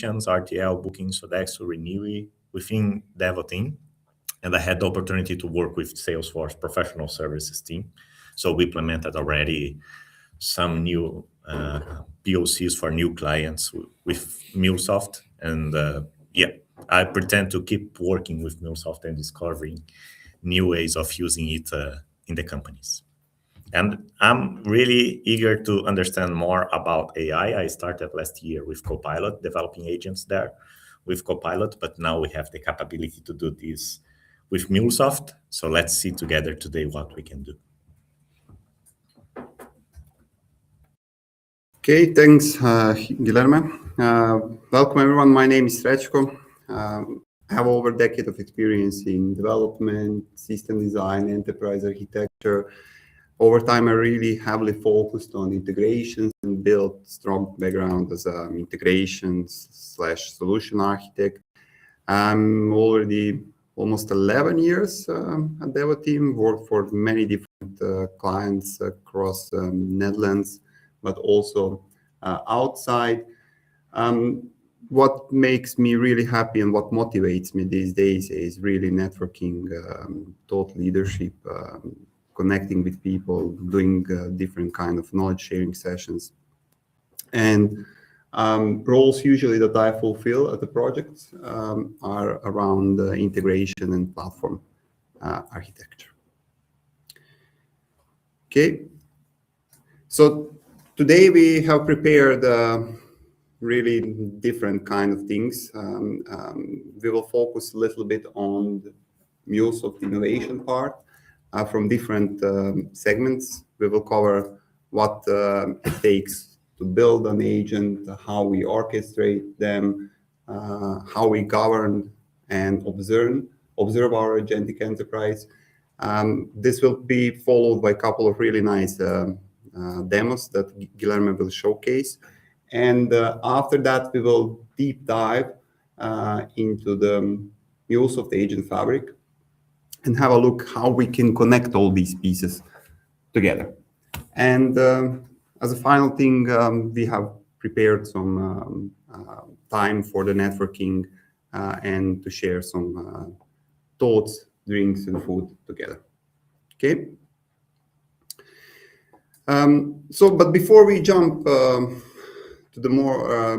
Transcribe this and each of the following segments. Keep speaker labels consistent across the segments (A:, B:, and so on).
A: integrations, RTL, booking, Sodexo, Renewy within Devoteam. And I had the opportunity to work with Salesforce professional services team. So we implemented already some new POCs for new clients with MuleSoft. And I pretend to keep working with MuleSoft and discovering new ways of using it in the companies. And I'm really eager to understand more about AI. I started last year with Copilot, developing agents there with Copilot, but now we have the capability to do this with MuleSoft. So let's see together today what we can do.
B: Okay, thanks, Guilherme. Welcome, everyone. My name is Srećko. I have over a decade of experience in development, system design, enterprise architecture. Over time, I really heavily focused on integrations and built strong background as an integrations/solution architect. I'm already almost 11 years at Devoteam, worked for many different clients across Netherlands, but also outside. What makes me really happy and what motivates me these days is really networking, thought leadership, connecting with people, doing different kind of knowledge sharing sessions. And roles usually that I fulfill at the projects are around integration and platform architecture. Okay, so today we have prepared really different kind of things. We will focus a little bit on the MuleSoft innovation part from different segments. We will cover what it takes to build an agent, how we orchestrate them, how we govern and observe our agentic enterprise. This will be followed by a couple of really nice demos that Guilherme will showcase. And after that, we will deep dive into the MuleSoft Agent Fabric and have a look how we can connect all these pieces together. And as a final thing, we have prepared some time for the networking and to share some thoughts, drinks, and food together. Okay. But before we jump to the more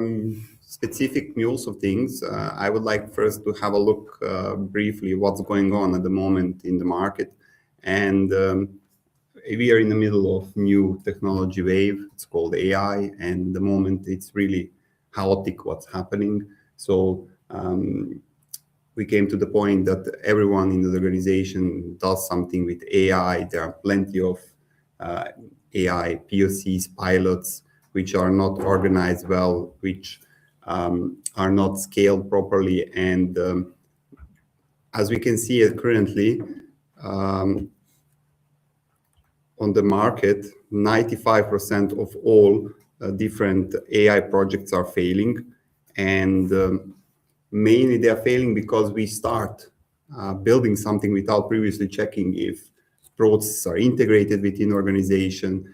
B: specific MuleSoft things, I would like first to have a look briefly what's going on at the moment in the market. And we are in the middle of new technology wave. It's called AI, and at the moment it's really chaotic what's happening. So we came to the point that everyone in the organization does something with AI. There are plenty of AI POCs, pilots, which are not organized well, which are not scaled properly. And as we can see it currently, on the market, 95% of all different AI projects are failing. And mainly they are failing because we start building something without previously checking if processes are integrated within organization.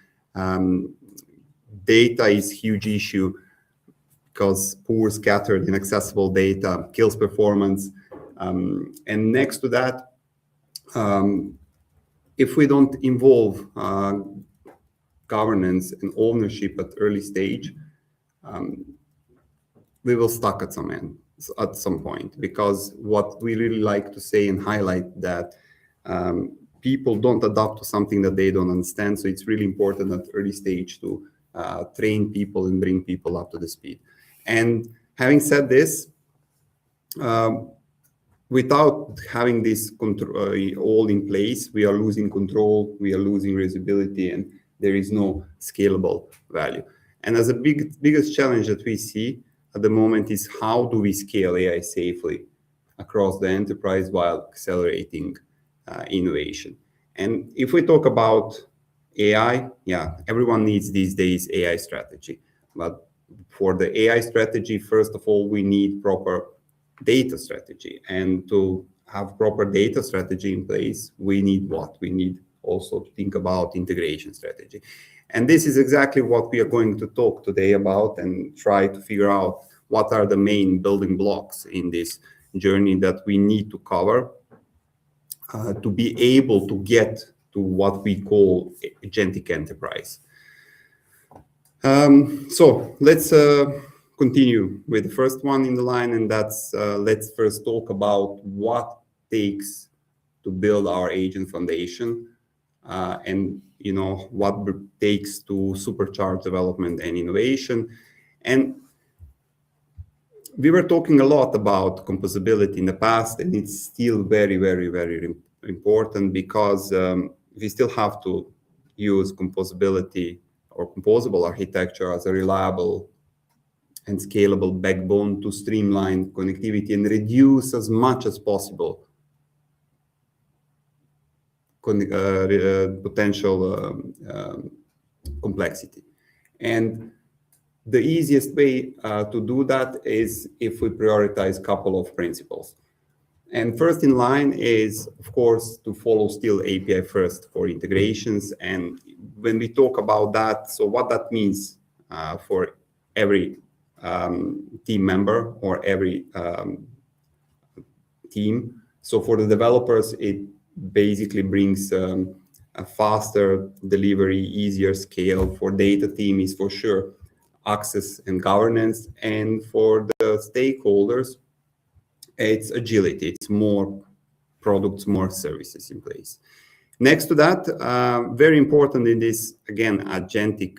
B: Data is a huge issue because poor, scattered, inaccessible data kills performance. And next to that, if we don't involve governance and ownership at early stage, we will stuck at some point. Because what we really like to say and highlight that people don't adapt to something that they don't understand. So it's really important at early stage to train people and bring people up to the speed. And having said this, without having this control all in place, we are losing control, we are losing visibility, and there is no scalable value. And as a biggest challenge that we see at the moment is how do we scale AI safely across the enterprise while accelerating innovation. And if we talk about AI, everyone needs these days AI strategy. But for the AI strategy, first of all, we need proper data strategy. And to have proper data strategy in place, we need what? We need also to think about integration strategy. And this is exactly what we are going to talk today about and try to figure out what are the main building blocks in this journey that we need to cover to be able to get to what we call agentic enterprise. So let's continue with the first one in the line, and that's let's first talk about what takes to build our agent foundation, and what takes to supercharge development and innovation. And we were talking a lot about composability in the past, and it's still very, very, very important because we still have to use composability or composable architecture as a reliable and scalable backbone to streamline connectivity and reduce as much as possible potential complexity. And the easiest way to do that is if we prioritize a couple of principles. And first in line is, of course, to follow still API first for integrations. And when we talk about that, so what that means for every team member or every team. So for the developers, it basically brings a faster delivery, easier scale. For data team is for sure access and governance. And for the stakeholders, it's agility. It's more products, more services in place. Next to that, very important in this, again, agentic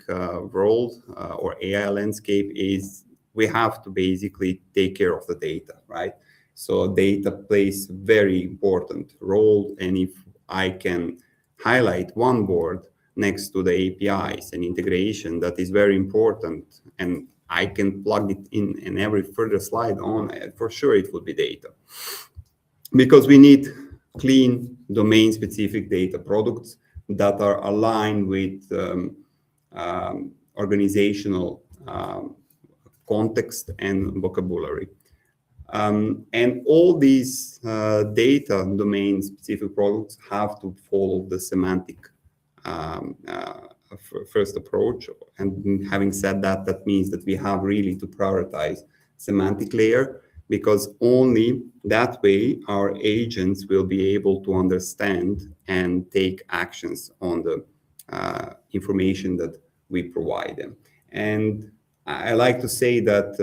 B: world or AI landscape is we have to basically take care of the data, right? So data plays a very important role. And if I can highlight one word next to the APIs and integration, that is very important. And I can plug it in every further slide on, for sure it would be data. Because we need clean domain-specific data products that are aligned with organizational context and vocabulary. And all these data domain-specific products have to follow the semantic first approach. And having said that, that means that we have really to prioritize semantic layer, because only that way our agents will be able to understand and take actions on the information that we provide them. And I like to say that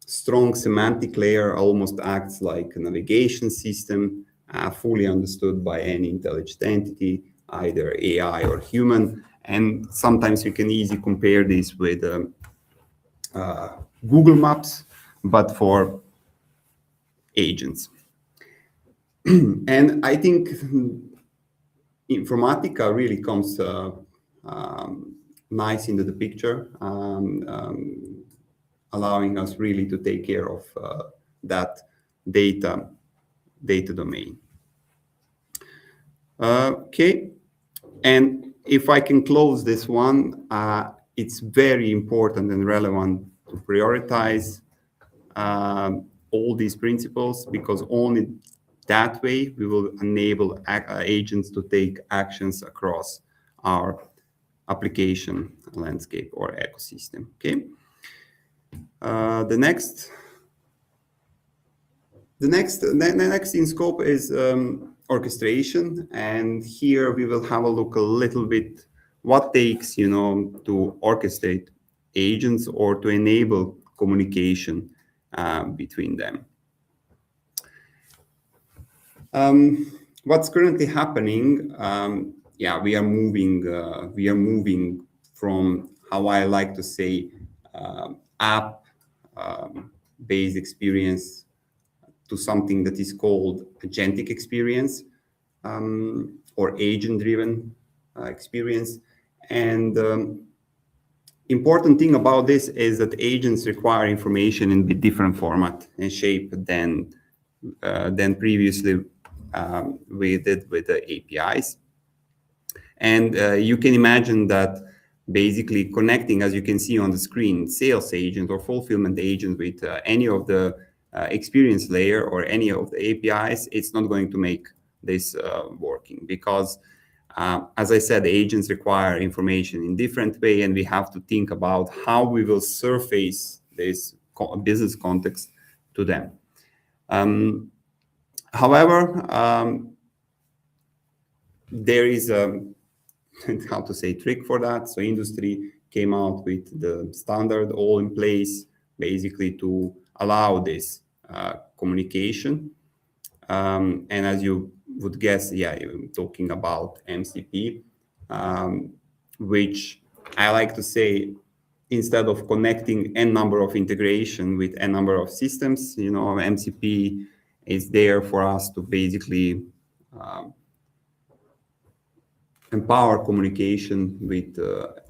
B: strong semantic layer almost acts like a navigation system, fully understood by any intelligent entity, either AI or human. And sometimes you can easily compare this with Google Maps, but for agents. And I think Informatica really comes nice into the picture, allowing us really to take care of that data domain. Okay, and if I can close this one, it's very important and relevant to prioritize all these principles, because only that way we will enable agents to take actions across our application landscape or ecosystem. Okay. The next in scope is orchestration, and here we will have a look a little bit what takes to orchestrate agents or to enable communication between them. What's currently happening? We are moving from, how I like to say, app-based experience to something that is called agentic experience or agent-driven experience. And important thing about this is that agents require information in a different format and shape than previously we did with the APIs. And you can imagine that basically connecting, as you can see on the screen, sales agent or fulfillment agent with any of the experience layer or any of the APIs, it's not going to make this working, because as I said, agents require information in different way, and we have to think about how we will surface this business context to them. However, there is a how to say trick for that. So industry came out with the standard all in place, basically to allow this communication. And as you would guess, yeah, you're talking about MCP, which I like to say, instead of connecting n number of integration with n number of systems, MCP is there for us to basically empower communication with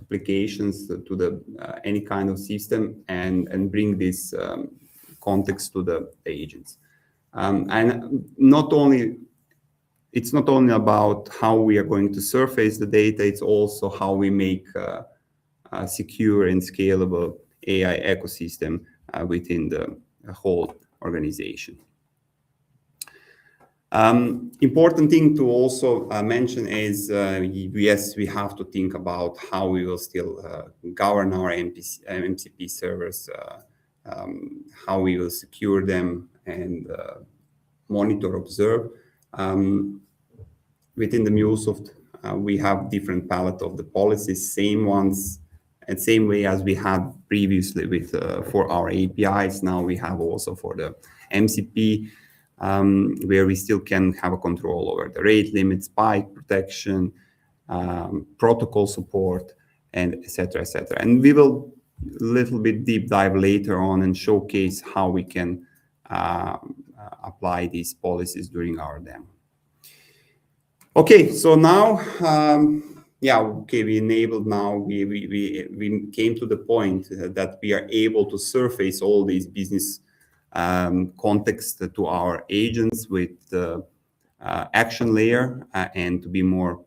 B: applications to the any kind of system and bring this context to the agents. And it's not only about how we are going to surface the data, it's also how we make a secure and scalable AI ecosystem within the whole organization. Important thing to also mention is, yes, we have to think about how we will still govern our MCP servers, how we will secure them and monitor, observe. Within the MuleSoft, we have different palette of the policies, same ones, and same way as we had previously with for our APIs. Now we have also for the MCP, where we still can have a control over the rate limit, spike protection, protocol support, and etc., etc. And we will little bit deep dive later on and showcase how we can apply these policies during our demo. Okay, so now, we enabled now, we came to the point that we are able to surface all these business context to our agents with the action layer and to be more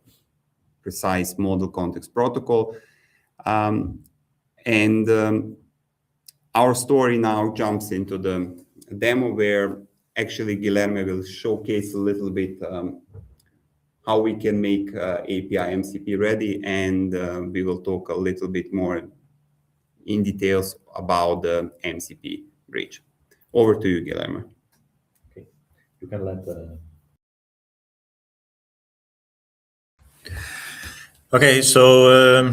B: precise model context protocol. Our story now jumps into the demo where actually Guilherme will showcase a little bit how we can make API MCP ready, and we will talk a little bit more in details about the MCP bridge. Over to you, Guilherme.
A: Okay, you can let the... Okay, so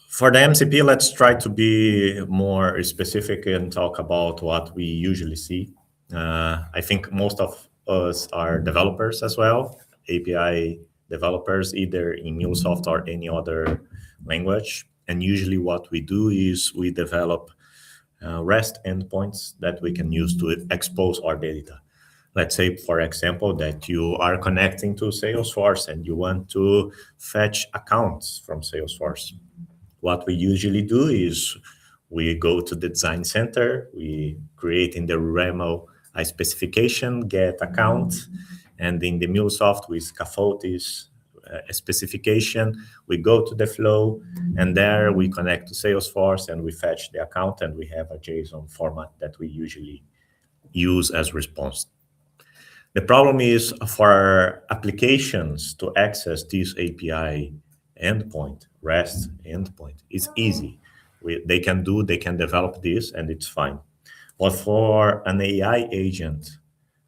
A: for the MCP, let's try to be more specific and talk about what we usually see. I think most of us are developers as well, API developers, either in MuleSoft or any other language. And usually what we do is we develop REST endpoints that we can use to expose our data. Let's say, for example, that you are connecting to Salesforce and you want to fetch accounts from Salesforce. What we usually do is we go to the design center, we create in the REML a specification, get account, and in the MuleSoft we scaffold this specification, we go to the flow, and there we connect to Salesforce and we fetch the account, and we have a JSON format that we usually use as response. The problem is for applications to access this API endpoint, REST endpoint, it's easy. They can develop this and it's fine. But for an AI agent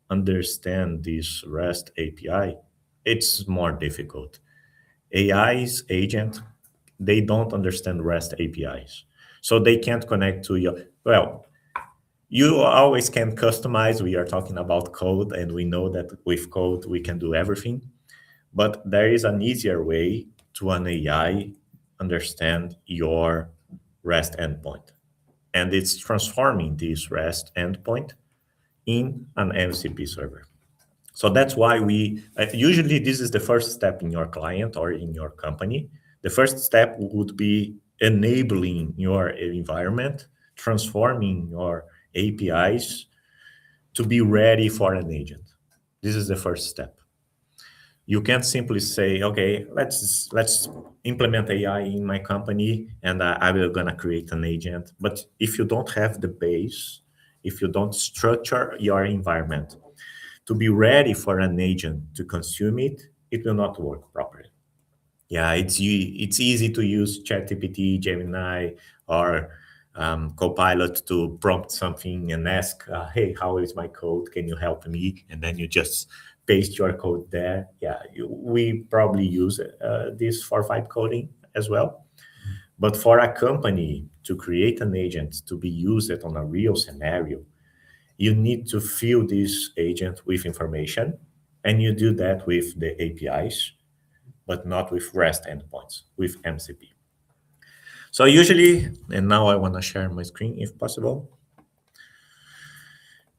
A: understand this REST API, it's more difficult. AI's agent, they don't understand REST APIs. So they can't connect to your, well, you always can customize. We are talking about code, and we know that with code we can do everything. But there is an easier way to an AI understand your REST endpoint. And it's transforming this REST endpoint in an MCP server. So that's why we, usually this is the first step in your client or in your company. The first step would be enabling your environment, transforming your APIs to be ready for an agent. This is the first step. You can't simply say, okay, let's implement AI in my company and I will gonna create an agent. But if you don't have the base, if you don't structure your environment to be ready for an agent to consume it, it will not work properly. Yeah, it's easy to use ChatGPT, Gemini, or Copilot to prompt something and ask, hey, how is my code? Can you help me? And then you just paste your code there. Yeah, we probably use this for vibe coding as well. But for a company to create an agent to be used on a real scenario, you need to fill this agent with information, and you do that with the APIs, but not with REST endpoints, with MCP. So usually, and now I want to share my screen if possible.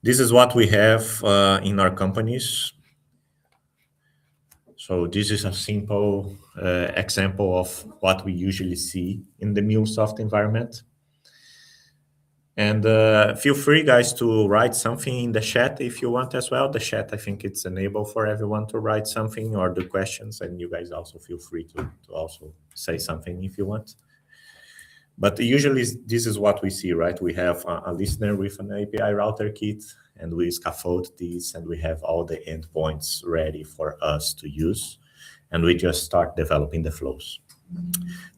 A: This is what we have in our companies. So this is a simple example of what we usually see in the MuleSoft environment. And feel free, guys, to write something in the chat if you want as well. The chat, I think it's enabled for everyone to write something or do questions. And you guys also feel free to also say something if you want. But usually this is what we see, right? We have a listener with an API router kit, and we scaffold this, and we have all the endpoints ready for us to use. And we just start developing the flows.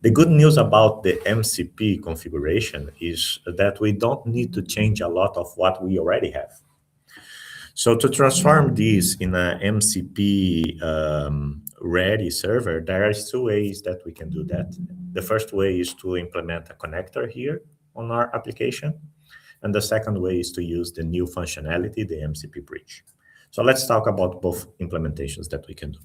A: The good news about the MCP configuration is that we don't need to change a lot of what we already have. So to transform this in a MCP ready server, there are two ways that we can do that. The first way is to implement a connector here on our application. And the second way is to use the new functionality, the MCP bridge. So let's talk about both implementations that we can do.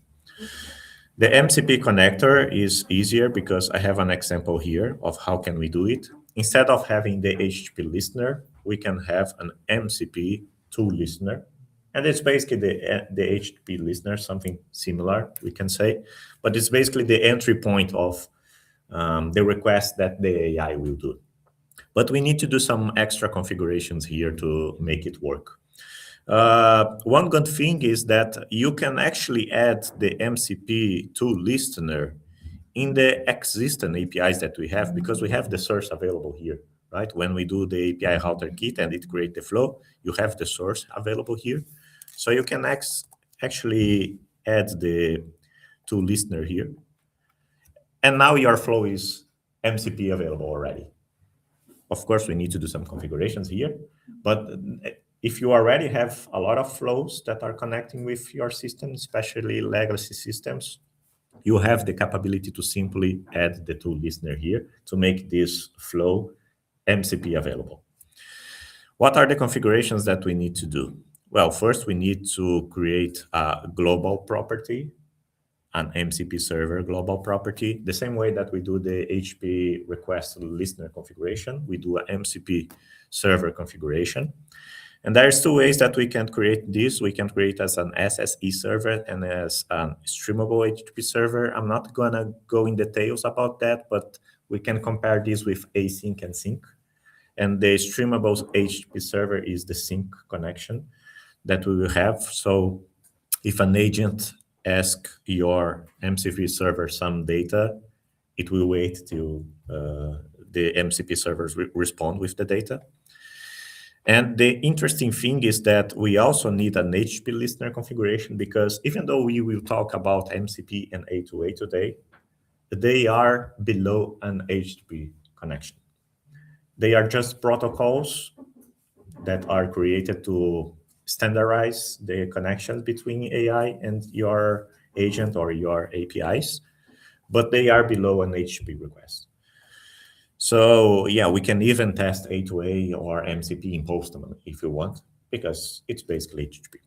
A: The MCP connector is easier because I have an example here of how can we do it. Instead of having the HTTP listener, we can have an MCP tool listener. And it's basically the HTTP listener, something similar, we can say. But it's basically the entry point of the request that the AI will do. But we need to do some extra configurations here to make it work. One good thing is that you can actually add the MCP tool listener in the existing APIs that we have, because we have the source available here, right? When we do the API router kit and it creates the flow, you have the source available here. So you can actually add the tool listener here. And now your flow is MCP available already. Of course, we need to do some configurations here, but if you already have a lot of flows that are connecting with your system, especially legacy systems, you have the capability to simply add the tool listener here to make this flow MCP available. What are the configurations that we need to do? Well, first we need to create a global property, an MCP server global property. The same way that we do the HTTP request listener configuration, we do an MCP server configuration. And there's two ways that we can create this. We can create as an SSE server and as a streamable HTTP server. I'm not gonna go in details about that, but we can compare this with async and sync. And the streamable HTTP server is the sync connection that we will have. So if an agent asks your MCP server some data, it will wait till the MCP servers respond with the data. And the interesting thing is that we also need an HTTP listener configuration, because even though we will talk about MCP and A2A today, they are below an HTTP connection. They are just protocols that are created to standardize the connections between AI and your agent or your APIs, but they are below an HTTP request. So yeah, we can even test A2A or MCP in Postman if you want, because it's basically HTTP.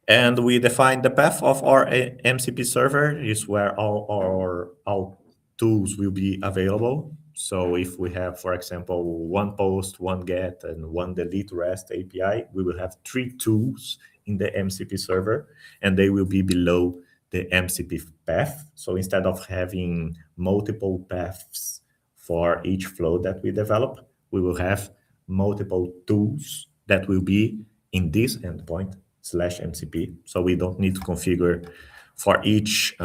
A: And we define the path of our MCP server is where all tools will be available. So if we have, for example, one post, one get, and one delete REST API, we will have 3 tools in the MCP server, and they will be below the MCP path. So instead of having multiple paths for each flow that we develop, we will have multiple tools that will be in this endpoint /MCP. So we don't need to configure for each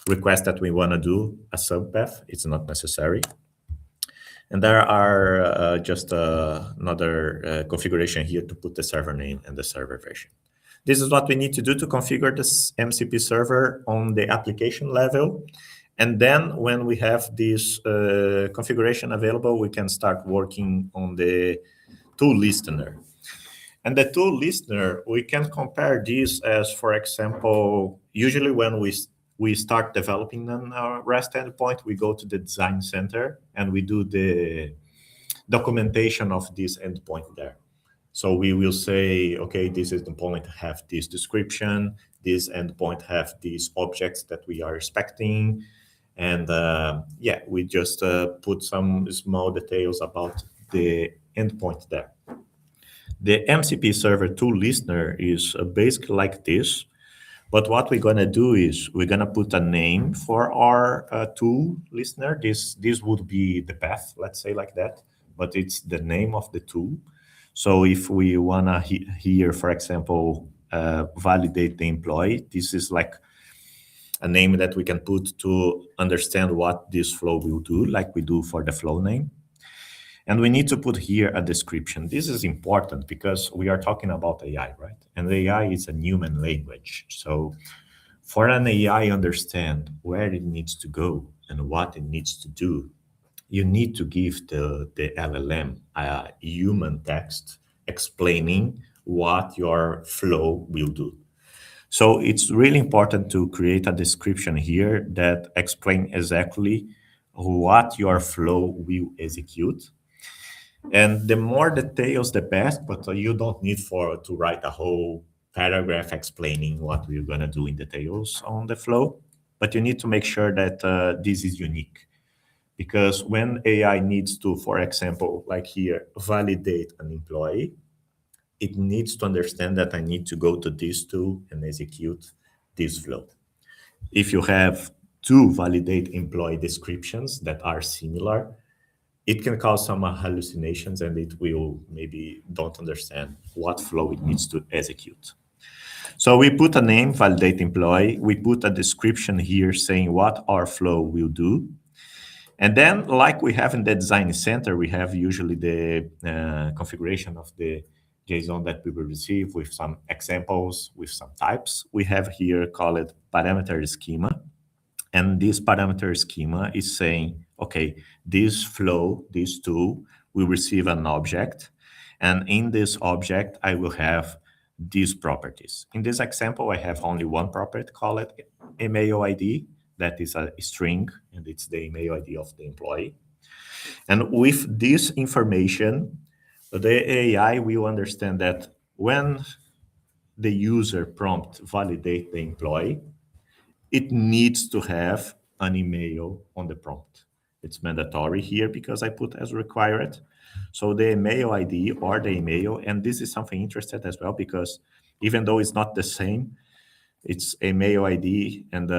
A: request that we want to do a subpath. It's not necessary. And there are just another configuration here to put the server name and the server version. This is what we need to do to configure this MCP server on the application level. And then when we have this configuration available, we can start working on the tool listener. And the tool listener, we can compare this as, for example, usually when we start developing a REST endpoint, we go to the design center and we do the documentation of this endpoint there. So we will say, okay, this endpoint have this description, this endpoint have these objects that we are expecting. And yeah, we just put some small details about the endpoint there. The MCP server tool listener is basically like this. But what we're going to do is we're going to put a name for our tool listener. This would be the path, let's say like that, but it's the name of the tool. So if we want to here, for example, validate the employee, this is like a name that we can put to understand what this flow will do, like we do for the flow name. And we need to put here a description. This is important because we are talking about AI, right? And AI is a human language. So for an AI understand where it needs to go and what it needs to do, you need to give the LLM a human text explaining what your flow will do. So it's really important to create a description here that explain exactly what your flow will execute. And the more details, the best, but you don't need to write a whole paragraph explaining what we're going to do in details on the flow. But you need to make sure that this is unique. Because when AI needs to, for example, like here, validate an employee, it needs to understand that I need to go to this tool and execute this flow. If you have two validate employee descriptions that are similar, it can cause some hallucinations and it will maybe don't understand what flow it needs to execute. So we put a name, validate employee. We put a description here saying what our flow will do. And then like we have in the design center, we have usually the configuration of the JSON that we will receive with some examples, with some types. We have here called parameter schema. And this parameter schema is saying, okay, this flow, this tool will receive an object. And in this object, I will have these properties. In this example, I have only one property called email ID. That is a string, and it's the email ID of the employee. And with this information, the AI will understand that when the user prompt validate the employee, it needs to have an email on the prompt. It's mandatory here because I put as required. So the email ID or the email, and this is something interesting as well, because even though it's not the same, it's email ID, and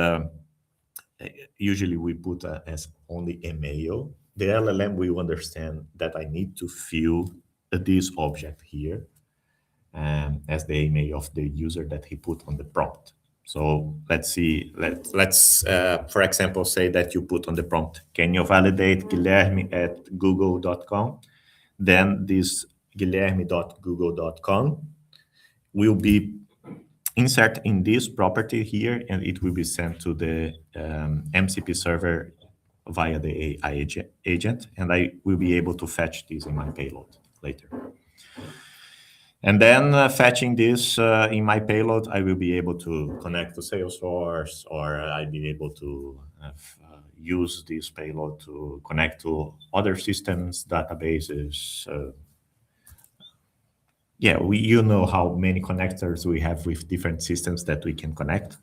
A: usually we put as only email. The LLM will understand that I need to fill this object here as the email of the user that he put on the prompt. So let's see, let's for example, say that you put on the prompt, can you validate Guilherme at google.com? Then this guilherme.google.com will be insert in this property here, and it will be sent to the MCP server via the AI agent, and I will be able to fetch this in my payload later. And then fetching this in my payload, I will be able to connect to Salesforce, or I'll be able to use this payload to connect to other systems, databases. Yeah, you know how many connectors we have with different systems that we can connect,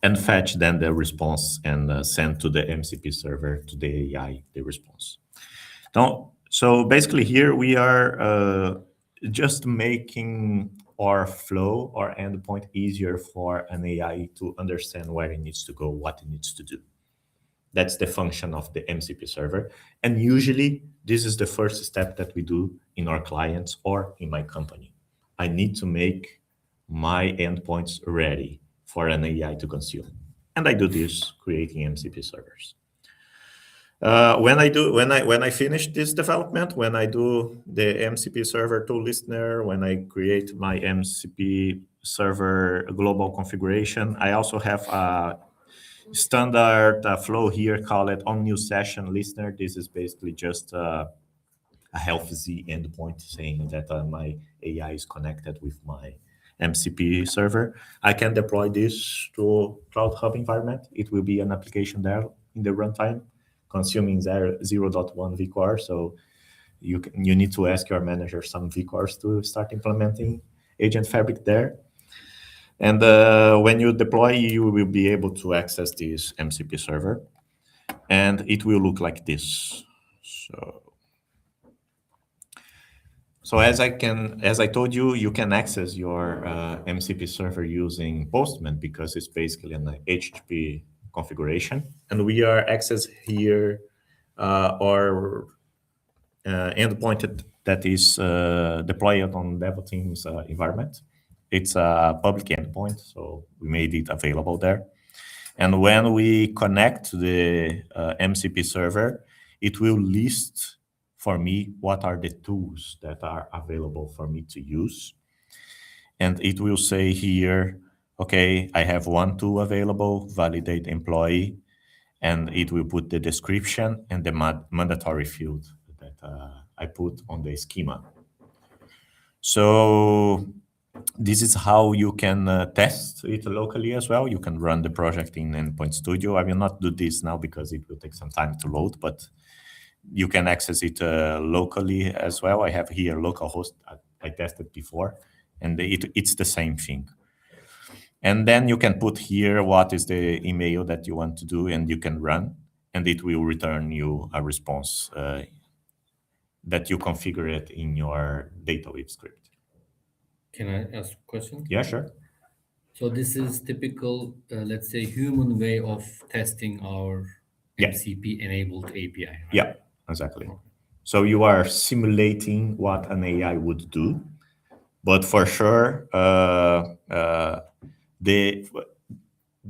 A: and fetch then the response and send to the MCP server, to the AI, the response. So basically here we are just making our flow, our endpoint easier for an AI to understand where it needs to go, what it needs to do. That's the function of the MCP server. And usually this is the first step that we do in our clients or in my company. I need to make my endpoints ready for an AI to consume. And I do this creating MCP servers. When I finish this development, when I do the MCP server tool listener, when I create my MCP server global configuration, I also have a standard flow here, call it on new session listener. This is basically just a health Z endpoint saying that my AI is connected with my MCP server. I can deploy this to Cloud Hub environment. It will be an application there in the runtime, consuming 0.1 vCore. So you need to ask your manager some vCores to start implementing Agent Fabric there. And when you deploy, you will be able to access this MCP server, and it will look like this. So as I told you, you can access your MCP server using Postman because it's basically an HTTP configuration, and we are access here our endpoint that is deployed on Devoteam's environment. It's a public endpoint, so we made it available there. And when we connect to the MCP server, it will list for me what are the tools that are available for me to use. And it will say here, okay, I have one tool available, validate employee, and it will put the description and the mandatory field that I put on the schema. So this is how you can test it locally as well. You can run the project in Endpoint Studio. I will not do this now because it will take some time to load, but you can access it locally as well. I have here localhost. I tested before, and it's the same thing. And then you can put here what is the email that you want to do, and you can run, and it will return you a response that you configure it in your data weave script.
C: Can I ask a question?
A: Yeah, sure.
C: So this is typical, let's say, human way of testing our MCP-enabled API, right?
A: Yeah, exactly. Okay. So you are simulating what an AI would do, but for sure, the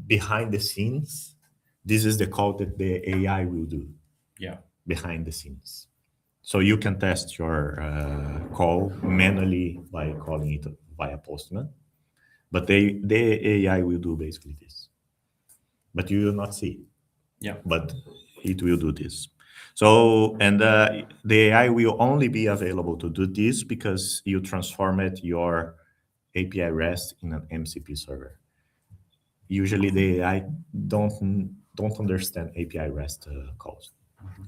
A: behind the scenes, this is the code that the AI will do.
C: Yeah.
A: Behind the scenes. So you can test your call manually by calling it via Postman, but the AI will do basically this. But you will not see.
C: Yeah.
A: But it will do this. So, and the AI will only be available to do this because you transformed your API REST in an MCP server. Usually the AI don't understand API REST calls.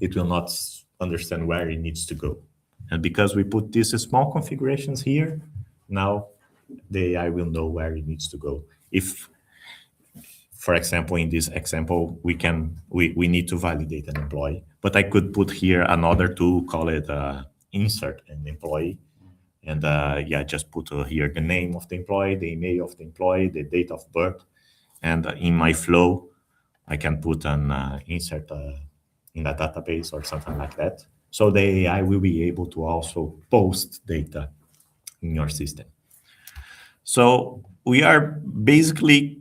A: It will not understand where it needs to go. And because we put these small configurations here, now the AI will know where it needs to go. If, for example, in this example, we need to validate an employee, but I could put here another tool, call it insert an employee. And just put here the name of the employee, the email of the employee, the date of birth. And in my flow, I can put an insert in a database or something like that. So the AI will be able to also post data in your system. So we are basically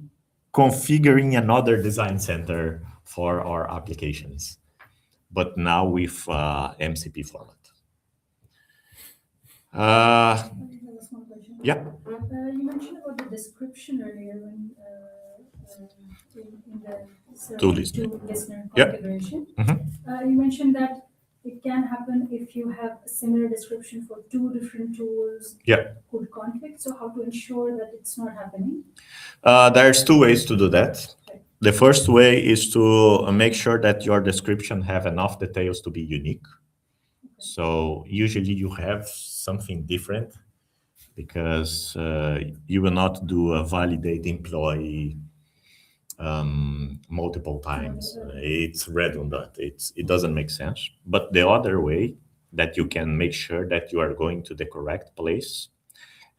A: configuring another design center for our applications, but now with MCP format. Yeah.
D: You mentioned about the description earlier when in the
A: Tool listener
D: configuration.
A: Mm-hmm.
D: You mentioned that it can happen if you have a similar description for two different tools.
A: Yeah.
D: Could conflict. So how to ensure that it's not happening?
A: There's two ways to do that.
D: Okay.
A: The first way is to make sure that your description have enough details to be unique. Okay. So usually you have something different because you will not do a validate employee multiple times. It's redundant. It doesn't make sense. But the other way that you can make sure that you are going to the correct place,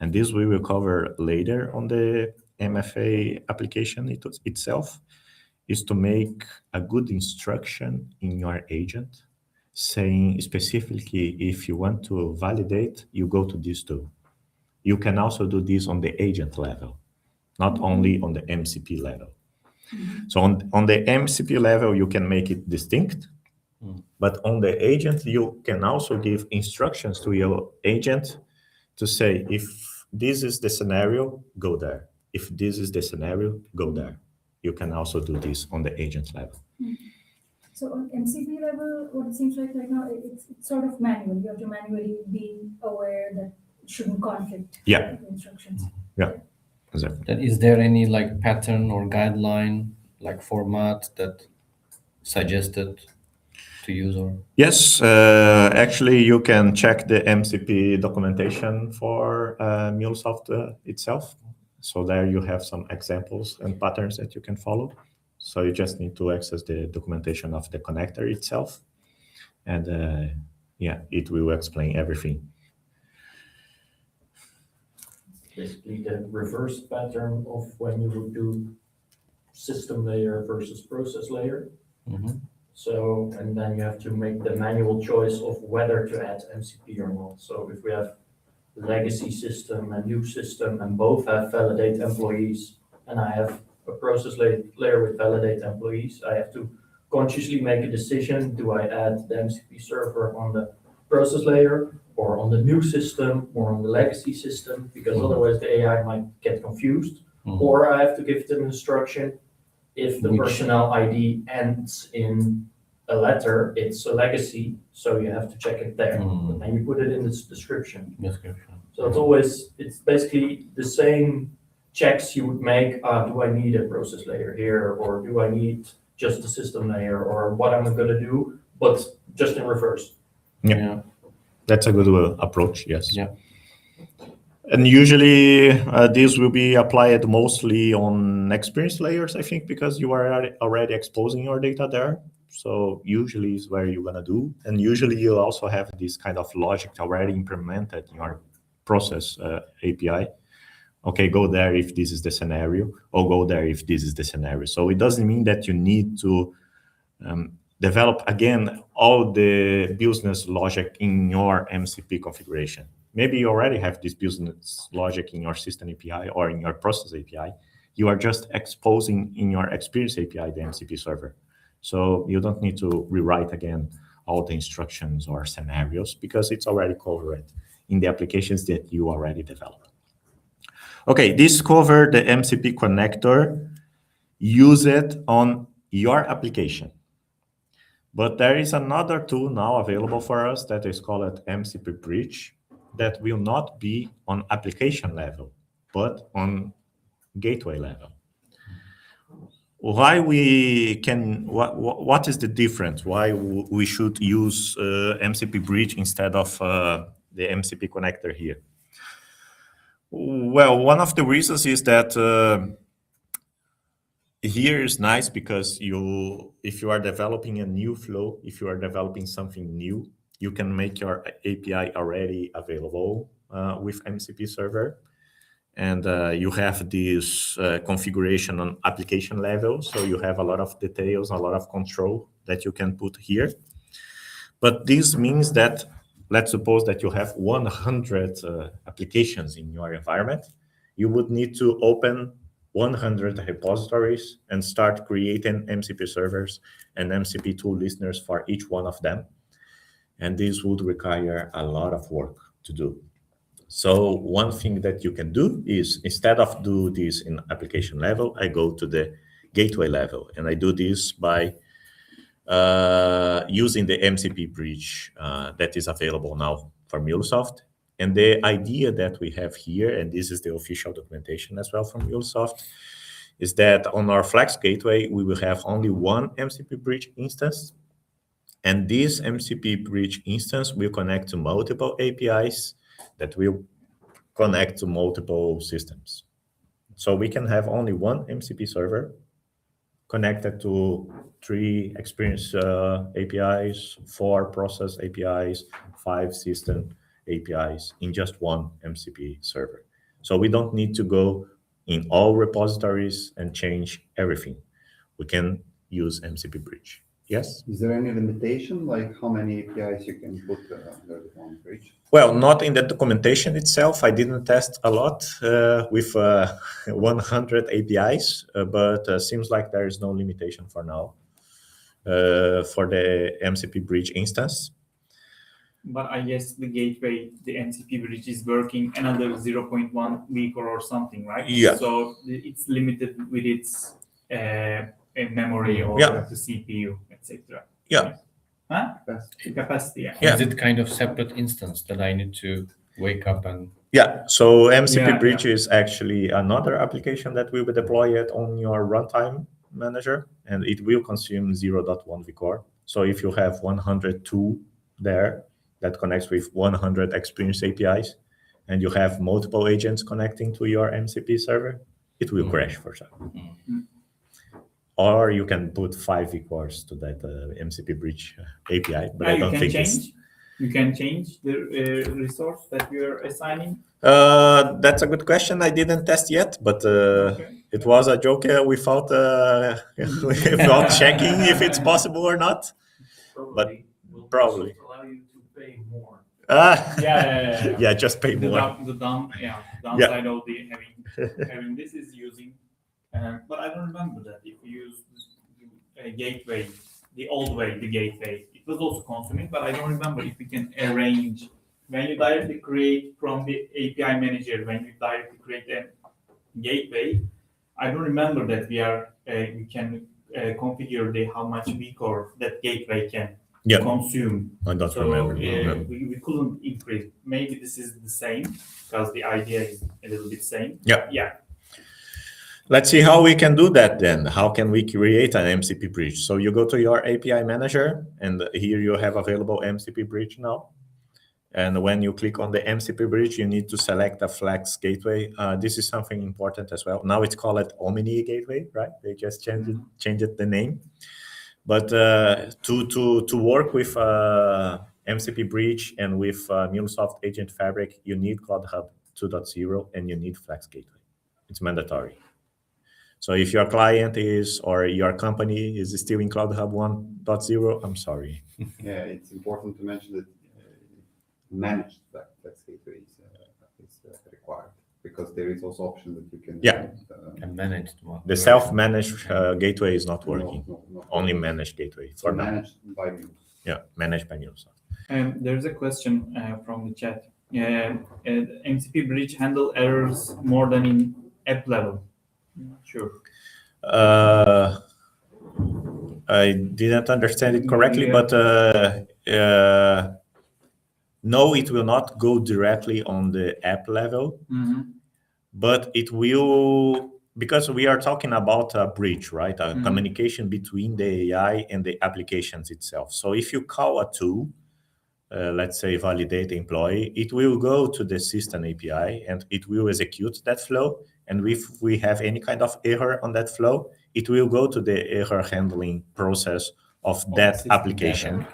A: and this we will cover later on the MFA application itself, is to make a good instruction in your agent saying specifically if you want to validate, you go to this tool. You can also do this on the agent level, not only on the MCP level. So on the MCP level, you can make it distinct, but on the agent, you can also give instructions to your agent to say, if this is the scenario, go there. If this is the scenario, go there. you can also do this on the agent level.
D: So on MCP level, what it seems like right now, it's sort of manual. You have to manually be aware that it shouldn't conflict
A: Yeah.
D: with the instructions.
A: Yeah, exactly.
C: Then is there any like pattern or guideline, like format that suggested to use or?
A: Yes, actually, you can check the MCP documentation for MuleSoft itself. So there you have some examples and patterns that you can follow. So you just need to access the documentation of the connector itself. And yeah, it will explain everything.
E: Basically the reverse pattern of when you would do system layer versus process layer.
C: Mhm.
E: So, and then you have to make the manual choice of whether to add MCP or not. So if we have legacy system and new system and both have validate employees, and I have a process layer with validate employees, I have to consciously make a decision. Do I add the MCP server on the process layer or on the new system or on the legacy system? Because otherwise the AI might get confused. Or I have to give them instruction. If the
C: Which-
E: personnel ID ends in a letter, it's a legacy, so you have to check it there.
C: Mm.
E: And you put it in the description.
C: Description.
E: So it's basically the same checks you would make. Do I need a process layer here, or do I need just a system layer, or what am I gonna do, but just in reverse.
C: Yeah.
A: That's a good approach, yes.
C: Yeah.
A: And usually this will be applied mostly on experience layers, I think, because you are already exposing your data there. So usually is where you're gonna do. And usually you also have this kind of logic already implemented in your process API. Okay, go there if this is the scenario, or go there if this is the scenario. So it doesn't mean that you need to develop again all the business logic in your MCP configuration. Maybe you already have this business logic in your system API or in your process API. You are just exposing in your experience API the MCP server. So you don't need to rewrite again all the instructions or scenarios because it's already covered in the applications that you already developed. Okay, this covered the MCP connector. Use it on your application. But there is another tool now available for us that is called MCP Bridge that will not be on application level, but on gateway level. Why we can, what is the difference? Why we should use MCP Bridge instead of the MCP connector here? Well, one of the reasons is that here is nice because if you are developing a new flow, if you are developing something new, you can make your API already available with MCP server. And you have this configuration on application level. So you have a lot of details, a lot of control that you can put here. But this means that, let's suppose that you have 100 applications in your environment. You would need to open 100 repositories and start creating MCP servers and MCP tool listeners for each one of them. And this would require a lot of work to do. So one thing that you can do is, instead of do this in application level, I go to the gateway level, and I do this by using the MCP bridge that is available now for MuleSoft. And the idea that we have here, and this is the official documentation as well from MuleSoft, is that on our Flex gateway, we will have only one MCP bridge instance. And this MCP bridge instance will connect to multiple APIs that will connect to multiple systems. So we can have only one MCP server connected to 3 experience APIs, 4 process APIs, 5 system APIs in just one MCP server. So we don't need to go in all repositories and change everything. We can use MCP Bridge. Yes?
B: Is there any limitation, like how many APIs you can put under the one bridge?
A: Well, not in the documentation itself. I didn't test a lot with 100 APIs, but seems like there is no limitation for now for the MCP Bridge instance.
F: But I guess the gateway, the MCP bridge is working another 0.1 week or something, right?
A: Yeah.
F: So it's limited with its a memory or
A: Yeah.
F: the CPU, etc.
A: Yeah.
F: Huh?
B: Capacity.
F: Capacity. Yeah.
A: Yeah.
C: Is it kind of separate instance that I need to wake up and
A: Yeah, so MCP
F: Yeah,
A: Bridge is actually another application that will be deployed on your runtime manager, and it will consume 0.1 vCore. So if you have 102 there that connects with 100 experience APIs, and you have multiple agents connecting to your MCP server, it will crash for sure. Or you can put 5 vCores to that MCP Bridge API, but I
F: you
A: don't
F: can
A: think
F: change.
A: it's...
F: You can change the resource that you're assigning.
A: That's a good question. I didn't test yet, but
F: Okay.
A: it was a joke without without checking if it's possible or not.
E: Probably will
A: probably.
E: also allow you to pay more.
A: Yeah, just pay more.
F: The downside of the having this is using, but I don't remember that if you use a gateway, the old way, the gateway, it was also consuming, but I don't remember if we can arrange when you directly create from the API manager, when you directly create a gateway. I don't remember that we can configure how much vCore that gateway can consume.
A: I don't
F: So
A: remember.
F: we couldn't increase. Maybe this is the same because the idea is a little bit same.
A: Yeah. Let's see how we can do that then. How can we create an MCP bridge? So you go to your API manager, and here you have available MCP bridge now. And when you click on the MCP bridge, you need to select a Flex gateway. This is something important as well. Now it's called Omni Gateway, right? They just changed the name. But to work with MCP bridge and with MuleSoft Agent Fabric, you need Cloud Hub 2.0 and you need Flex Gateway. It's mandatory. So if your client is, or your company is still in Cloud Hub 1.0, I'm sorry.
B: Yeah, it's important to mention that managed Flex Gateway is required, because there is also option that you can
C: and managed one?
A: The self-managed gateway is not working.
B: No.
A: Only managed gateway for now.
B: Managed by Mule.
A: Yeah, managed by MuleSoft.
F: There's a question from the chat. MCP bridge handle errors more than in app level. I'm not sure.
A: I didn't understand it correctly, but no, it will not go directly on the app level, but it will, because we are talking about a bridge, right? A communication between the AI and the applications itself. So if you call a tool, let's say validate employee, it will go to the system API and it will execute that flow. And if we have any kind of error on that flow, it will go to the error handling process of that application.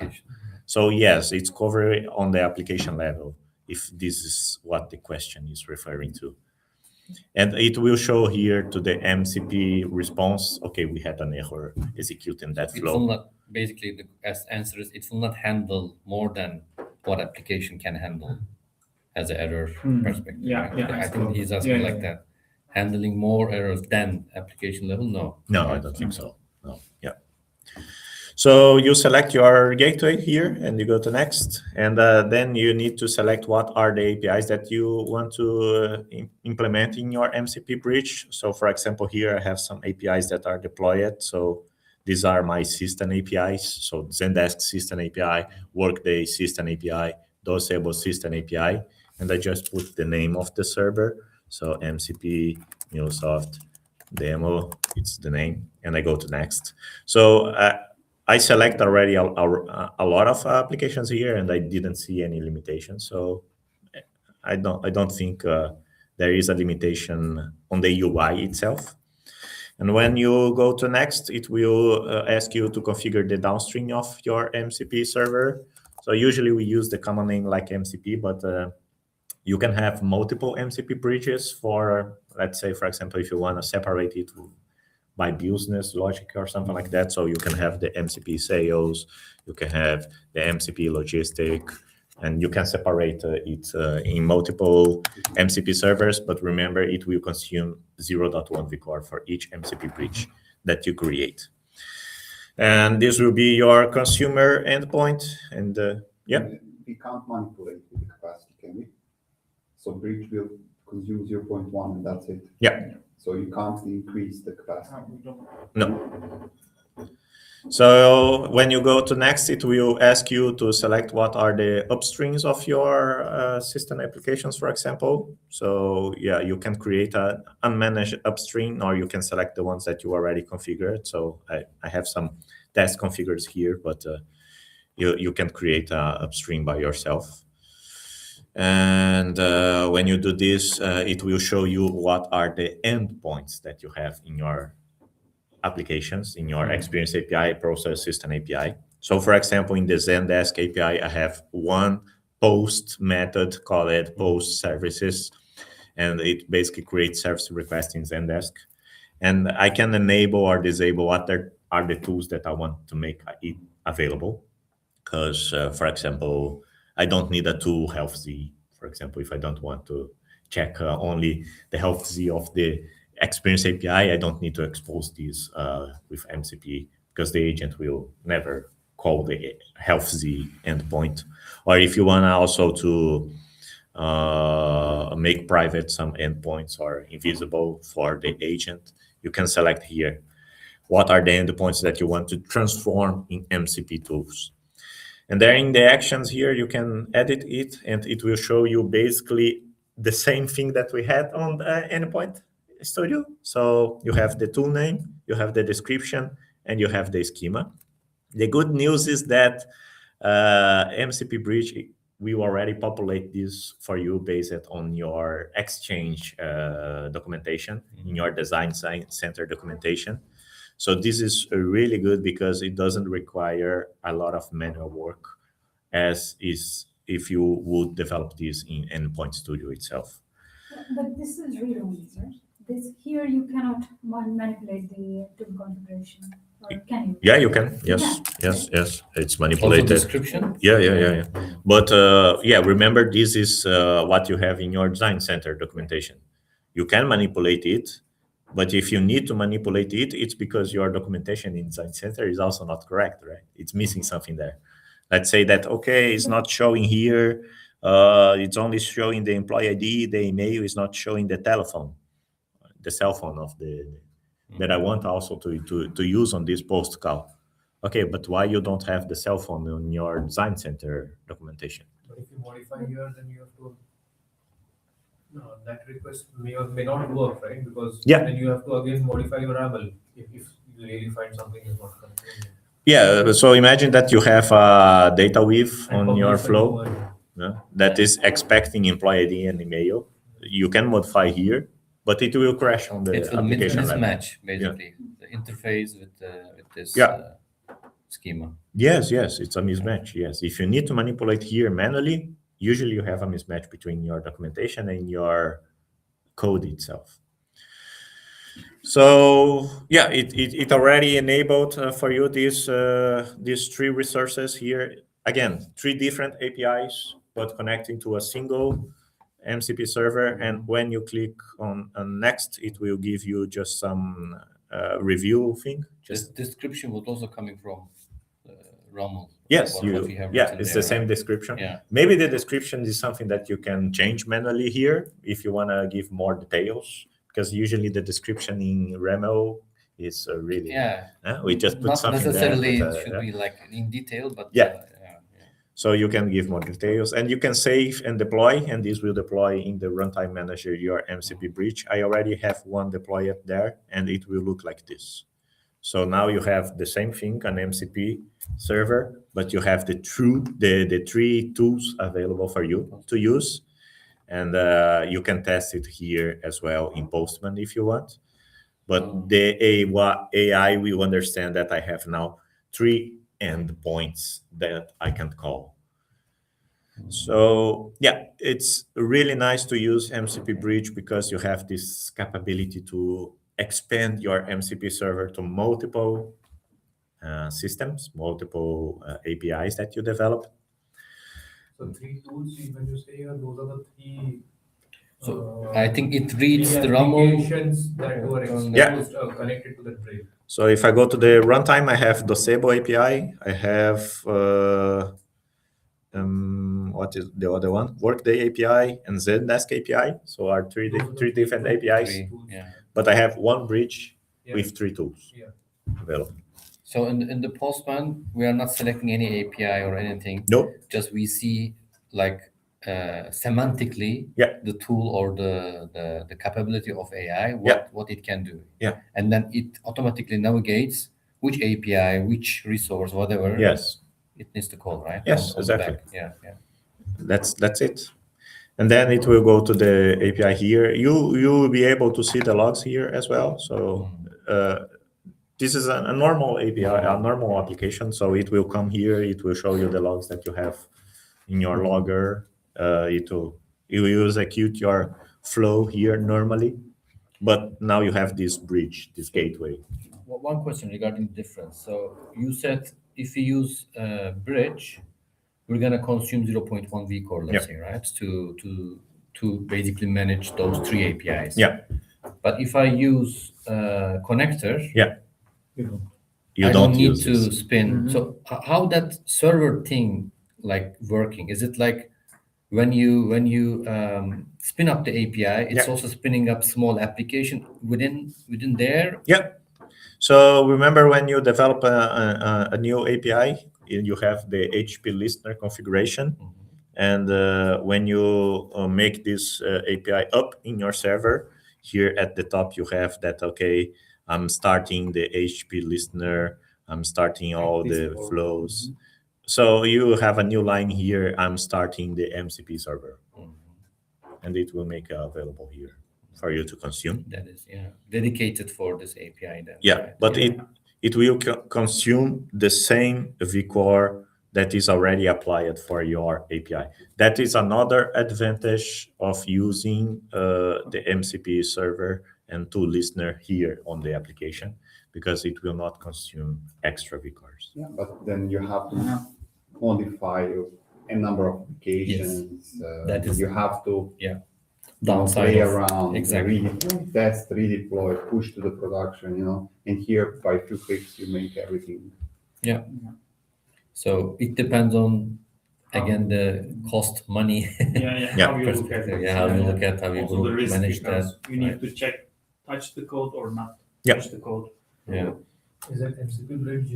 A: So yes, it's covered on the application level, if this is what the question is referring to. And it will show here to the MCP response, okay, we had an error executing that flow.
C: It will not, basically, the answer is it will not handle more than what application can handle as an error perspective. I think he's asking like that. Handling more errors than application level? No.
A: No, I don't think so. No. Yeah. So you select your gateway here and you go to next, and then you need to select what are the APIs that you want to implement in your MCP bridge. So for example, here I have some APIs that are deployed. So these are my system APIs. So Zendesk system API, Workday system API, Docebo system API, and I just put the name of the server. So MCP MuleSoft demo, it's the name, and I go to next. So I select already a lot of applications here, and I didn't see any limitations. So I don't think there is a limitation on the UI itself. And when you go to next, it will ask you to configure the downstream of your MCP server. So usually we use the common name like MCP, but you can have multiple MCP bridges for, let's say, for example, if you want to separate it by business logic or something like that. So you can have the MCP sales, you can have the MCP logistic, and you can separate it in multiple MCP servers. But remember, it will consume 0.1 vCore for each MCP bridge that you create. And this will be your consumer endpoint. And
B: We can't manipulate with the capacity, can we? So bridge will consume 0.1 and that's it.
A: Yeah.
B: So you can't increase the capacity.
A: No. So when you go to next, it will ask you to select what are the upstreams of your system applications, for example. So yeah, you can create an unmanaged upstream, or you can select the ones that you already configured. So I have some test configured here, but you can create an upstream by yourself. And when you do this, it will show you what are the endpoints that you have in your applications, in your Experience API, Process System API. So for example, in the Zendesk API, I have one post method called post services, and it basically creates service requests in Zendesk. And I can enable or disable what are the tools that I want to make it available. Because, for example, I don't need a tool health Z. For example, if I don't want to check only the health Z of the Experience API, I don't need to expose these with MCP, because the agent will never call the health Z endpoint. Or if you want also to make private some endpoints or invisible for the agent, you can select here what are the endpoints that you want to transform in MCP tools. And there in the actions here, you can edit it, and it will show you basically the same thing that we had on the Endpoint Studio. So you have the tool name, you have the description, and you have the schema. The good news is that MCP Bridge will already populate this for you based on your Exchange documentation, in your design center documentation. So this is really good because it doesn't require a lot of manual work, as is if you would develop this in Endpoint Studio itself.
D: But this is read-only, right? This here you cannot manipulate the tool configuration, or can you?
A: Yeah, you can. Yes, yes. It's manipulated.
C: Also description?
A: Yeah. But yeah, remember this is what you have in your design center documentation. You can manipulate it. But if you need to manipulate it, it's because your documentation in Design Center is also not correct, right? It's missing something there. Let's say that, okay, it's not showing here. It's only showing the employee ID. The email is not showing the telephone, the cell phone of that I want also to use on this post call. Okay, but why you don't have the cell phone in your Design Center documentation?
G: But if you modify here, then you have to. No, that request may or may not work, right? Because then you have to again modify your AML if you really find something is not correct.
A: Yeah, so imagine that you have a data weave on your flow that is expecting employee ID and email. You can modify here, but it will crash on the application level.
C: Mismatch, basically, the interface with this schema.
A: Yes, it's a mismatch, yes. If you need to manipulate here manually, usually you have a mismatch between your documentation and your code itself. So yeah, it already enabled for you these three resources here. Again, 3 different APIs, but connecting to a single MCP server. And when you click on next, it will give you just some review thing.
C: This description was also coming from Rommel.
A: Yes, it's the same description.
C: Yeah.
A: Maybe the description is something that you can change manually here if you want to give more details, because usually the description in Remo is really we just put
C: not
A: something
C: necessarily
A: there.
C: It should be like in detail, but
A: so you can give more details, and you can save and deploy, and this will deploy in the runtime manager your MCP bridge. I already have one deployed there, and it will look like this. So now you have the same thing, an MCP server, but you have the 3 tools available for you to use. And you can test it here as well in Postman if you want. But the AI will understand that I have now 3 endpoints that I can call. So yeah, it's really nice to use MCP Bridge because you have this capability to expand your MCP server to multiple systems, multiple APIs that you develop.
G: So 3 tools, when you say here, those are the 3.
C: So I think it reads the Rommel
G: applications that were exposed connected to the tray.
A: So if I go to the runtime, I have Docebo API, I have what is the other one? Workday API and Zendesk API. So are three different APIs.
C: Yeah.
A: But I have one bridge
G: Yeah.
A: with 3 tools
G: Yeah.
A: available.
C: So in the Postman, we are not selecting any API or anything.
A: No.
C: Just we see like semantically the tool or the capability of AI, what it can do.
A: Yeah.
C: And then it automatically navigates which API, which resource, whatever.
A: Yes.
C: It needs to call, right?
A: Yes,
C: On the
A: exactly.
C: back. Yeah.
A: That's it. And then it will go to the API here. You will be able to see the logs here as well. So this is a normal API, a normal application. So it will come here. It will show you the logs that you have in your logger. It will execute your flow here normally. But now you have this bridge, this gateway.
C: One question regarding difference. So you said if we use bridge, we're gonna consume 0.1 vCore, let's say, right? To basically manage those 3 APIs.
A: Yeah.
C: But if I use connector,
A: you
C: I
A: don't
C: need
A: use
C: to
A: this.
C: spin. So how that server thing like working? Is it like when you spin up the API, it's also spinning up small application within there?
A: Yeah. So remember when you develop a new API, you have the HP listener configuration. And when you make this API up in your server, here at the top, you have that, okay, I'm starting the HP listener, I'm starting all the flows. So you have a new line here, I'm starting the MCP server. And it will make available here for you to consume.
C: That is, dedicated for this API then.
A: Yeah,
C: right?
A: but it will consume the same vCore that is already applied for your API. That is another advantage of using the MCP server and tool listener here on the application, because it will not consume extra vCores.
B: Yeah, but then you have to modify a number of applications.
C: That is,
B: you have to
C: downside
B: play
C: of,
B: around,
C: exactly.
B: redeploy, test, redeploy, push to the production, and here by 2 clicks you make everything.
C: Yeah. So it depends on, again, the cost, money.
F: How you look at it.
C: How you look at how you
F: Also the risk,
C: manage
F: because
C: that.
F: you need to check, touch the code or not touch the code.
C: Yeah.
G: Is that MCP bridge,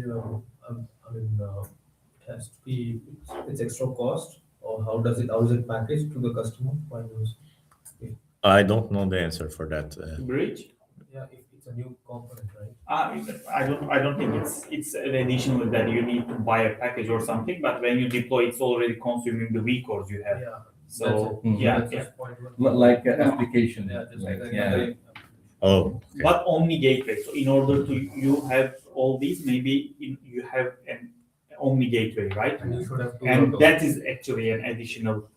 G: test fee, it's extra cost, or how is it packaged to the customer?
A: I don't know the answer for that.
F: Bridge?
G: Yeah, if it's a new component, right?
F: I don't think it's an additional that you need to buy a package or something, but when you deploy, it's already consuming the vCores you have.
G: Yeah.
F: So
G: That's
F: yeah.
G: just point one.
C: Like application.
G: Yeah, just like
C: Yeah.
A: Oh, okay.
F: But only gateway. So in order to you have all these, maybe you have an only gateway, right?
G: And you should have
F: And that is actually an additional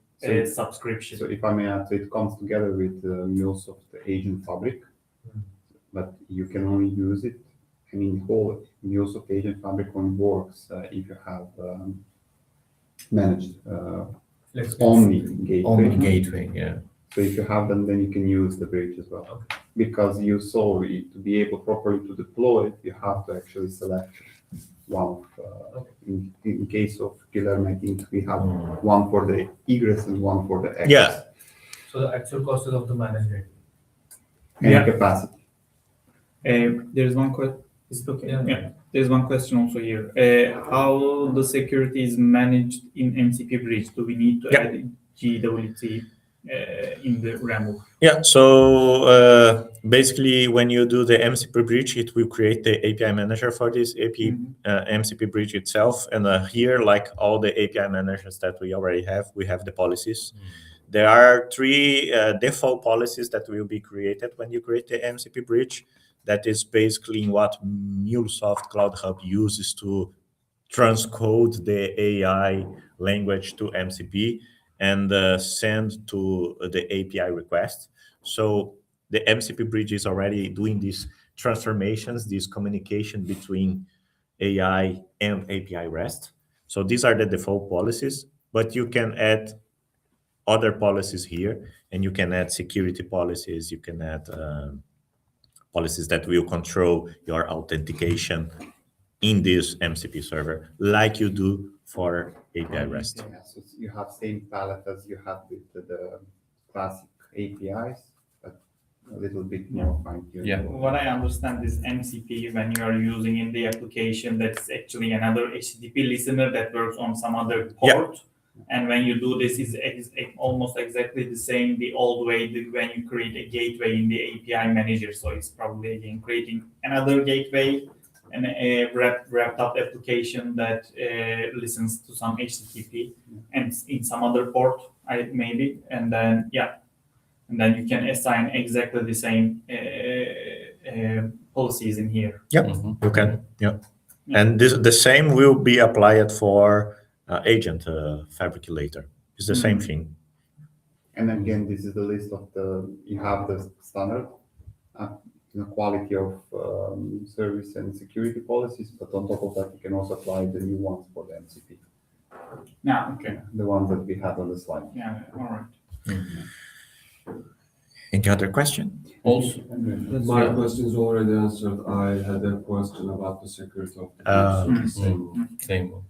F: subscription.
B: So if I may add, so it comes together with MuleSoft Agent Fabric, but you can only use it. I mean, the whole MuleSoft Agent Fabric only works if you have managed Omni gateway.
C: Omni gateway, yeah.
B: So if you have them, then you can use the bridge as well.
G: Okay.
B: Because you saw it, to be able properly to deploy it, you have to actually select one. In case of Guilherme, I think we have one for the egress and one for the egress.
A: Yeah.
G: So the actual cost is of the managed gateway.
B: And capacity.
F: There is one question. Is it okay?
G: Yeah.
F: There's one question also here. How the security is managed in MCP bridge? Do we need to add GWT in the RAML?
A: Yeah, so basically when you do the MCP bridge, it will create the API manager for this MCP bridge itself. And here, like all the API managers that we already have, we have the policies. There are 3 default policies that will be created when you create the MCP bridge. That is basically what MuleSoft Cloud Hub uses to transcode the AI language to MCP and send to the API request. So the MCP bridge is already doing these transformations, this communication between AI and API REST. So these are the default policies, but you can add other policies here, and you can add security policies, you can add policies that will control your authentication in this MCP server, like you do for API REST.
B: Yeah, so you have same palette as you have with the classic APIs, but a little bit more fine-tuned.
C: Yeah.
F: What I understand is MCP, when you are using in the application, that's actually another HTTP listener that works on some other port. And when you do this, is almost exactly the same the old way when you create a gateway in the API manager. So it's probably again creating another gateway and a wrapped up application that listens to some HTTP and in some other port, maybe, and then and then you can assign exactly the same policies in here.
A: Yeah, you can. Yeah, and the same will be applied for Agent Fabric later. It's the same thing.
B: And again, this is the list of you have the standard quality of service and security policies, but on top of that, you can also apply the new ones for the MCP.
F: Yeah, okay.
B: The ones that we had on the slide.
F: Yeah, all right.
A: Any other question?
C: Also,
H: My question is already answered. I had a question about the security of the
C: same one.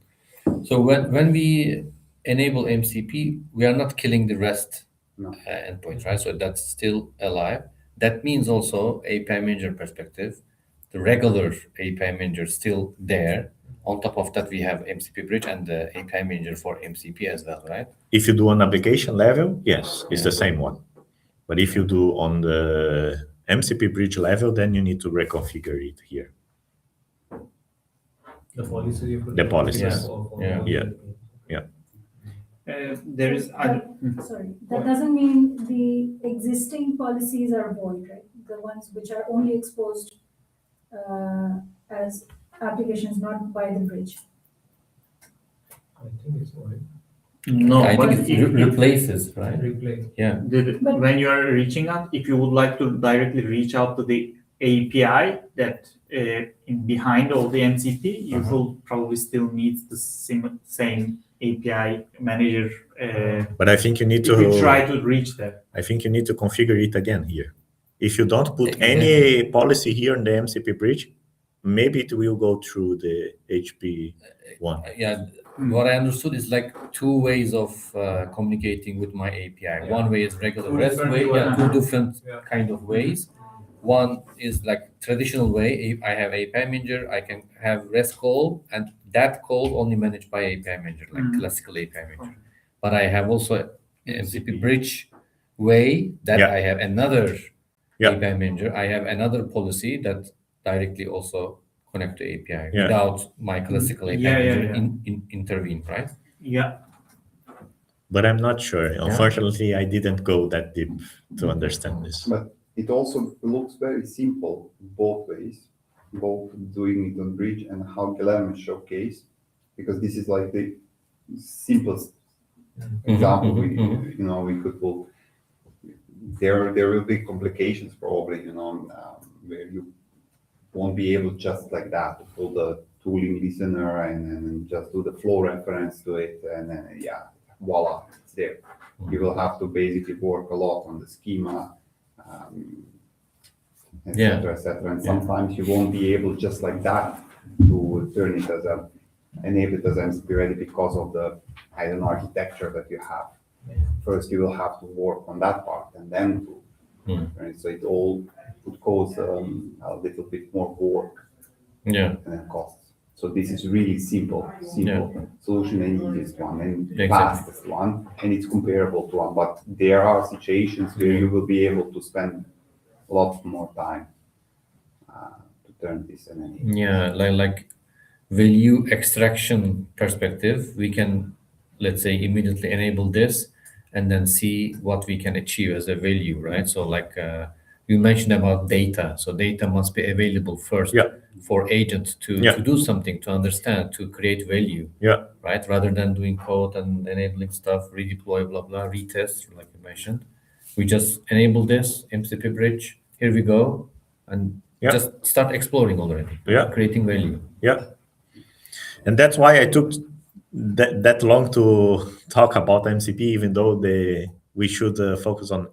C: So when we enable MCP, we are not killing the REST endpoint, right? So that's still alive. That means also API manager perspective, the regular API manager still there. On top of that, we have MCP bridge and the API manager for MCP as well, right?
A: If you do on application level, yes, it's the same one. But if you do on the MCP bridge level, then you need to reconfigure it here.
G: The policy.
A: The policies.
C: Yeah.
F: There is
D: sorry, that doesn't mean the existing policies are void, right? The ones which are only exposed as applications not by the bridge.
G: I think it's fine.
F: no,
C: I
F: but
C: think it replaces, right?
G: Replay.
C: Yeah.
F: When you are reaching out, if you would like to directly reach out to the API that in behind all the MCP, you will probably still need the same API manager.
A: But I think you need to
F: if you try to reach that.
A: I think you need to configure it again here. If you don't put any policy here in the MCP bridge, maybe it will go through the HP one.
C: Yeah. What I understood is like two ways of communicating with my API. One way is regular REST way, two different kind of ways. One is like traditional way. I have API manager, I can have REST call, and that call only managed by API manager, like classical API manager. But I have also MCP bridge way that I have another API manager. I have another policy that directly also connect to API without my classical API manager intervene, right?
F: Yeah.
A: But I'm not sure. Unfortunately, I didn't go that deep to understand this.
B: But it also looks very simple both ways, both doing it on bridge and how Guilherme showcased, because this is like the simplest example we could pull. There will be complications probably, where you won't be able just like that to pull the tooling listener and just do the flow reference to it, and then voila, it's there. You will have to basically work a lot on the schema, etc., etc. And sometimes you won't be able just like that to turn it as enable it as MCP ready because of the architecture that you have. First, you will have to work on that part, and then right? So it all would cause a little bit more work and costs. So this is really simple solution and easiest one and fastest one, and it's comparable to one. But there are situations where you will be able to spend a lot more time to turn this and
C: like value extraction perspective, we can, let's say, immediately enable this and then see what we can achieve as a value, right? So like you mentioned about data. So data must be available first for agent to do something, to understand, to create value, right? Rather than doing code and enabling stuff, redeploy, blah, blah, retest, like you mentioned. We just enable this MCP bridge. Here we go. And just start exploring already, creating value.
A: And that's why I took that long to talk about MCP, even though we should focus on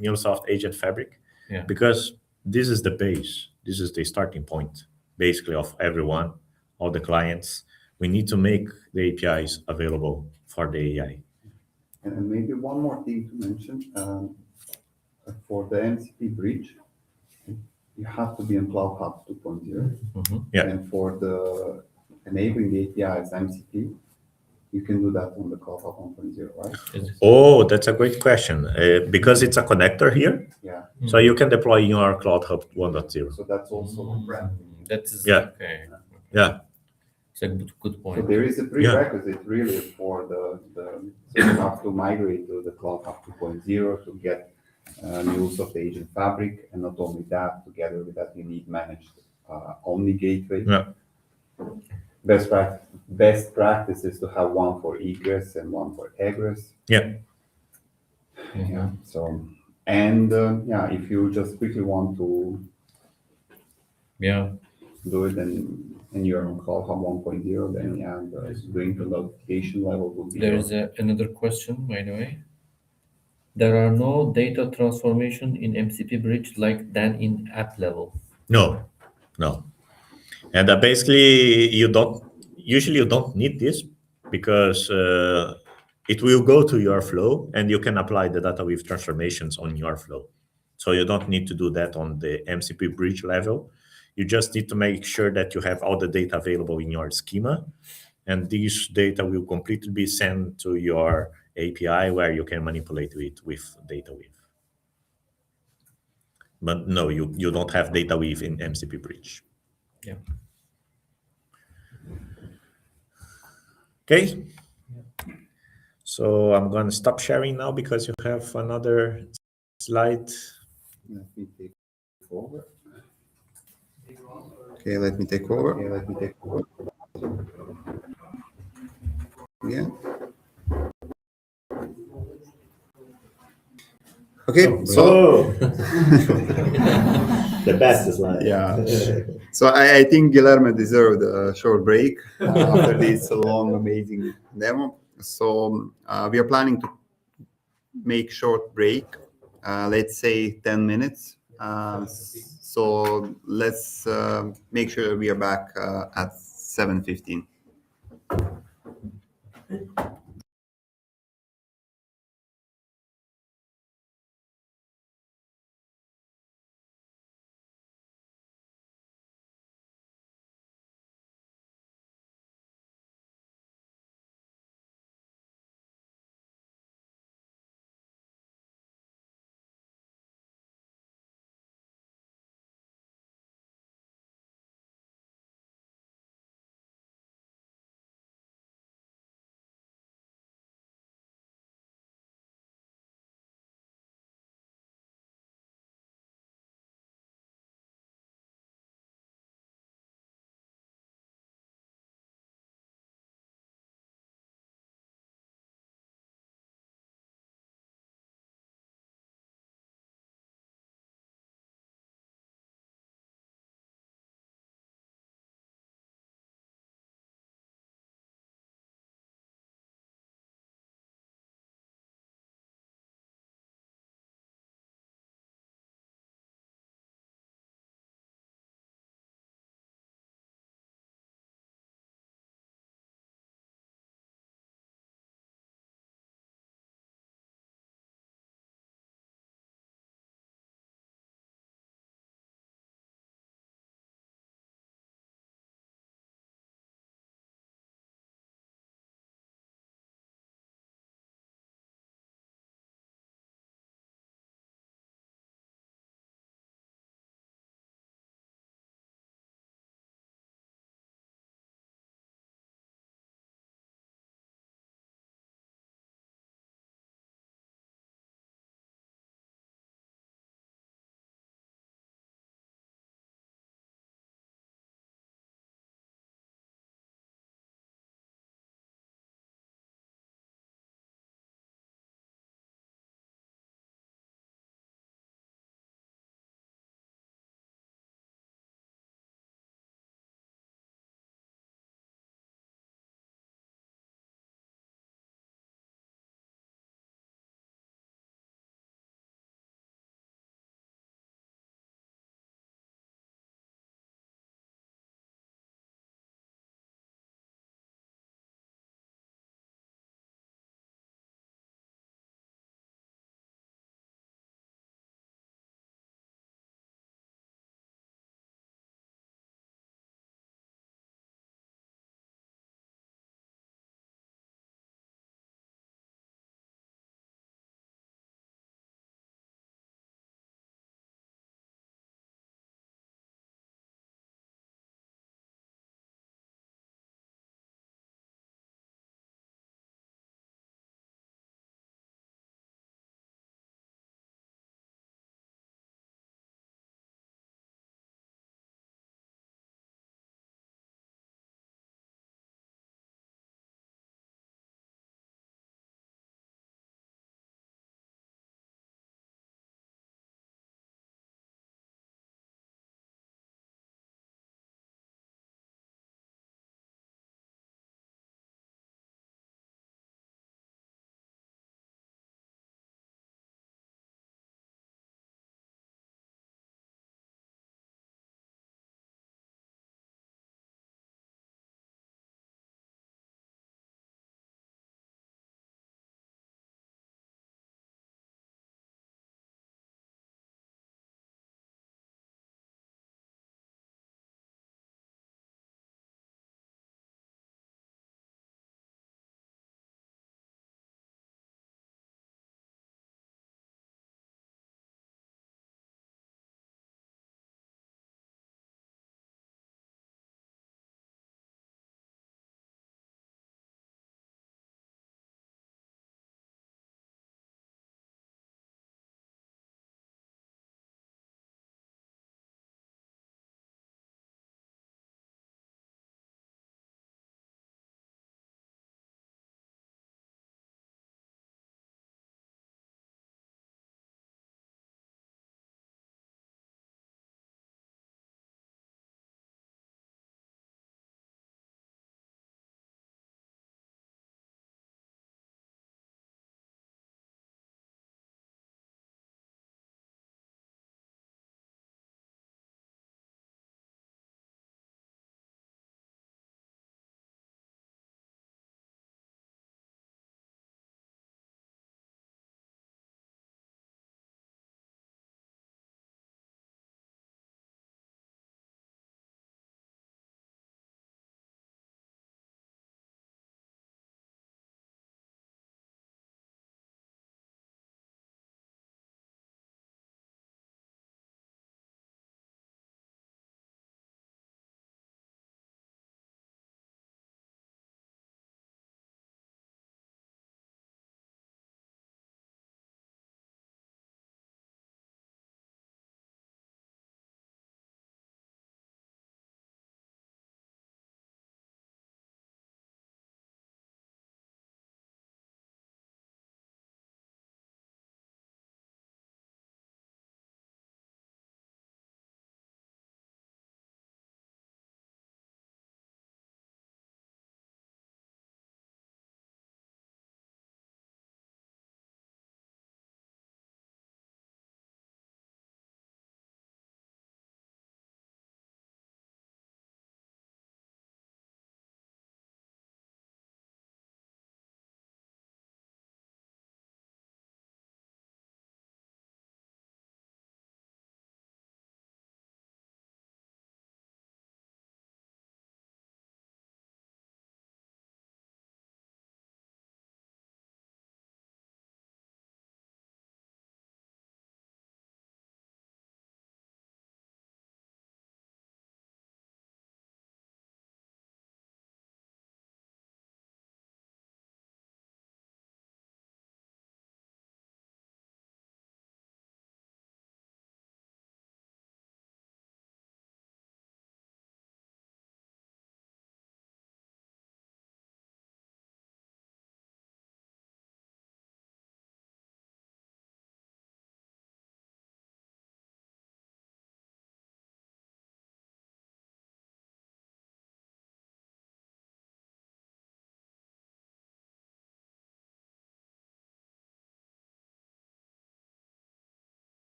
A: MuleSoft Agent Fabric, because this is the base, this is the starting point, basically, of everyone, all the clients. we need to make the APIs available for the AI.
B: And maybe one more thing to mention, for the MCP bridge, you have to be in Cloud Hub 2.0.
A: Yeah.
B: And for the enabling APIs MCP, you can do that on the Cloud Hub 1.0, right?
A: Oh, that's a great question. Because it's a connector here,
B: Yeah.
A: so you can deploy in your Cloud Hub 1.0.
B: So that's also
C: That's
A: okay. Yeah.
C: It's a good point.
B: So there is a prerequisite really for so you have to migrate to the Cloud Hub 2.0 to get MuleSoft Agent Fabric, and not only that, together with that, you need managed Omni Gateway.
A: Yeah.
B: Best practice is to have one for egress and one for egress.
A: Yeah.
B: Yeah. So, and if you just quickly want to do it and you're on Cloud Hub 1.0, then doing the notification level will be.
C: There is another question, by the way. There are no data transformation in MCP bridge like than in app level.
A: No. And basically, you don't need this, because it will go to your flow and you can apply the data with transformations on your flow. So you don't need to do that on the MCP bridge level. You just need to make sure that you have all the data available in your schema, and this data will completely be sent to your API where you can manipulate it with data weave. But no, you don't have data weave in MCP bridge.
C: Yeah.
A: Okay. So I'm going to stop sharing now because you have another slide.
B: Let me take over. Okay, let me take over. Yeah. Okay, so
A: the best slide.
B: Yeah. So I think Guilherme deserved a short break after this long, amazing demo. So we are planning to make short break, let's say 10 minutes. So let's make sure we are back at 7:15.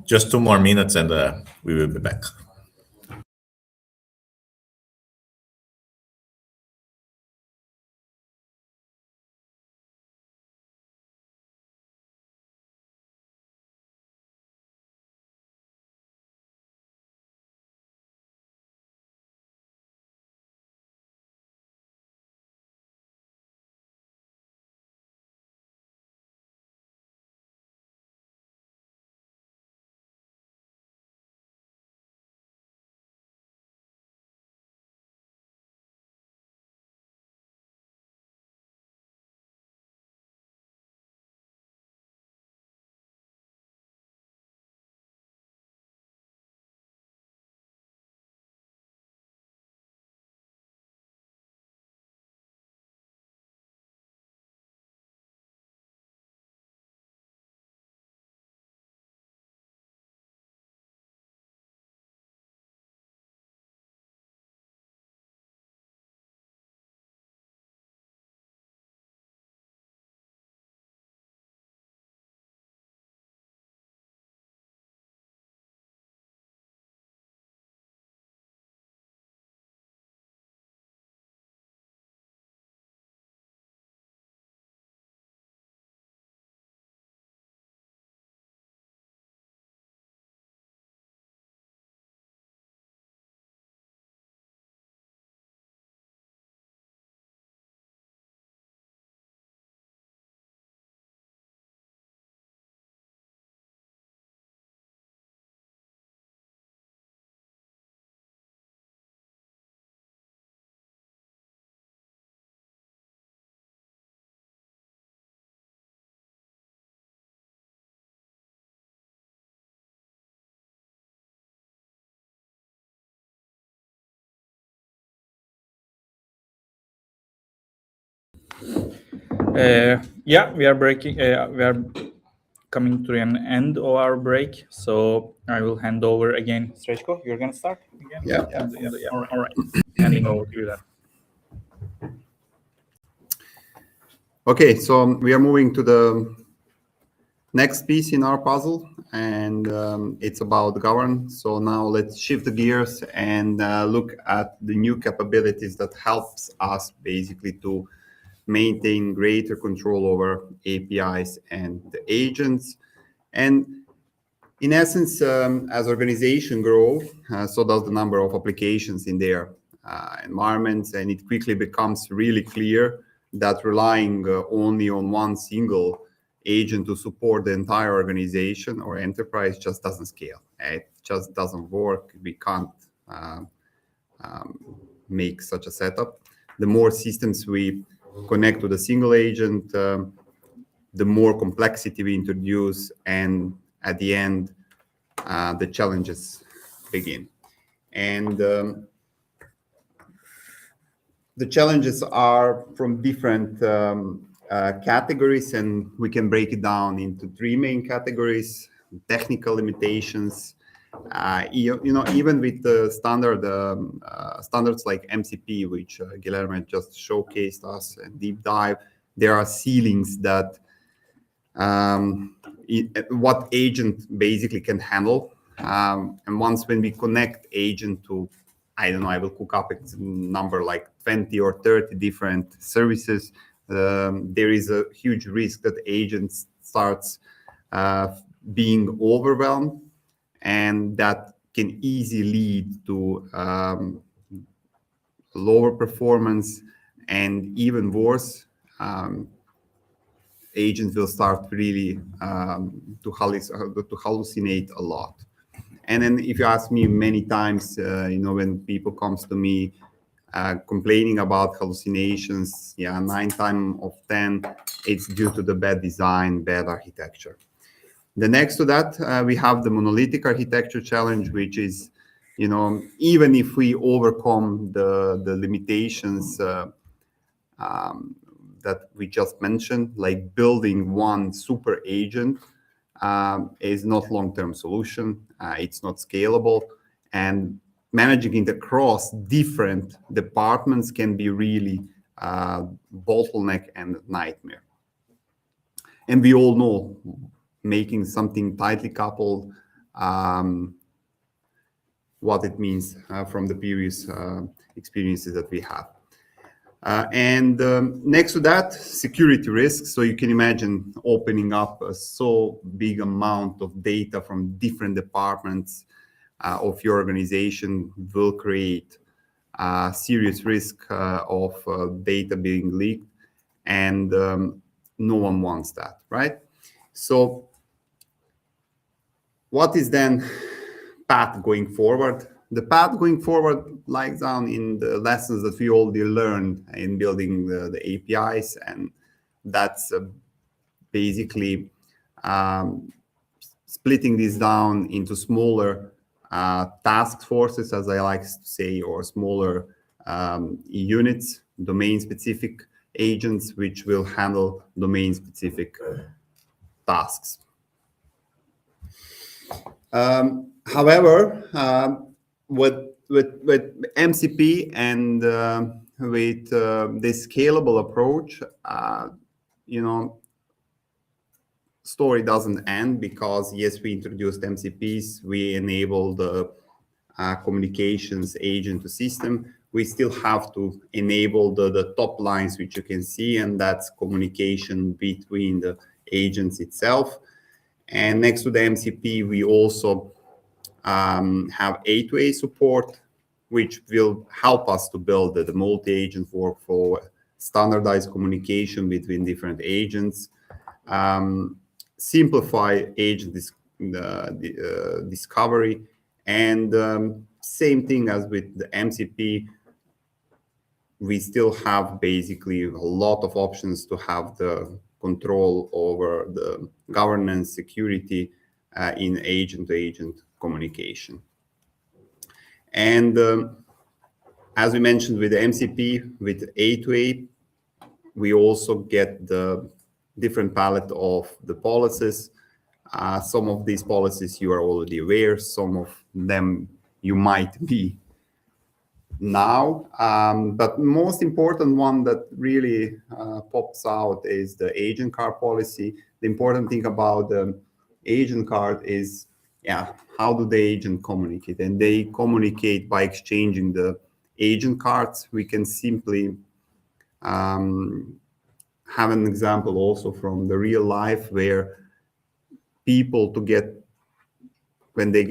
A: Just 2 more minutes and we will be back.
I: Yeah, we are breaking. We are coming to an end of our break, so I will hand over again. Strejko, you're gonna start again.
B: Yeah.
I: All right. Handing over to you then.
B: Okay, so we are moving to the next piece in our puzzle, and it's about governance. So now let's shift the gears and look at the new capabilities that helps us basically to maintain greater control over APIs and the agents. And in essence, as organization grow, so does the number of applications in their environments, and it quickly becomes really clear that relying only on one single agent to support the entire organization or enterprise just doesn't scale. It just doesn't work. We can't make such a setup. The more systems we connect to the single agent, the more complexity we introduce, and at the end, the challenges begin. And the challenges are from different categories, and we can break it down into 3 main categories: technical limitations. Even with the standards like MCP, which Guilherme just showcased us and deep dive, there are ceilings that what agent basically can handle. And once when we connect agent to, I don't know, I will cook up a number like 20 or 30 different services, there is a huge risk that agents starts being overwhelmed, and that can easily lead to lower performance, and even worse, agents will start really to hallucinate a lot. And then if you ask me many times, when people comes to me complaining about hallucinations, 9 times of 10, it's due to the bad design, bad architecture. The next to that, we have the monolithic architecture challenge, which is, even if we overcome the limitations that we just mentioned, like building one super agent is not long-term solution. It's not scalable, and managing it across different departments can be really bottleneck and nightmare. And we all know making something tightly coupled what it means from the previous experiences that we have. And next to that, security risks. So you can imagine opening up a so big amount of data from different departments of your organization will create serious risk of data being leaked, and no one wants that, right? So what is then path going forward? The path going forward lies down in the lessons that we already learned in building the APIs, and that's basically splitting this down into smaller task forces, as I like to say, or smaller units, domain-specific agents, which will handle domain-specific tasks. However, with MCP and with this scalable approach, story doesn't end, because yes, we introduced MCPs, we enabled the communications agent to system. We still have to enable the top lines, which you can see, and that's communication between the agents itself. And next to the MCP, we also have A2A support, which will help us to build the multi-agent workflow, standardized communication between different agents, simplify agent discovery, and same thing as with the MCP, we still have basically a lot of options to have the control over the governance, security in agent-to-agent communication. And as we mentioned with the MCP, with A2A, we also get the different palette of the policies. Some of these policies you are already aware, some of them you might be now, but most important one that really pops out is the agent card policy. The important thing about the agent card is, how do the agent communicate? And they communicate by exchanging the agent cards. We can simply have an example also from the real life, where people when they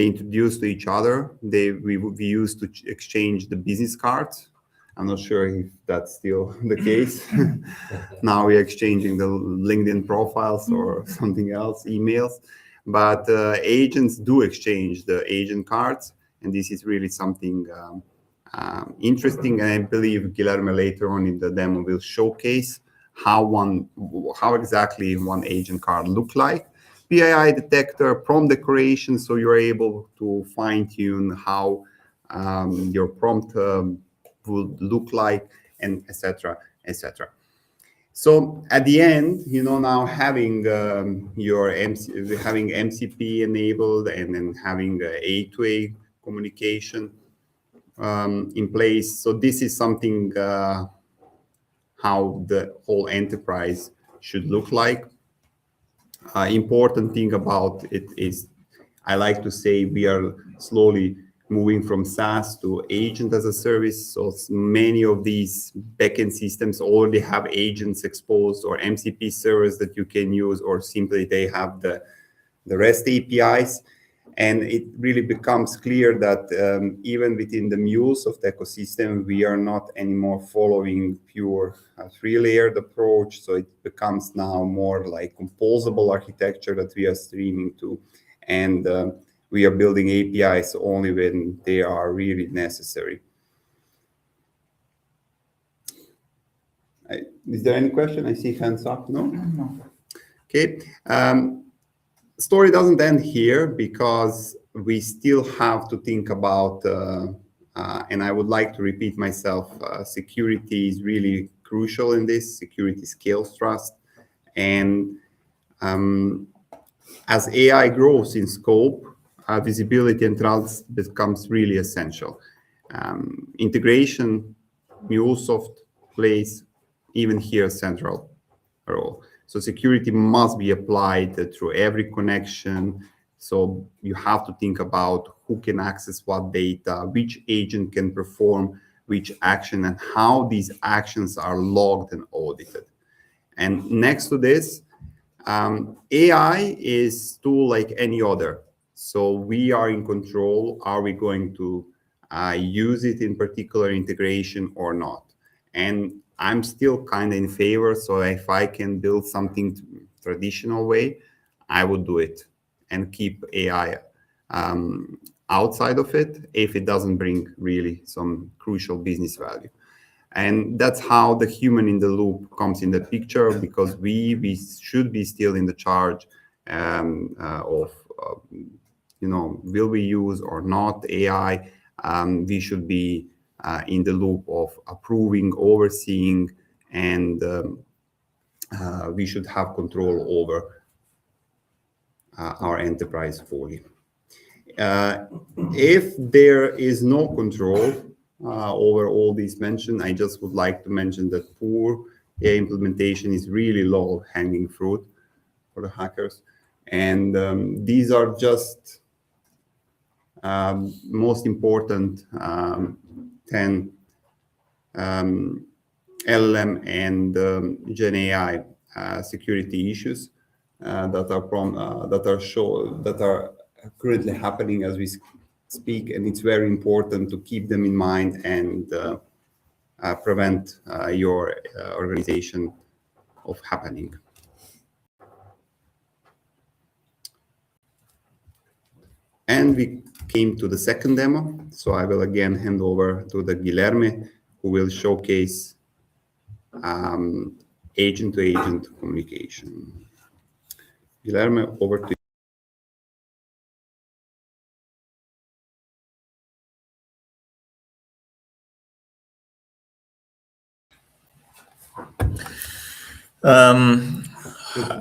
B: introduce to each other, we used to exchange the business cards. I'm not sure if that's still the case. Now we're exchanging the LinkedIn profiles or something else, emails. But agents do exchange the agent cards, and this is really something interesting. And I believe Guilherme later on in the demo will showcase how exactly one agent card look like. PII detector, prompt decoration, so you're able to fine-tune how your prompt would look like, and etc., etc. So at the end, now having having MCP enabled, and then having A2A communication in place. So this is something how the whole enterprise should look like. Important thing about it is, I like to say, we are slowly moving from SaaS to agent as a service. So many of these backend systems already have agents exposed, or MCP servers that you can use, or simply they have the REST APIs. And it really becomes clear that even within the MuleSoft ecosystem, we are not anymore following pure three-layered approach. So it becomes now more like composable architecture that we are streaming to. And we are building APIs only when they are really necessary. Is there any question? I see hands up. No?
I: No.
B: Okay. Story doesn't end here, because we still have to think about, and I would like to repeat myself, security is really crucial in this. Security scales trust. And as AI grows in scope, visibility and trust becomes really essential. Integration, MuleSoft plays even here a central role. So security must be applied through every connection. So you have to think about who can access what data, which agent can perform which action, and how these actions are logged and audited. And next to this, AI is tool like any other. So we are in control. Are we going to use it in particular integration or not? And I'm still kind of in favor. So if I can build something traditional way, I would do it and keep AI outside of it if it doesn't bring really some crucial business value. And that's how the human in the loop comes in the picture, because we should be still in the charge of, will we use or not AI? We should be in the loop of approving, overseeing, and we should have control over our enterprise fully. If there is no control over all these mentioned, I just would like to mention that poor AI implementation is really low-hanging fruit for the hackers. And these are just most important 10 LLM and Gen AI security issues that are currently happening as we speak, and it's very important to keep them in mind and prevent your organization of happening. And we came to the second demo, so I will again hand over to the Guilherme, who will showcase agent-to-agent communication. Guilherme, over to you.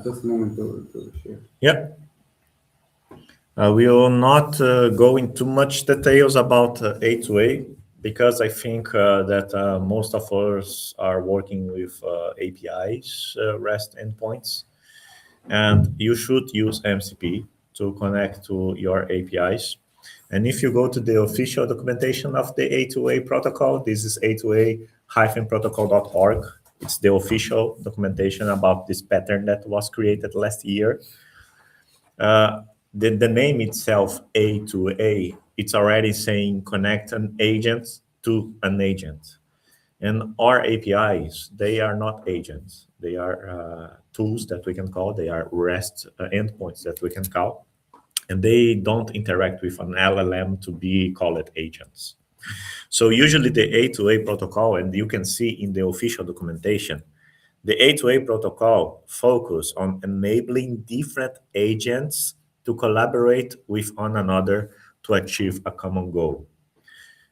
B: Just a moment to share.
A: Yeah. We will not go into much details about A2A, because I think that most of us are working with APIs, REST endpoints, and you should use MCP to connect to your APIs. And if you go to the official documentation of the A2A protocol, this is a2a-protocol.org. It's the official documentation about this pattern that was created last year. The name itself, A2A, it's already saying connect an agent to an agent. And our APIs, they are not agents. They are tools that we can call. They are REST endpoints that we can call. And they don't interact with an LLM to be called agents. So usually the A2A protocol, and you can see in the official documentation, the A2A protocol focus on enabling different agents to collaborate with one another to achieve a common goal.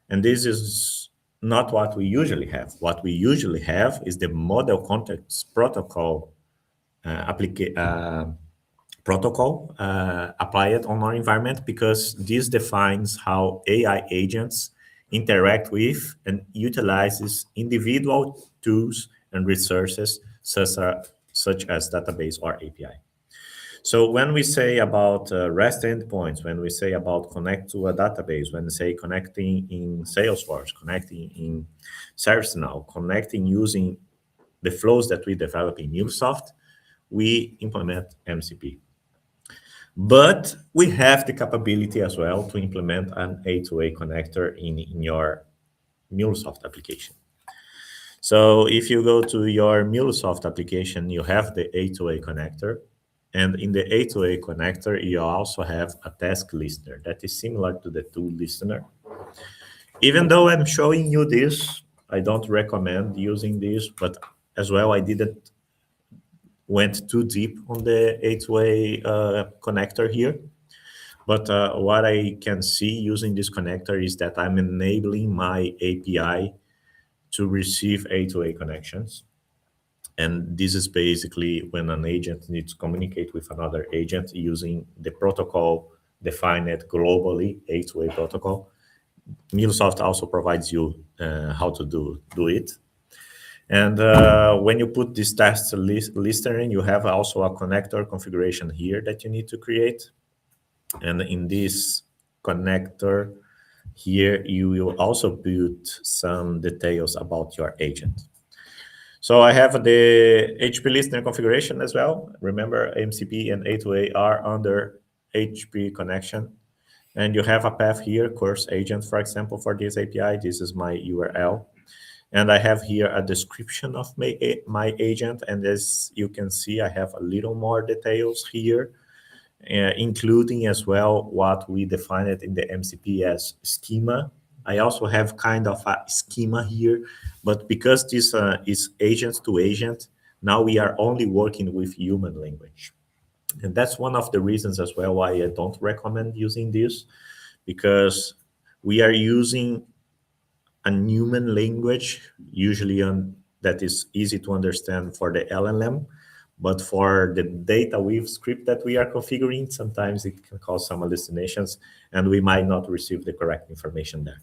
A: And this is not what we usually have. What we usually have is the model context protocol applied on our environment, because this defines how AI agents interact with and utilizes individual tools and resources such as database or API. So when we say about REST endpoints, when we say about connect to a database, when we say connecting in Salesforce, connecting in ServiceNow, connecting using the flows that we develop in MuleSoft, we implement MCP. But we have the capability as well to implement an A2A connector in your MuleSoft application. So if you go to your MuleSoft application, you have the A2A connector. And in the A2A connector, you also have a task listener that is similar to the tool listener. Even though I'm showing you this, I don't recommend using this, but as well, I didn't went too deep on the A2A connector here. But what I can see using this connector is that I'm enabling my API to receive A2A connections. And this is basically when an agent needs to communicate with another agent using the protocol defined globally, A2A protocol. MuleSoft also provides you how to do it. And when you put this task listener in, you have also a connector configuration here that you need to create. And in this connector here, you will also build some details about your agent. So I have the HP listener configuration as well. Remember, MCP and A2A are under HP connection. And you have a path here, course agent, for example, for this API. This is my URL. And I have here a description of my agent. And as you can see, I have a little more details here, including as well what we defined in the MCP as schema. I also have kind of a schema here, but because this is agent to agent, now we are only working with human language. And that's one of the reasons as well why I don't recommend using this, because we are using a human language, usually that is easy to understand for the LLM, but for the data weave script that we are configuring, sometimes it can cause some hallucinations and we might not receive the correct information there.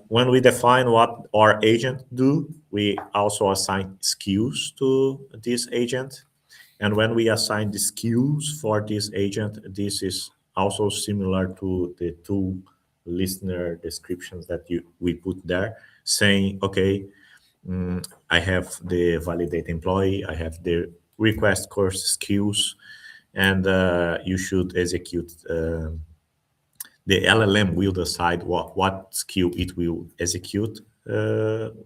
A: When we define what our agent do, we also assign skills to this agent. And when we assign the skills for this agent, this is also similar to the two listener descriptions that we put there, saying, okay, I have the validate employee, I have the request course skills, and you should execute. The LLM will decide what skill it will execute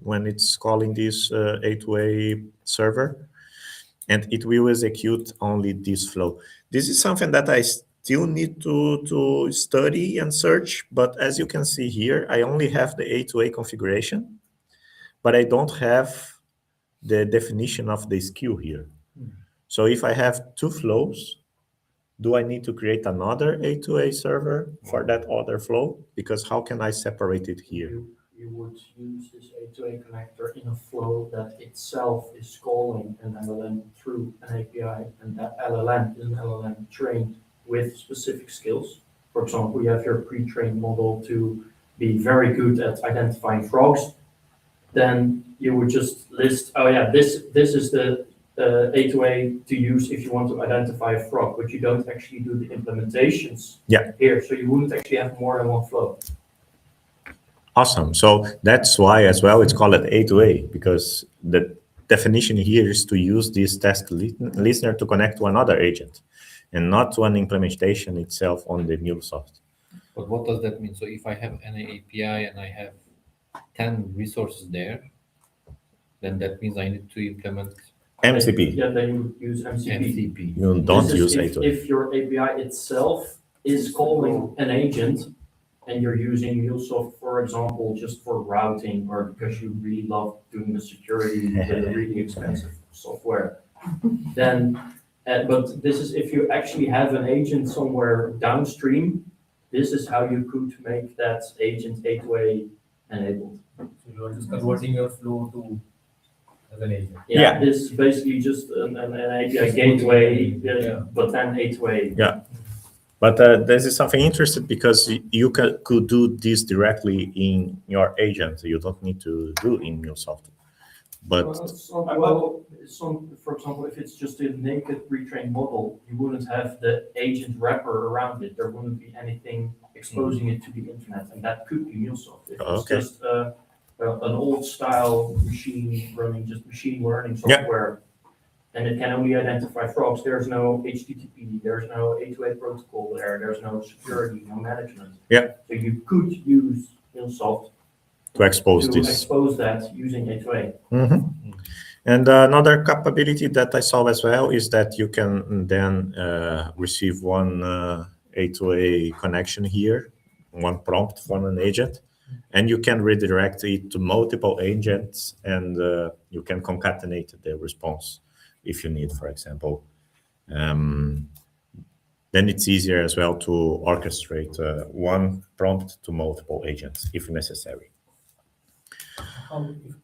A: when it's calling this A2A server, and it will execute only this flow. This is something that I still need to study and search, but as you can see here, I only have the A2A configuration, but I don't have the definition of the skill here. So if I have two flows, do I need to create another A2A server for that other flow? Because how can I separate it here?
E: You would use this A2A connector in a flow that itself is calling an LLM through an API, and that LLM is an LLM trained with specific skills. For example, you have your pre-trained model to be very good at identifying frogs. Then you would just list, oh yeah, this is the A2A to use if you want to identify a frog, but you don't actually do the implementations here. So you wouldn't actually have more than one flow.
A: Awesome. So that's why as well it's called A2A, because the definition here is to use this task listener to connect to another agent and not to an implementation itself on the MuleSoft.
C: But what does that mean? So if I have an API and I have 10 resources there, then that means I need to implement
A: MCP.
E: Yeah, then you use MCP.
A: You don't use A2A.
E: If your API itself is calling an agent and you're using MuleSoft, for example, just for routing or because you really love doing the security with a really expensive software, then, but this is if you actually have an agent somewhere downstream, this is how you could make that agent A2A enabled.
G: So you are just converting your flow to as an agent.
E: Yeah, this is basically just an API gateway, but then A2A.
A: Yeah. But this is something interesting because you could do this directly in your agent. You don't need to do in MuleSoft. But
E: for example, if it's just a naked retrained model, you wouldn't have the agent wrapper around it. There wouldn't be anything exposing it to the internet, and that could be MuleSoft. If it's just an old style machine running just machine learning software, and it can only identify frogs. There's no HTTP, there's no A2A protocol there's no security, no management.
A: Yeah.
E: So you could use MuleSoft
A: to expose
E: that using A2A.
A: Mm-hmm. And another capability that I saw as well is that you can then receive one A2A connection here, one prompt from an agent, and you can redirect it to multiple agents, and you can concatenate the response if you need, for example. Then it's easier as well to orchestrate one prompt to multiple agents if necessary.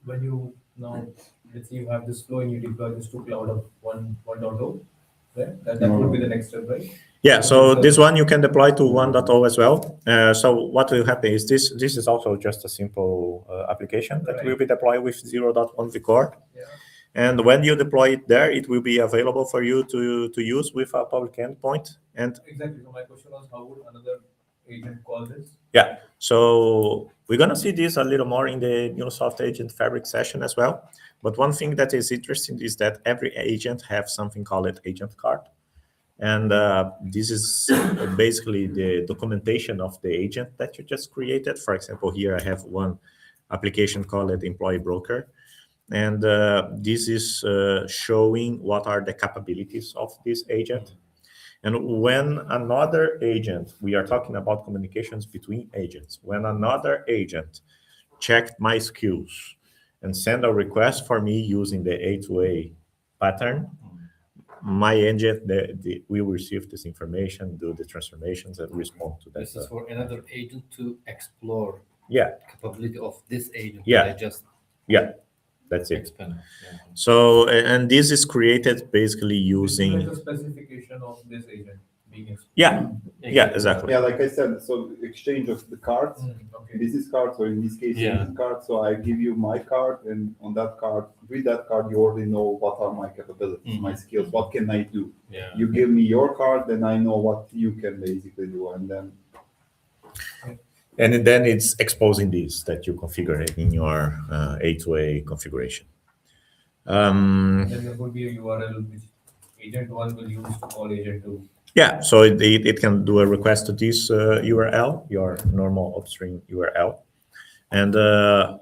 G: When you now, let's say you have this flow and you deploy this to cloud of 1.0, right? That would be the next step, right?
A: Yeah, so this one you can deploy to 1.0 as well. So what will happen is this is also just a simple application that will be deployed with 0.1 vCore.
G: Yeah.
A: And when you deploy it there, it will be available for you to use with a public endpoint. And
G: exactly. So my question was, how would another agent call this?
A: Yeah, so we're gonna see this a little more in the MuleSoft Agent Fabric session as well. But one thing that is interesting is that every agent have something called agent card. And this is basically the documentation of the agent that you just created. For example, here I have one application called Employee Broker. And this is showing what are the capabilities of this agent. And when another agent, we are talking about communications between agents, when another agent checked my skills and send a request for me using the A2A pattern, my agent will receive this information, do the transformations, and respond to that.
C: This is for another agent to explore
A: the
C: capability of this agent.
A: Yeah, that's it.
C: Expand. Yeah.
A: So, and this is created basically using
G: the specification of this agent being explained.
A: Yeah, exactly.
B: Yeah, like I said, so exchange of the cards,
G: Okay.
B: business cards, or in this case,
C: Yeah.
B: business card. So I give you my card, and on that card, with that card, you already know what are my capabilities, my skills, what can I do.
C: Yeah.
B: You give me your card, then I know what you can basically do, and then.
A: And then it's exposing this that you configure in your A2A configuration.
G: Then there would be a URL which agent 1 will use to call agent 2.
A: Yeah, so it can do a request to this URL, your normal upstream URL. And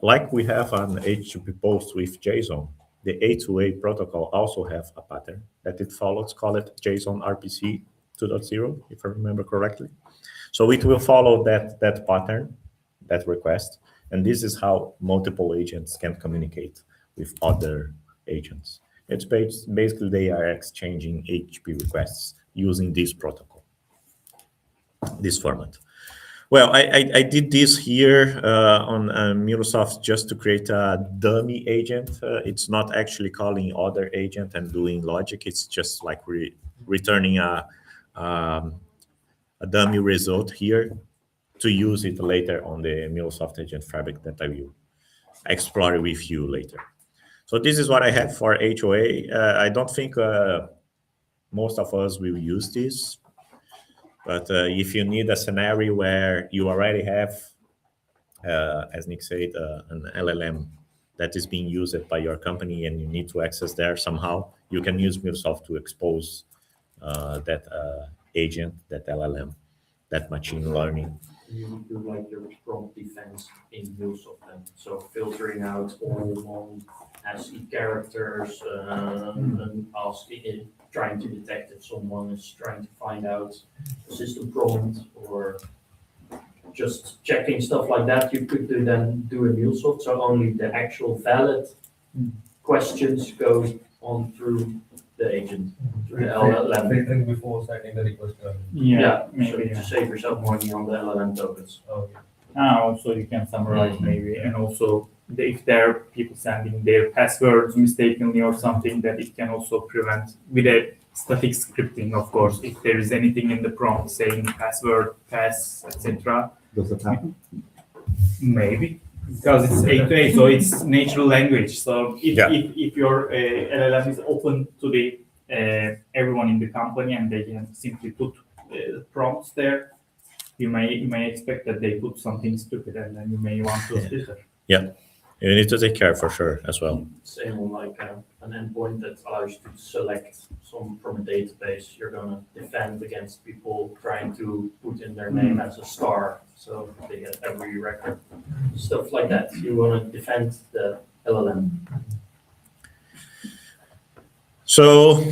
A: like we have an HTTP post with JSON, the A2A protocol also have a pattern that it follows, call it JSON RPC 2.0, if I remember correctly. So it will follow that pattern, that request. And this is how multiple agents can communicate with other agents. It's basically they are exchanging HTTP requests using this protocol, this format. Well, I did this here on MuleSoft just to create a dummy agent. It's not actually calling other agent and doing logic. It's just like returning a dummy result here to use it later on the MuleSoft Agent Fabric that I will explore with you later. So this is what I have for HOA. I don't think most of us will use this, but if you need a scenario where you already have, as Nick said, an LLM that is being used by your company and you need to access there somehow, you can use MuleSoft to expose that agent, that LLM, that machine learning.
E: You would do like your prompt defense in MuleSoft then. So filtering out all non-ASCII characters and asking it, trying to detect if someone is trying to find out a system prompt or just checking stuff like that. You could then do in MuleSoft. So only the actual valid questions go on through the agent, through the LLM.
G: Filtering before sending the request.
E: Yeah,
I: maybe,
E: so to save yourself money on the LLM tokens.
G: Okay.
I: Also, you can summarize maybe, and also if there are people sending their passwords mistakenly or something, that it can also prevent with a static scripting, of course, if there is anything in the prompt saying password, pass, etc.
B: Does it happen?
I: Maybe. Because it's A2A, so it's natural language. So if your LLM is open to the everyone in the company and they can simply put prompts there, you may expect that they put something stupid and then you may want to filter.
A: Yeah, you need to take care for sure as well.
E: Same on like an endpoint that allows you to select some from a database. You're gonna defend against people trying to put in their name as a star, so they get every record. Stuff like that. You wanna defend the LLM.
A: So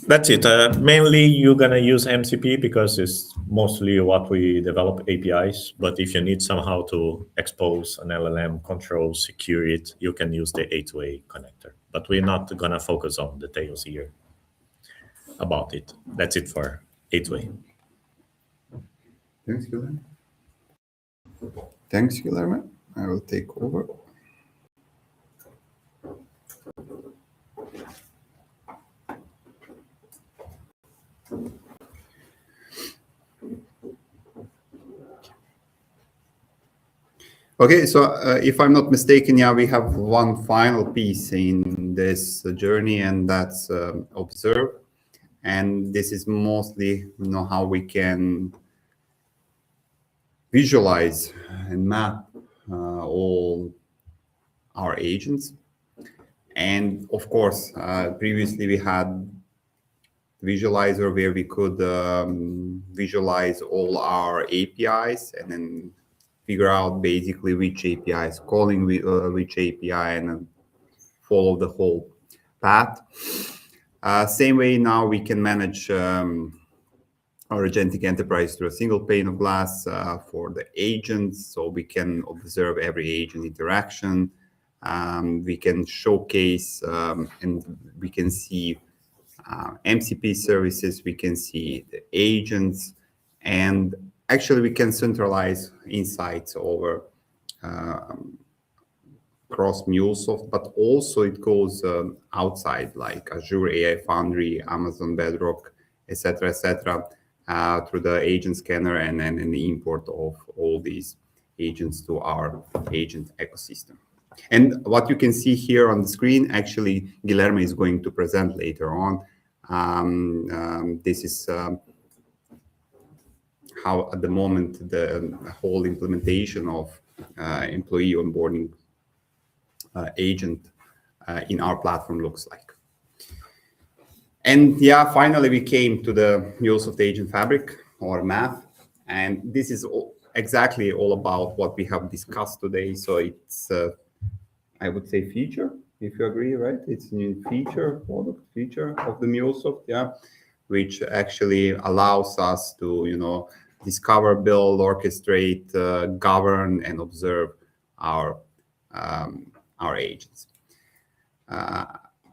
A: that's it. Mainly you're gonna use MCP because it's mostly what we develop APIs. But if you need somehow to expose an LLM, control, secure it, you can use the A2A connector. But we're not gonna focus on details here about it. That's it for A2A.
B: Thanks, Guilherme. Thanks, Guilherme. I will take over. Okay, so if I'm not mistaken, yeah, we have one final piece in this journey, and that's observe. And this is mostly, how we can visualize and map all our agents. And of course, previously we had visualizer where we could visualize all our APIs and then figure out basically which API is calling which API and then follow the whole path. Same way now we can manage our agentic enterprise through a single pane of glass for the agents, so we can observe every agent interaction. We can showcase and we can see MCP services, we can see the agents, and actually we can centralize insights over across MuleSoft, but also it goes outside, like Azure AI Foundry, Amazon Bedrock, etc., through the agent scanner and then the import of all these agents to our agent ecosystem. And what you can see here on the screen, actually, Guilherme is going to present later on. This is how, at the moment, the whole implementation of employee onboarding agent in our platform looks like. And yeah, finally, we came to the MuleSoft Agent Fabric, or MAF, and this is exactly all about what we have discussed today. So it's, I would say, feature, if you agree, right? It's a new feature, product feature of the MuleSoft, yeah, which actually allows us to, discover, build, orchestrate, govern, and observe our agents.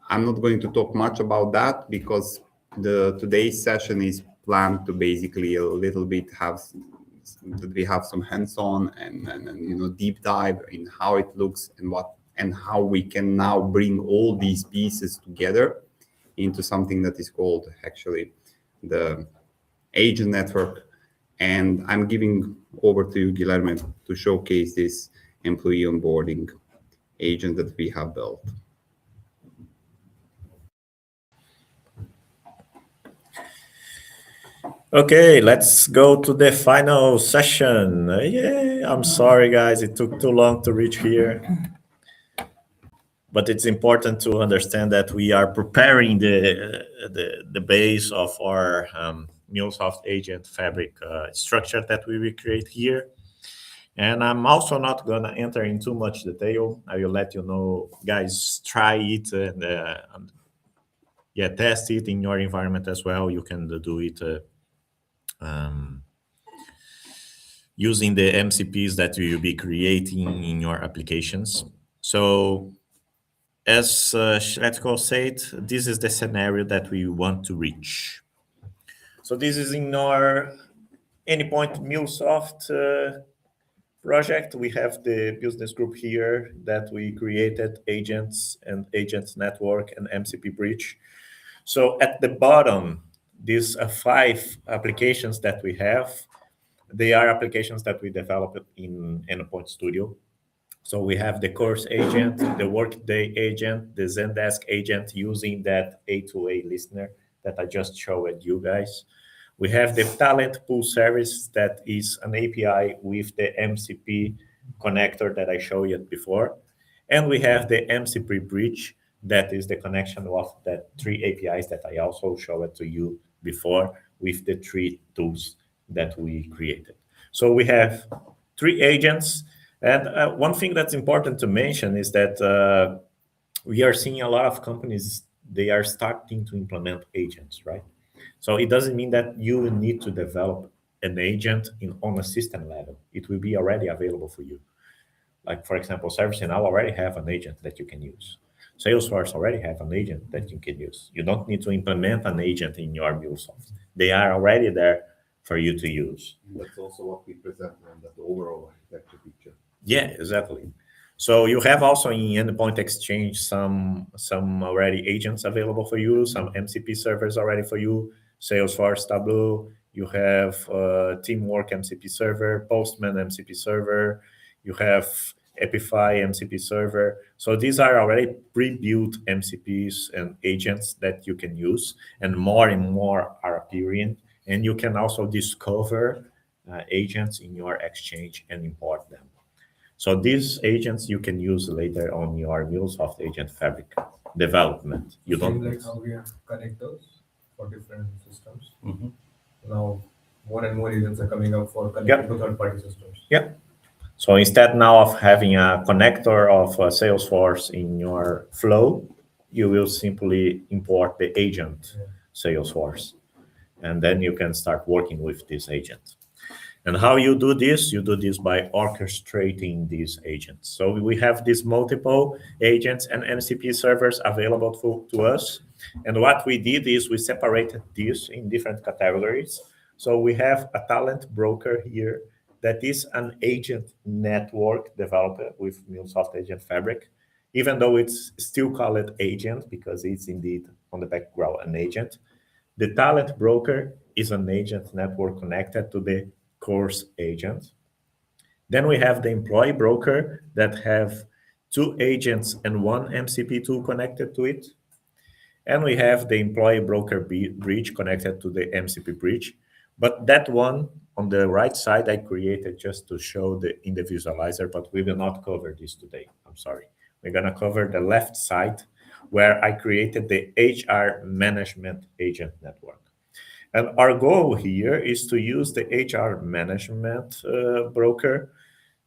B: I'm not going to talk much about that because today's session is planned to basically a little bit we have some hands-on and deep dive in how it looks and how we can now bring all these pieces together into something that is called actually the agent network. And I'm giving over to you, Guilherme, to showcase this employee onboarding agent that we have built.
A: Okay, let's go to the final session. Yeah, I'm sorry, guys, it took too long to reach here. But it's important to understand that we are preparing the base of our MuleSoft Agent Fabric structure that we will create here. And I'm also not going to enter in too much detail. I will let you know, guys, try it and test it in your environment as well. You can do it using the MCPs that you will be creating in your applications. So as Shretko said, this is the scenario that we want to reach. So this is in our Anypoint MuleSoft project. We have the business group here that we created, agents and agents network and MCP bridge. So at the bottom, these 5 applications that we have, they are applications that we developed in Anypoint Studio. So we have the course agent, the workday agent, the Zendesk agent using that A2A listener that I just showed you guys. We have the talent pool service that is an API with the MCP connector that I showed you before. And we have the MCP bridge that is the connection of the 3 APIs that I also showed to you before with the 3 tools that we created. So we have 3 agents. And one thing that's important to mention is that we are seeing a lot of companies, they are starting to implement agents, right? So it doesn't mean that you need to develop an agent on a system level. It will be already available for you. Like, for example, ServiceNow already have an agent that you can use. Salesforce already have an agent that you can use. You don't need to implement an agent in your MuleSoft. They are already there for you to use.
H: That's also what we present on that overall architecture picture.
A: Yeah, exactly. So you have also in Endpoint Exchange some already agents available for you, some MCP servers already for you, Salesforce Tableau, you have Teamwork MCP server, Postman MCP server, You have Epify, MCP server. So these are already pre-built MCPs and agents that you can use, and more are appearing. And you can also discover agents in your exchange and import them. So these agents you can use later on your MuleSoft Agent Fabric development. You don't
G: like how we have connectors for different systems.
C: Mm-hmm.
G: Now more and more agents are coming up for connecting to third-party systems.
A: Yeah. So instead now of having a connector of Salesforce in your flow, you will simply import the agent Salesforce, and then you can start working with this agent. And how you do this? You do this by orchestrating these agents. So we have these multiple agents and MCP servers available to us. And what we did is we separated this in different categories. So we have a talent broker here that is an agent network developed with MuleSoft Agent Fabric, even though it's still called agent because it's indeed on the background an agent. The talent broker is an agent network connected to the course agent. Then we have the employee broker that have 2 agents and 1 MCP tool connected to it. And we have the employee broker bridge connected to the MCP bridge. But that one on the right side, I created just to show in the visualizer, but we will not cover this today. I'm sorry. We're going to cover the left side where I created the HR management agent network. And our goal here is to use the HR management broker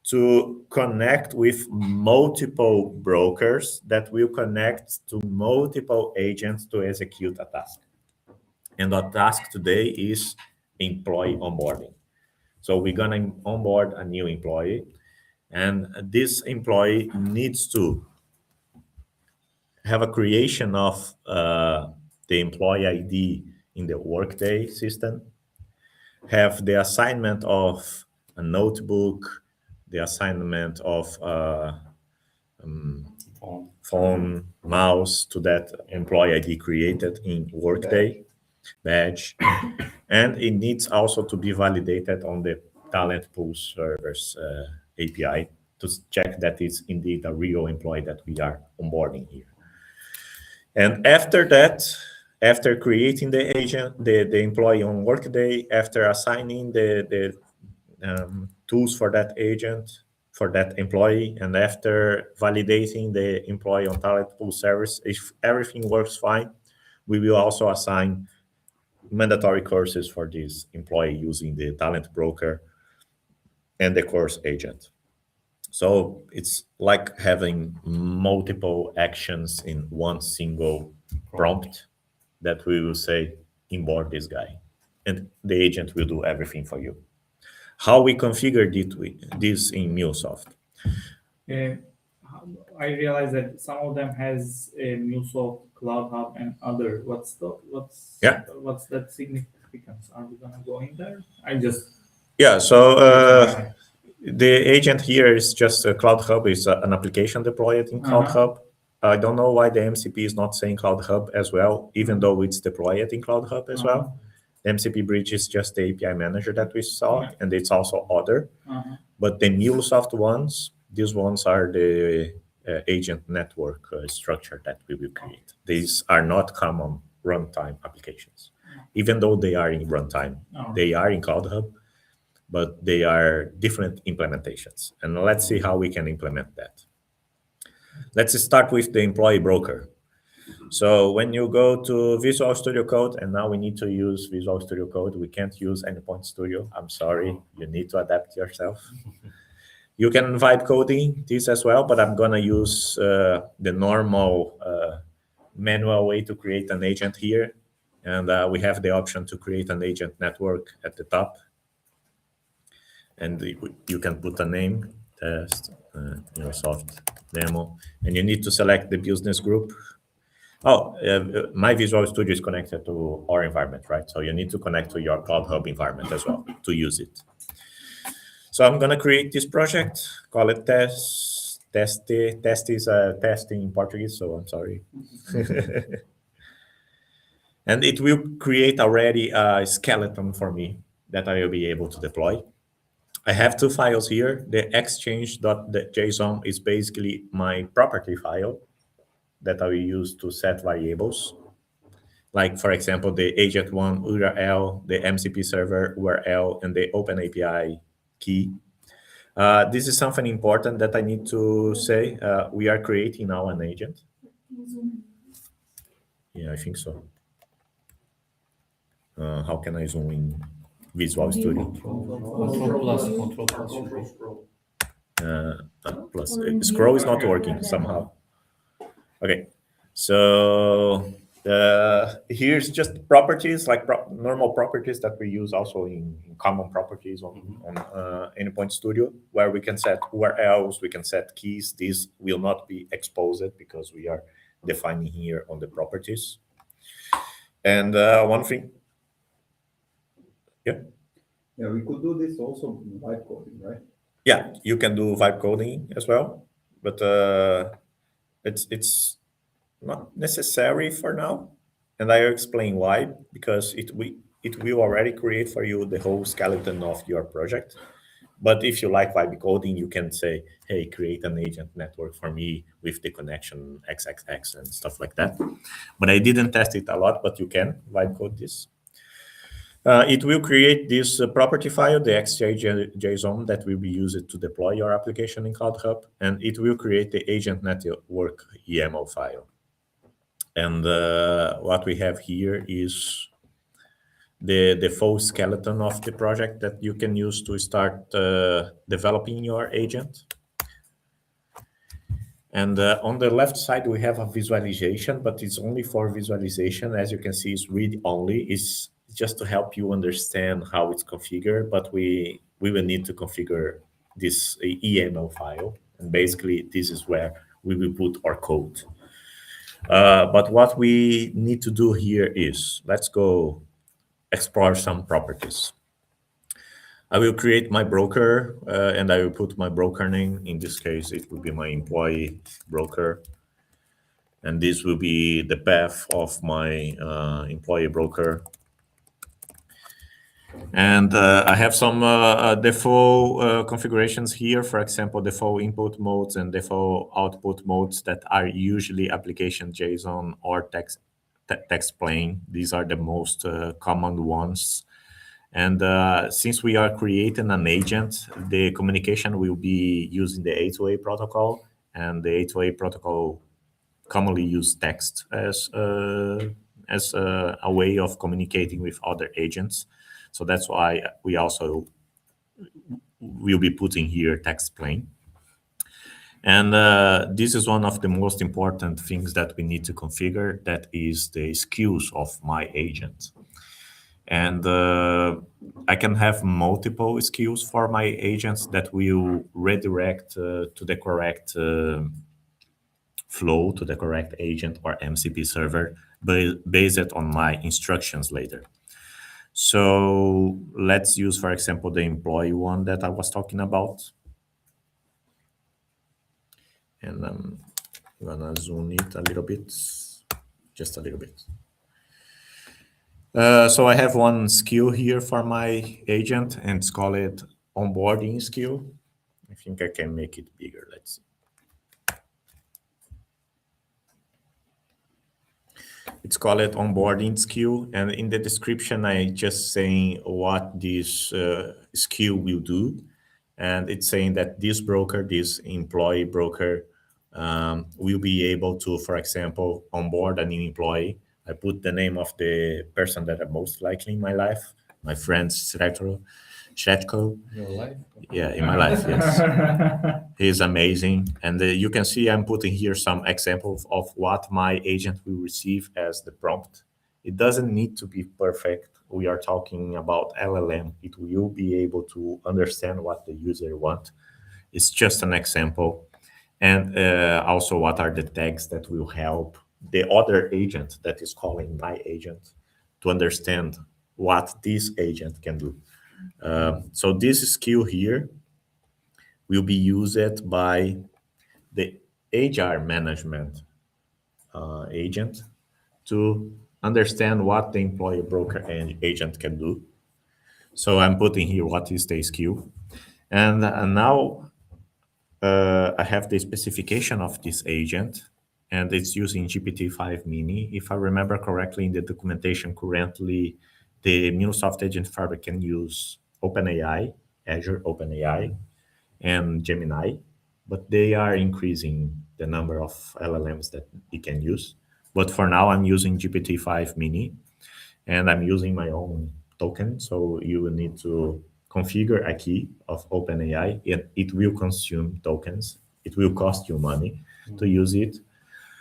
A: to connect with multiple brokers that will connect to multiple agents to execute a task. And the task today is employee onboarding. So we're going to onboard a new employee, and this employee needs to have a creation of the employee ID in the Workday system, have the assignment of a notebook, the assignment of phone, mouse to that employee ID created in Workday, badge, and it needs also to be validated on the Talent Pool Servers API to check that it's indeed a real employee that we are onboarding here. And after that, after creating the agent, the employee on Workday, after assigning the tools for that agent, for that employee, and after validating the employee on Talent Pool Service, if everything works fine, we will also assign mandatory courses for this employee using the talent broker and the course agent. So it's like having multiple actions in one single prompt that we will say, onboard this guy. And the agent will do everything for you. How we configured this in MuleSoft?
I: I realize that some of them has a MuleSoft Cloud Hub and other. What's that significance? Are we gonna go in there?
A: The agent here is just a Cloud Hub is an application deployed in Cloud Hub. I don't know why the MCP is not saying Cloud Hub as well, even though it's deployed in Cloud Hub as well. The MCP bridge is just the API manager that we saw, and it's also other. But the MuleSoft ones, these ones are the agent network structure that we will create. These are not common runtime applications, even though they are in runtime. They are in Cloud Hub, but they are different implementations. And let's see how we can implement that. Let's start with the employee broker. So when you go to Visual Studio Code, and now we need to use Visual Studio Code, we can't use Endpoint Studio. I'm sorry, you need to adapt yourself. You can vibe coding this as well, but I'm gonna use the normal manual way to create an agent here. And we have the option to create an agent network at the top. And you can put a name, test, MuleSoft demo, and you need to select the business group. My Visual Studio is connected to our environment, right? So you need to connect to your Cloud Hub environment as well to use it. So I'm going to create this project, call it test. Test is testing in Portuguese, so I'm sorry. And it will create already a skeleton for me that I will be able to deploy. I have two files here. The exchange.json is basically my property file that I will use to set variables. Like, for example, the agent1 URL, the MCP server URL, and the OpenAPI key. This is something important that I need to say. We are creating now an agent. Yeah, I think so. How can I zoom in Visual Studio?
C: Control plus.
A: Plus, scroll is not working somehow. Okay, so here's just properties, like normal properties that we use also in common properties on Endpoint Studio, where we can set URLs, we can set keys. These will not be exposed because we are defining here on the properties. And one thing,
B: yeah, we could do this also vibe coding, right?
A: Yeah, you can do vibe coding as well, but it's not necessary for now, and I'll explain why. Because it will already create for you the whole skeleton of your project. But if you like vibe coding, you can say, hey, create an agent network for me with the connection XXX and stuff like that. But I didn't test it a lot, but you can vibe code this. It will create this property file, the exchange.json, that will be used to deploy your application in Cloud Hub, and it will create the agent network YAML file. And what we have here is the full skeleton of the project that you can use to start developing your agent. And on the left side, we have a visualization, but it's only for visualization. As you can see, it's read-only. It's just to help you understand how it's configured, but we will need to configure this YAML file. And basically, this is where we will put our code. But what we need to do here is, let's go explore some properties. I will create my broker, and I will put my broker name. In this case, it will be my employee broker. And this will be the path of my employee broker. And I have some default configurations here. For example, default input modes and default output modes that are usually application JSON or text plain. These are the most common ones. And since we are creating an agent, the communication will be using the A2A protocol, and the A2A protocol commonly use text as a way of communicating with other agents. So that's why we also will be putting here text plain. And this is one of the most important things that we need to configure. That is the skills of my agent. And I can have multiple skills for my agents that will redirect to the correct flow, to the correct agent or MCP server, based on my instructions later. So let's use, for example, the employee one that I was talking about. And I'm gonna zoom it a little bit, just a little bit. So I have one skill here for my agent, and it's called onboarding skill. I think I can make it bigger. Let's see. It's called onboarding skill, and in the description, I just saying what this skill will do, and it's saying that this broker, this employee broker, will be able to, for example, onboard a new employee. I put the name of the person that I'm most likely in my life, my friend Shetko.
C: Your life?
A: Yeah, in my life, yes. He's amazing. And you can see I'm putting here some examples of what my agent will receive as the prompt. It doesn't need to be perfect. We are talking about LLM. It will be able to understand what the user wants. It's just an example. And also what are the tags that will help the other agent that is calling my agent to understand what this agent can do. So this skill here will be used by the HR management agent to understand what the employee broker and agent can do. So I'm putting here what is the skill. And now I have the specification of this agent, and it's using GPT-5 Mini. If I remember correctly, in the documentation currently, the MuleSoft Agent Fabric can use OpenAI, Azure OpenAI, and Gemini, but they are increasing the number of LLMs that it can use. But for now, I'm using GPT-5 Mini, and I'm using my own token. So you will need to configure a key of OpenAI. It will consume tokens. It will cost you money to use it.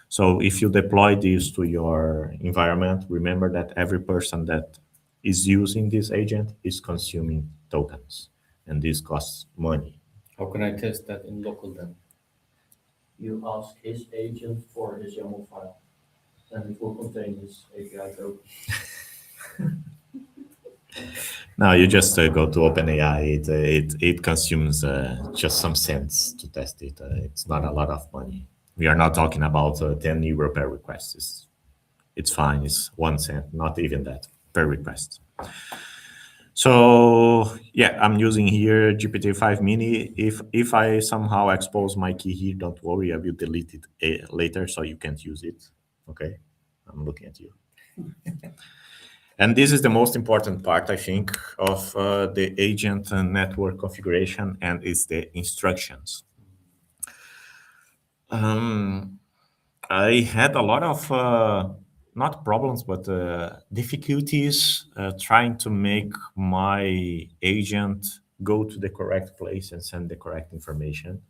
A: So if you deploy this to your environment, remember that every person that is using this agent is consuming tokens, and this costs money.
C: How can I test that in local then?
E: You ask his agent for his YAML file, and it will contain his API code.
A: Now you just go to OpenAI. It consumes just some cents to test it. It's not a lot of money. We are not talking about 10 euro per request. It's fine. It's 1 cent, not even that per request. So yeah, I'm using here GPT-5 Mini. If I somehow expose my key here, don't worry, I will delete it later so you can't use it. Okay, I'm looking at you. And this is the most important part, I think, of the agent network configuration, and it's the instructions. I had a lot of not problems, but difficulties trying to make my agent go to the correct place and send the correct information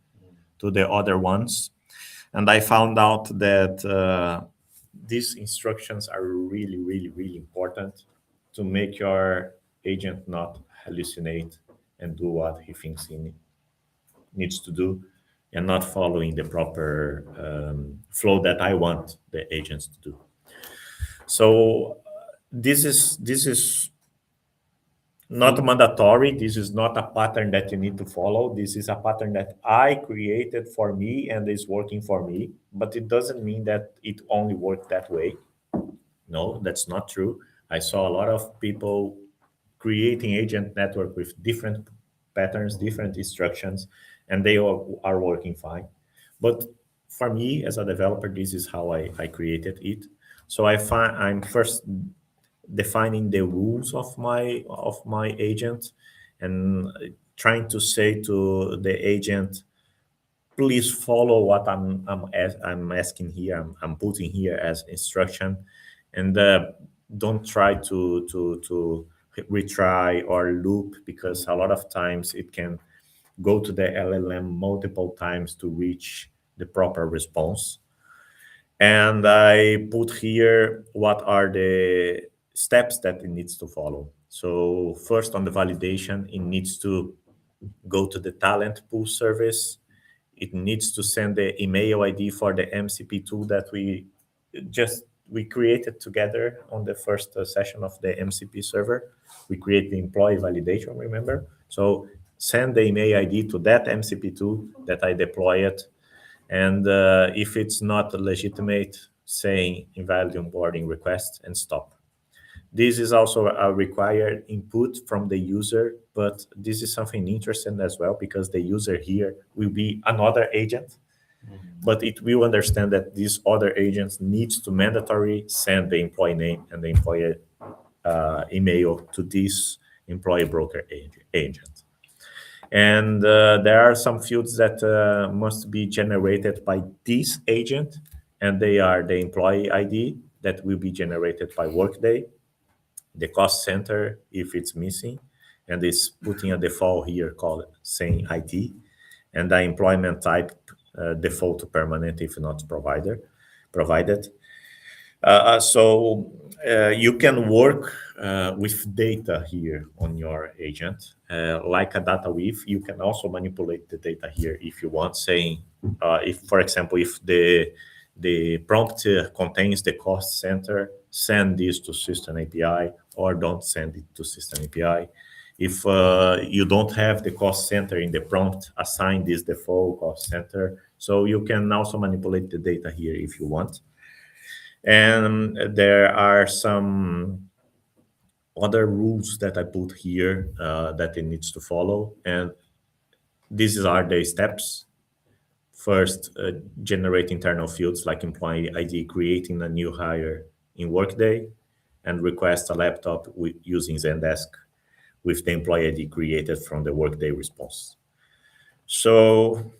A: to the other ones. And I found out that these instructions are really, really, really important to make your agent not hallucinate and do what he thinks he needs to do, and not following the proper flow that I want the agents to do. So this is not mandatory. This is not a pattern that you need to follow. This is a pattern that I created for me and is working for me, but it doesn't mean that it only worked that way. No, that's not true. I saw a lot of people creating agent network with different patterns, different instructions, and they all are working fine. But for me as a developer, this is how I created it. So I'm first defining the rules of my agent and trying to say to the agent, please follow what I'm asking here. I'm putting here as instruction, and don't try to retry or loop, because a lot of times it can go to the LLM multiple times to reach the proper response. And I put here what are the steps that it needs to follow. So first, on the validation, it needs to go to the talent pool service. It needs to send the email ID for the MCP tool that we created together on the first session of the MCP server. We create the employee validation, remember? So send the email ID to that MCP tool that I deployed. And if it's not legitimate, saying invalid onboarding request and stop. This is also a required input from the user, but this is something interesting as well, because the user here will be another agent, but it will understand that these other agents needs to mandatory send the employee name and the employee email to this employee broker agent. And there are some fields that must be generated by this agent, and they are the employee ID that will be generated by Workday, the cost center if it's missing, and it's putting a default here called saying IT, and the employment type default to permanent if not provided. So you can work with data here on your agent, like a data weave. You can also manipulate the data here if you want, saying, if, for example, if the prompt contains the cost center, send this to System API, or don't send it to System API. If you don't have the cost center in the prompt, assign this default cost center. So you can also manipulate the data here if you want. And there are some other rules that I put here that it needs to follow. And these are the steps. First, generate internal fields like employee ID, creating a new hire in Workday, and request a laptop using Zendesk with the employee ID created from the Workday response. So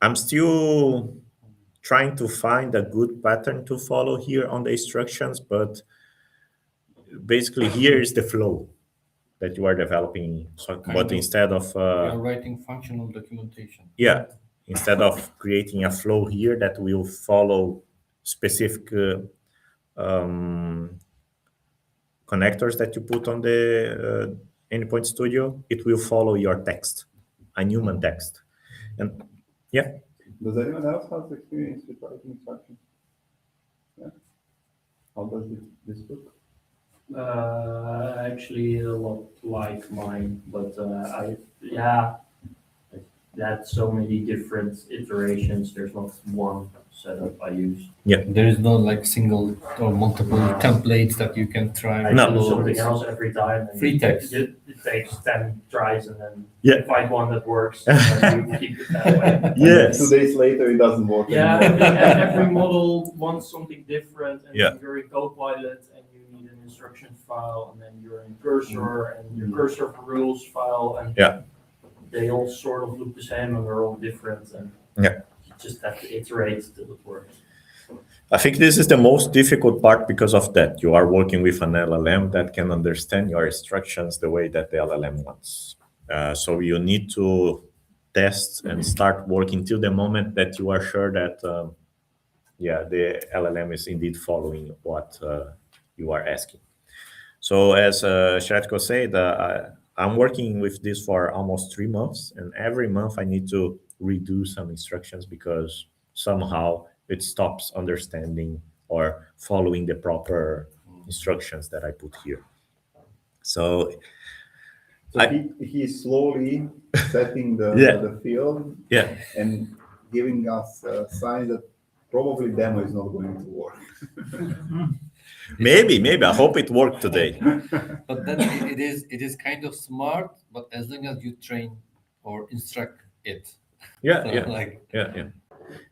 A: I'm still trying to find a good pattern to follow here on the instructions, but basically here is the flow that you are developing. So, but instead of
C: you're writing functional documentation.
A: Yeah, instead of creating a flow here that will follow specific connectors that you put on the Endpoint Studio, it will follow your text, a human text. And yeah.
B: Does anyone else have experience with writing instructions? Yeah. How does this look?
E: Actually a lot like mine, but that's so many different iterations. There's not one setup I use.
A: Yeah.
C: There is no like single or multiple templates that you can try.
E: I do something else every time. And
C: Free text.
E: It takes 10 tries and then
A: Yeah.
E: find one that works. And you keep it that way.
A: Yes.
B: 2 days later, it doesn't work
E: Yeah,
B: anymore.
E: every model wants something different, and
A: Yeah.
E: you're in Copilot, and you need an instruction file, and then you're in Cursor, and your Cursor for rules file, and
A: Yeah.
E: they all sort of look the same, and they're all different, and
A: Yeah.
E: you just have to iterate till it works.
A: I think this is the most difficult part because of that. You are working with an LLM that can understand your instructions the way that the LLM wants. So you need to test and start working till the moment that you are sure that, the LLM is indeed following what you are asking. So as Sretko said, I'm working with this for almost 3 months, and every month I need to redo some instructions because somehow it stops understanding or following the proper instructions that I put here. So
B: he is slowly setting the,
A: Yeah.
B: the field
A: Yeah.
B: and giving us signs that probably demo is not going to work.
A: Maybe. I hope it worked today.
C: But then it is kind of smart, but as long as you train or instruct it.
A: Yeah,
C: So,
A: yeah.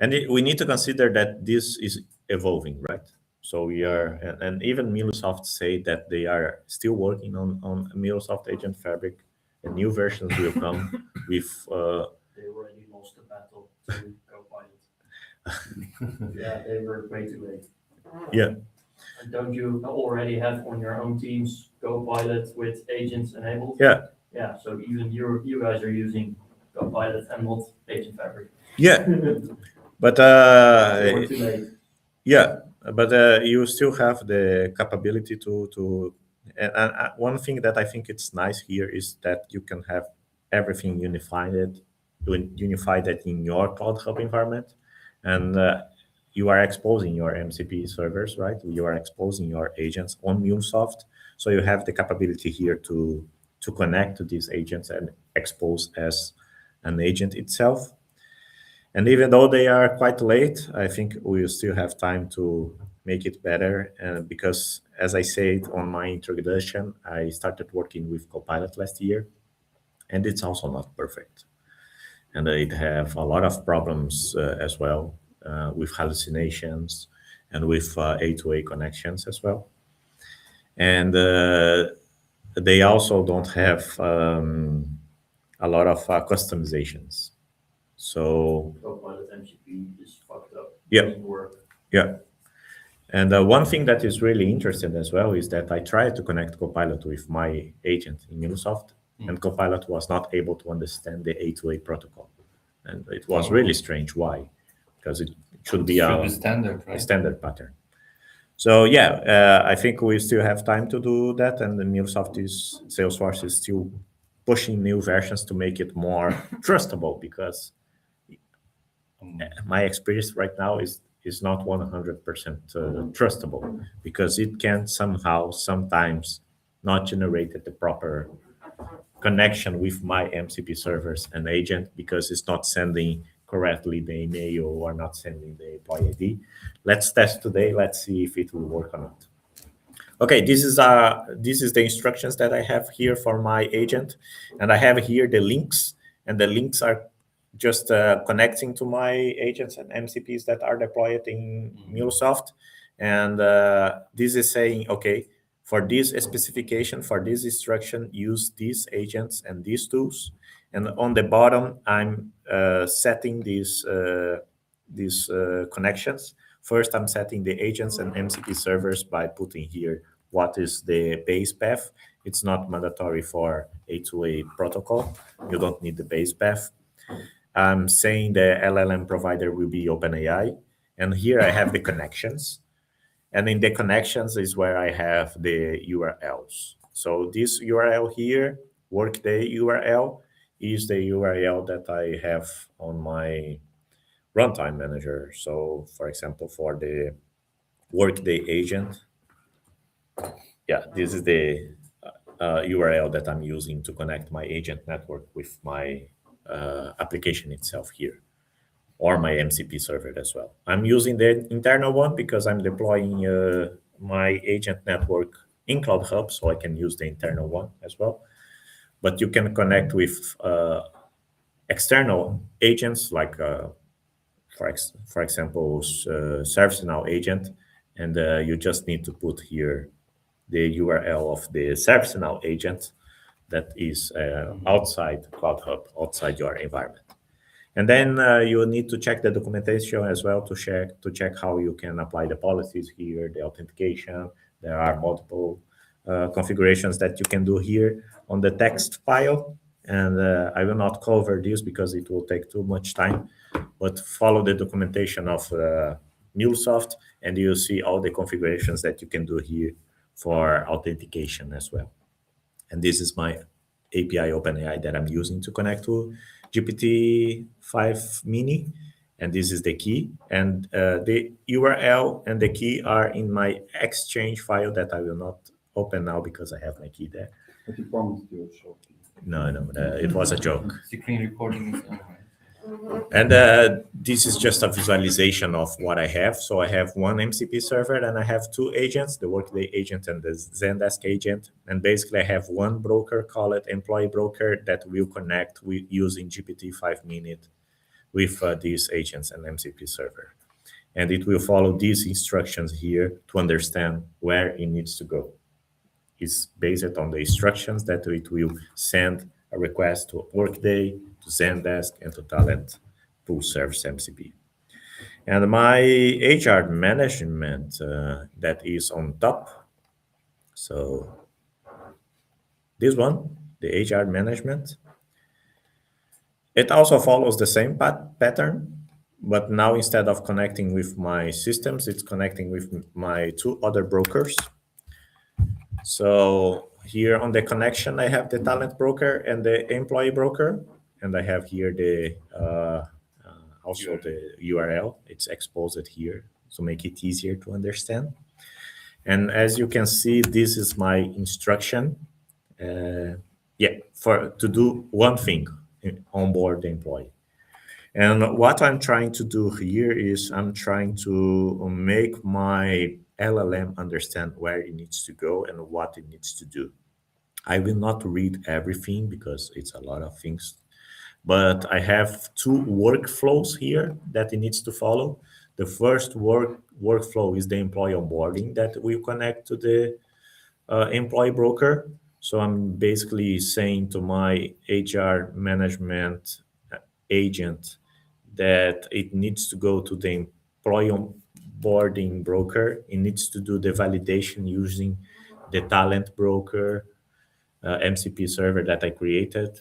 A: And we need to consider that this is evolving, right? So we are, and even MuleSoft say that they are still working on MuleSoft Agent Fabric, and new versions will come with.
E: They already lost the battle to Copilot. Yeah, they were way too late.
A: Yeah.
E: And don't you already have on your own teams Copilot with agents enabled?
A: Yeah.
E: Yeah, so even you guys are using Copilot and not Agent Fabric.
A: Yeah. But
E: They were too late.
A: yeah, but you still have the capability to and one thing that I think it's nice here is that you can have everything unified in your Cloud Hub environment, and you are exposing your MCP servers, right? You are exposing your agents on MuleSoft, so you have the capability here to connect to these agents and expose as an agent itself. And even though they are quite late, I think we still have time to make it better. And because, as I said on my introduction, I started working with Copilot last year, and it's also not perfect. And it have a lot of problems as well with hallucinations and with A2A connections as well. And they also don't have a lot of customizations. So
E: Copilot MCP is fucked up.
A: Yeah.
E: Doesn't work.
A: Yeah. And one thing that is really interesting as well is that I tried to connect Copilot with my agent in MuleSoft, and Copilot was not able to understand the A2A protocol. And it was really strange. Why? Because it should be a
C: standard, right?
A: standard pattern. So yeah, I think we still have time to do that, and the Salesforce is still pushing new versions to make it more trustable, because my experience right now is not 100% trustable, because it can sometimes not generate the proper connection with my MCP servers and agent, because it's not sending correctly the email or not sending the employee ID. Let's test today. Let's see if it will work or not. Okay, this is the instructions that I have here for my agent, and I have here the links and the links are just connecting to my agents and MCPs that are deployed in MuleSoft. And this is saying, okay, for this specification, for this instruction, use these agents and these tools. And on the bottom, I'm setting these connections. First, I'm setting the agents and MCP servers by putting here what is the base path. It's not mandatory for A2A protocol. You don't need the base path. I'm saying the LLM provider will be OpenAI. And here I have the connections. And in the connections is where I have the URLs. So this URL here, Workday URL, is the URL that I have on my runtime manager. So for example, for the Workday agent, yeah, this is the URL that I'm using to connect my agent network with my application itself here, or my MCP server as well. I'm using the internal one because I'm deploying my agent network in Cloud Hub, so I can use the internal one as well. But you can connect with external agents, like, for example, ServiceNow agent, and you just need to put here the URL of the ServiceNow agent that is outside Cloud Hub, outside your environment. And then you need to check the documentation as well to check how you can apply the policies here, the authentication. There are multiple configurations that you can do here on the text file. And I will not cover this because it will take too much time, but follow the documentation of MuleSoft and you'll see all the configurations that you can do here for authentication as well. And this is my API OpenAI that I'm using to connect to GPT-5 Mini, and this is the key. And the URL and the key are in my Exchange file that I will not open now because I have my key there.
H: But you promised you would show.
A: No, it was a joke.
C: Screen recording is
A: And this is just a visualization of what I have. So I have one MCP server and I have two agents, the Workday agent and the Zendesk agent. And basically I have one broker, call it employee broker, that will connect with using GPT-5 Mini with these agents and MCP server. And it will follow these instructions here to understand where it needs to go. It's based on the instructions that it will send a request to Workday, to Zendesk, and to Talent Pool Service MCP. And my HR management that is on top. So this one, the HR management, it also follows the same pattern, but now instead of connecting with my systems, it's connecting with my two other brokers. So here on the connection, I have the talent broker and the employee broker. And I have here the also the URL. It's exposed here to make it easier to understand. And as you can see, this is my instruction. To do one thing, onboard the employee. And what I'm trying to do here is I'm trying to make my LLM understand where it needs to go and what it needs to do. I will not read everything because it's a lot of things, but I have two workflows here that it needs to follow. The first workflow is the employee onboarding that will connect to the employee broker. So I'm basically saying to my HR management agent that it needs to go to the employee onboarding broker. It needs to do the validation using the talent broker MCP server that I created.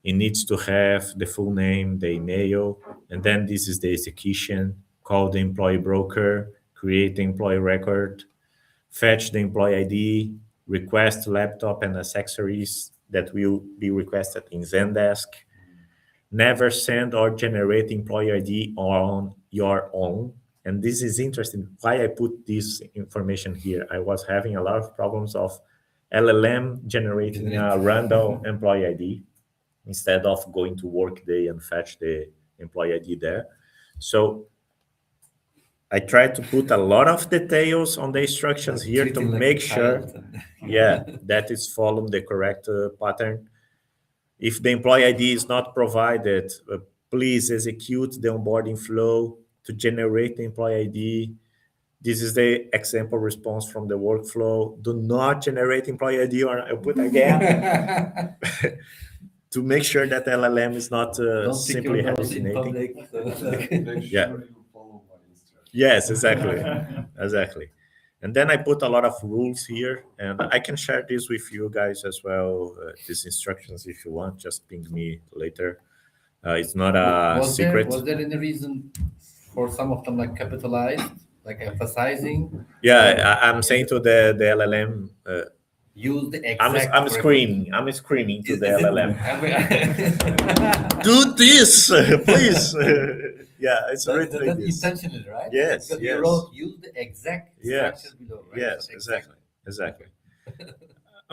A: It needs to have the full name, the email, and then this is the execution. Call the employee broker, create the employee record, fetch the employee ID, request laptop and accessories that will be requested in Zendesk. Never send or generate employee ID on your own. And this is interesting why I put this information here. I was having a lot of problems of LLM generating a random employee ID instead of going to Workday and fetch the employee ID there. So I tried to put a lot of details on the instructions here to make sure, that is following the correct pattern. If the employee ID is not provided, please execute the onboarding flow to generate the employee ID. This is the example response from the workflow. Do not generate employee ID, or I'll put again. To make sure that LLM is not simply hallucinating.
H: Make sure
A: Yeah.
H: you follow my instructions.
A: Yes, exactly. Exactly. And then I put a lot of rules here, and I can share this with you guys as well, these instructions if you want. Just ping me later. It's not a secret.
C: Was there any reason for some of them like capitalized, like emphasizing?
A: Yeah, I'm saying to the LLM.
C: Use the exact.
A: I'm screaming to the LLM. Do this, please. Yeah, it's really
C: that's intentionally, right?
A: Yes,
C: Because
A: yes.
C: you wrote use the exact
A: Yes,
C: structure below, right?
A: yes, exactly.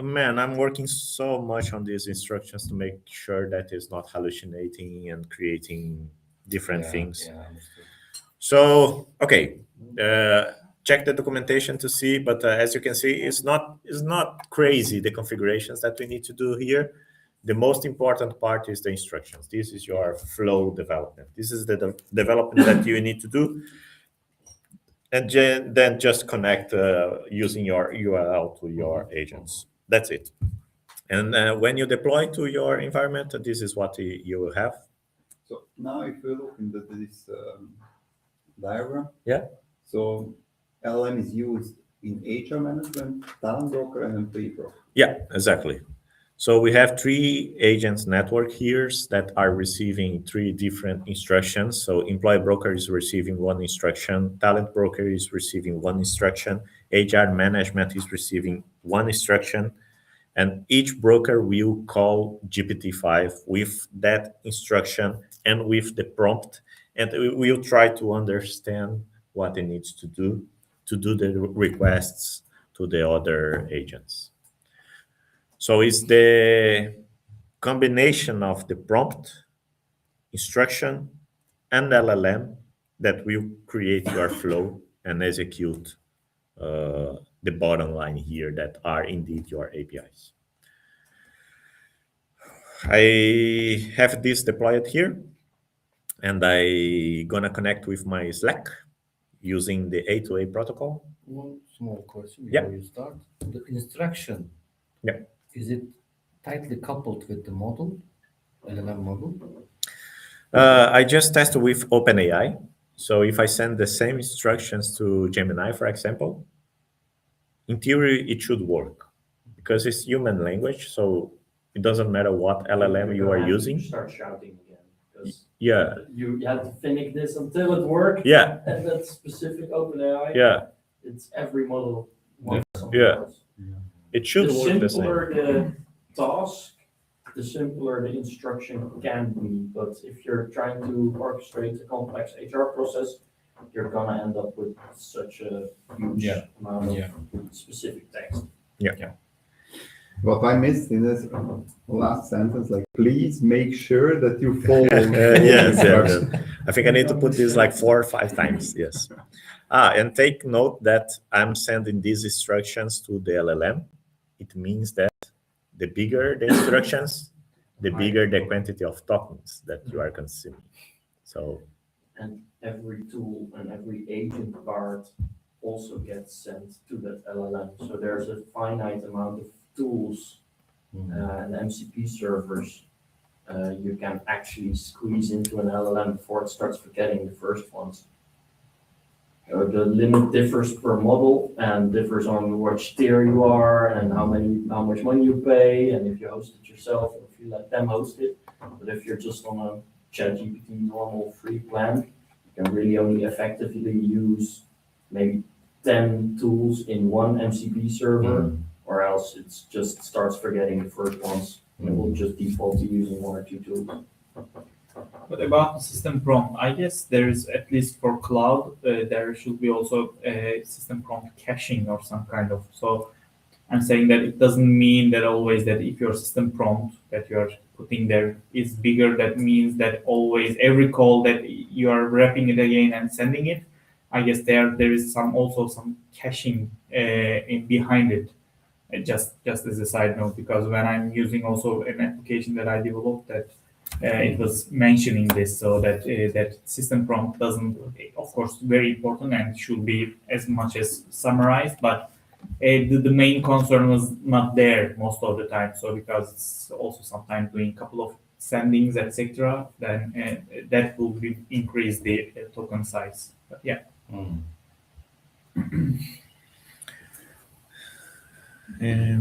A: Man, I'm working so much on these instructions to make sure that it's not hallucinating and creating different things.
C: Yeah, understood.
A: So, okay, check the documentation to see, but as you can see, it's not crazy, the configurations that we need to do here. The most important part is the instructions. This is your flow development. This is the development that you need to do. And then just connect using your URL to your agents. That's it. And when you deploy to your environment, this is what you will have.
B: So now if we look into this diagram,
A: Yeah.
B: So LLM is used in HR management, talent broker, and employee broker.
A: Yeah, exactly. So we have 3 agents network here that are receiving 3 different instructions. So employee broker is receiving 1 instruction, talent broker is receiving 1 instruction, HR management is receiving 1 instruction, and each broker will call GPT-5 with that instruction and with the prompt, and we will try to understand what it needs to do the requests to the other agents. So it's the combination of the prompt, instruction, and LLM that will create your flow and execute the bottom line here that are indeed your APIs. I have this deployed here, and I gonna connect with my Slack using the A2A protocol.
C: One small question
A: Yeah.
C: before you start. The instruction.
A: Yeah.
C: Is it tightly coupled with the model, LLM model?
A: I just tested with OpenAI. So if I send the same instructions to Gemini, for example, in theory, it should work because it's human language. So it doesn't matter what LLM you are using.
E: Start shouting again. Because
A: Yeah.
E: you have to finish this until it works.
A: Yeah.
E: And that specific OpenAI.
A: Yeah.
E: It's every model. wants something
A: Yeah.
E: else.
A: It should
E: The
A: work the
E: simpler
A: same.
E: the task, the simpler the instruction can be. But if you're trying to orchestrate a complex HR process, you're gonna end up with such a huge amount of specific text.
A: Yeah.
B: What I missed in this last sentence, like, please make sure that you follow.
A: Yes. I think I need to put this like 4 or 5 times. Yes. And take note that I'm sending these instructions to the LLM. It means that the bigger the instructions, the bigger the quantity of tokens that you are consuming. So.
E: And every tool and every agent card also gets sent to that LLM. So there's a finite amount of tools and MCP servers you can actually squeeze into an LLM before it starts forgetting the first ones. The limit differs per model and differs on which tier you are and how much money you pay, and if you host it yourself or if you let them host it. But if you're just on a ChatGPT normal free plan, you can really only effectively use maybe 10 tools in one MCP server, or else it just starts forgetting the first ones and it will just default to using 1 or 2 tools.
I: But about the system prompt, I guess there is, at least for cloud, there should be also a system prompt caching or some kind of. So I'm saying that it doesn't mean that always that if your system prompt that you're putting there is bigger, that means that always every call that you are wrapping it again and sending it. I guess there is some caching in behind it. just as a side note, because when I'm using also an application that I developed, that it was mentioning this, so that that system prompt doesn't, of course, very important and should be as much as summarized, but the main concern was not there most of the time. So because it's also sometimes doing a couple of sendings, etc., then that will increase the token size. But yeah.
C: Yeah.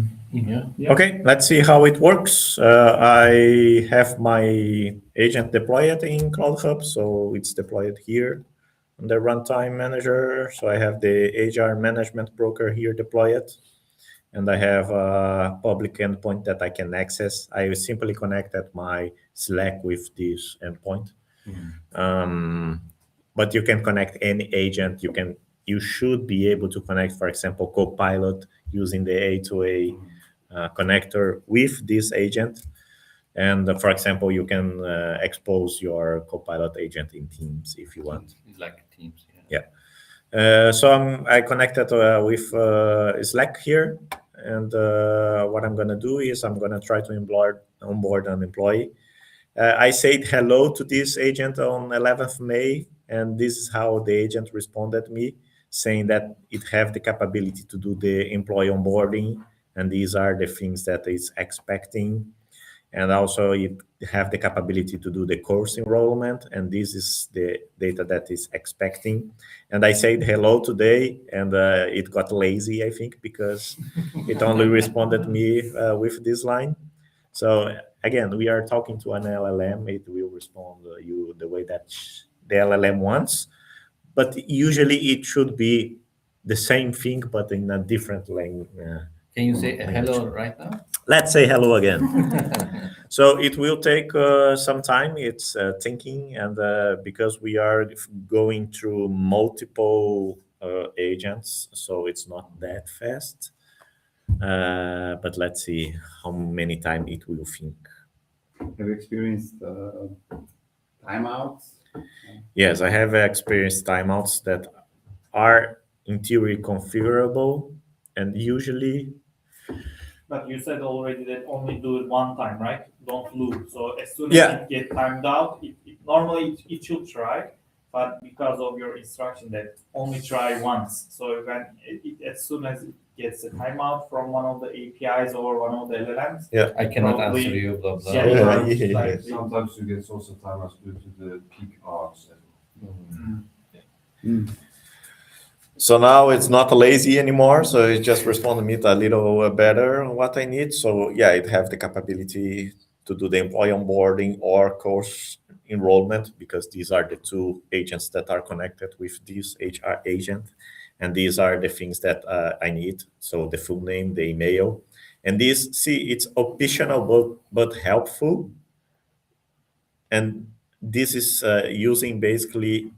A: Okay, let's see how it works. I have my agent deployed in Cloud Hub, so it's deployed here on the runtime manager. So I have the HR management broker here deployed, and I have a public endpoint that I can access. I simply connected my Slack with this endpoint. But you can connect any agent. You should be able to connect, for example, Copilot using the A2A connector with this agent. And for example, you can expose your Copilot agent in Teams if you want.
C: It's like Teams.
A: So I connected with Slack here. And what I'm going to do is I'm going to try to onboard an employee. I said hello to this agent on 11th May, and this is how the agent responded me, saying that it have the capability to do the employee onboarding, and these are the things that it's expecting. And also it have the capability to do the course enrollment, and this is the data that is expecting. And I said hello today, and it got lazy, I think, because it only responded me with this line. So again, we are talking to an LLM. It will respond you the way that the LLM wants, but usually it should be the same thing, but in a different language.
C: Can you say hello right now?
A: Let's say hello again. So it will take some time. It's thinking, and because we are going through multiple agents, so it's not that fast. But let's see how many times it will think.
B: Have you experienced timeouts?
A: Yes, I have experienced timeouts that are in theory configurable, and usually.
I: But you said already that only do it one time, right? Don't loop. So as soon as it gets timed out, normally it should try, but because of your instruction that only try once. So when as soon as it gets a timeout from one of the APIs or one of the LLMs,
C: I cannot answer you. Blah blah.
H: Sometimes you get also timeouts due to the peak hours.
A: So now it's not lazy anymore. So it just responded me a little better on what I need. So yeah, it have the capability to do the employee onboarding or course enrollment, because these are the two agents that are connected with this HR agent. And these are the things that I need. So the full name, the email. And this, see, it's optional, but helpful. And this is using basically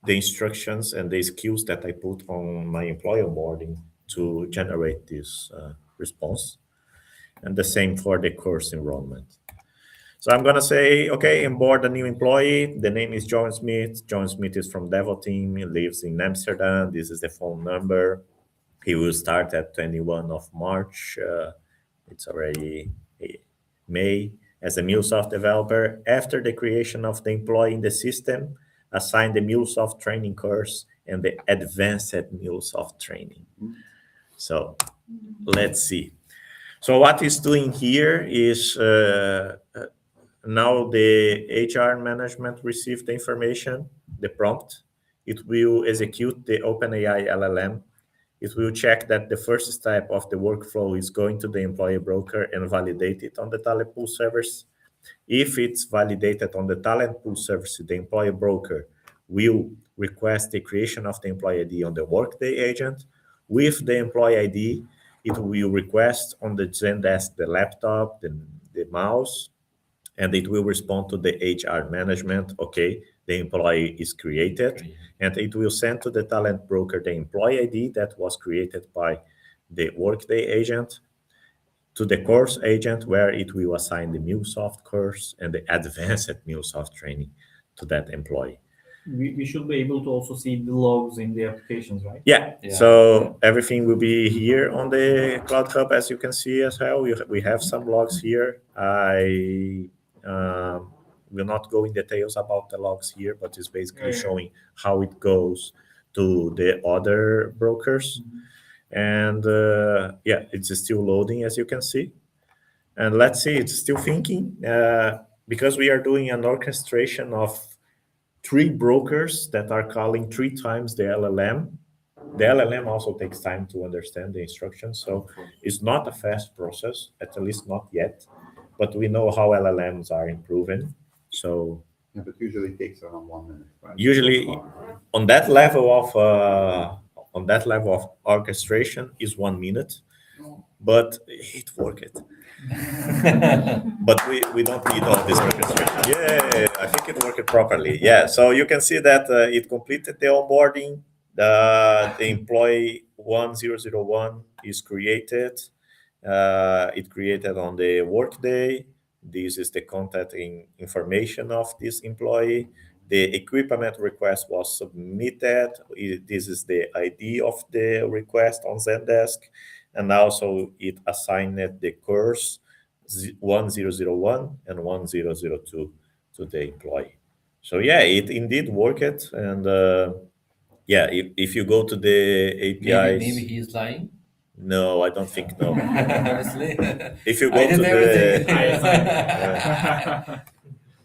A: the instructions and the skills that I put on my employee onboarding to generate this response. And the same for the course enrollment. So I'm going to say, okay, onboard a new employee. The name is John Smith. John Smith is from Devoteam. He lives in Amsterdam. This is the phone number. He will start at 21 of March. It's already May. As a MuleSoft developer, after the creation of the employee in the system, assign the MuleSoft training course and the advanced MuleSoft training. So let's see. So what it's doing here is now the HR management received the information, the prompt. It will execute the OpenAI LLM. It will check that the first step of the workflow is going to the employee broker and validate it on the talent pool service. If it's validated on the talent pool service, the employee broker will request the creation of the employee ID on the Workday agent. With the employee ID, it will request on the Zendesk the laptop, the mouse, and it will respond to the HR management. Okay, the employee is created, and it will send to the talent broker the employee ID that was created by the Workday agent, to the course agent, where it will assign the MuleSoft course and the advanced MuleSoft training to that employee.
I: we should be able to also see the logs in the applications, right?
A: Yeah. So everything will be here on the Cloud Hub, as you can see as well. We have some logs here. I will not go in details about the logs here, but it's basically showing how it goes to the other brokers. And it's still loading, as you can see. And let's see, it's still thinking because we are doing an orchestration of 3 brokers that are calling 3 times the LLM. The LLM also takes time to understand the instructions, so it's not a fast process, at least not yet. But we know how LLMs are improving. So
B: but usually it takes around 1 minute. Right?
A: Usually, on that level of orchestration is 1 minute, but it worked. But we don't need all this orchestration. Yeah, I think it worked properly. Yeah, so you can see that it completed the onboarding. The employee 1001 is created. It created on the workday. This is the contact information of this employee. The equipment request was submitted. This is the ID of the request on Zendesk. And also it assigned the course 1001 and 1002 to the employee. So yeah, it indeed worked. And if you go to the APIs,
C: maybe he's lying.
A: No, I don't think no.
C: Honestly,
A: If you go to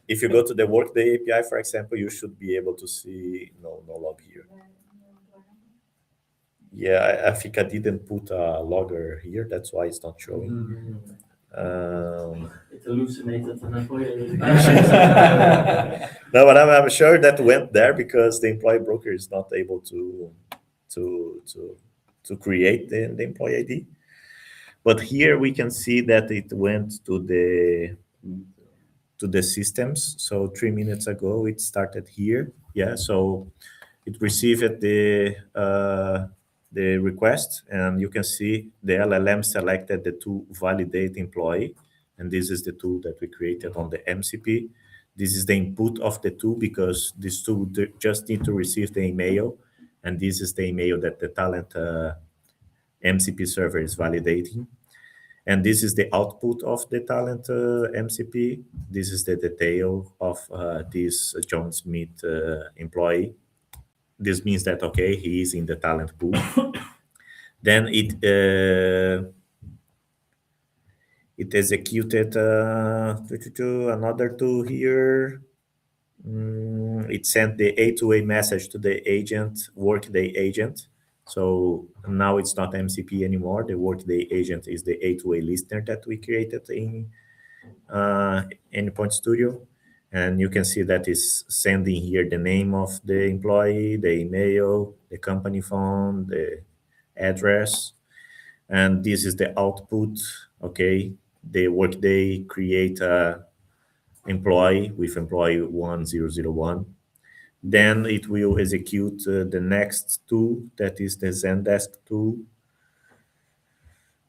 A: if you go to the Workday API, for example, you should be able to see no log here. Yeah, I think I didn't put a logger here. That's why it's not showing.
E: It hallucinated an employee.
A: No, but I'm sure that went there because the employee broker is not able to create the employee ID. But here we can see that it went to the systems. So 3 minutes ago, it started here. Yeah, so it received the request, and you can see the LLM selected the to validate employee. And this is the tool that we created on the MCP. This is the input of the tool because this tool just need to receive the email. And this is the email that the talent MCP server is validating. And this is the output of the talent MCP. This is the detail of this John Smith employee. This means that, okay, he is in the talent pool. Then it executed another tool here. It sent the A2A message to the agent, Workday agent. So now it's not MCP anymore. The Workday agent is the A2A listener that we created in Endpoint Studio. And you can see that it's sending here the name of the employee, the email, the company phone, the address. And this is the output. Okay, the Workday create a employee with employee 1001. Then it will execute the next tool, that is the Zendesk tool.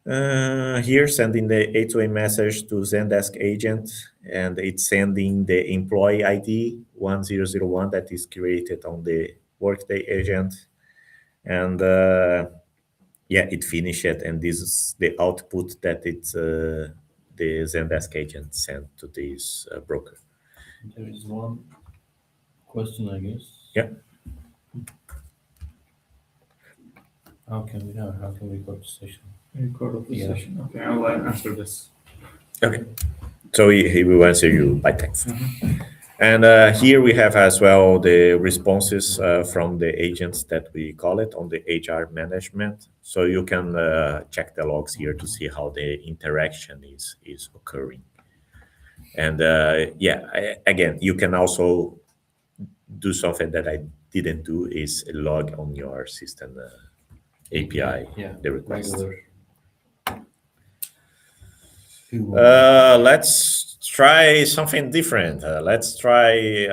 A: Here, sending the A2A message to Zendesk agent, and it's sending the employee ID 1001 that is created on the Workday agent. And it finished it, and this is the output that it's the Zendesk agent sent to this broker.
C: There is one question, I guess.
A: Yeah.
C: How can we record the session?
I: Record the session. Okay, I'll answer this.
A: Okay. So he will answer you by text. And here we have as well the responses from the agents that we call it on the HR management. So you can check the logs here to see how the interaction is occurring. And again, you can also do something that I didn't do, is log on your system API, the request. Let's try something different. Let's try.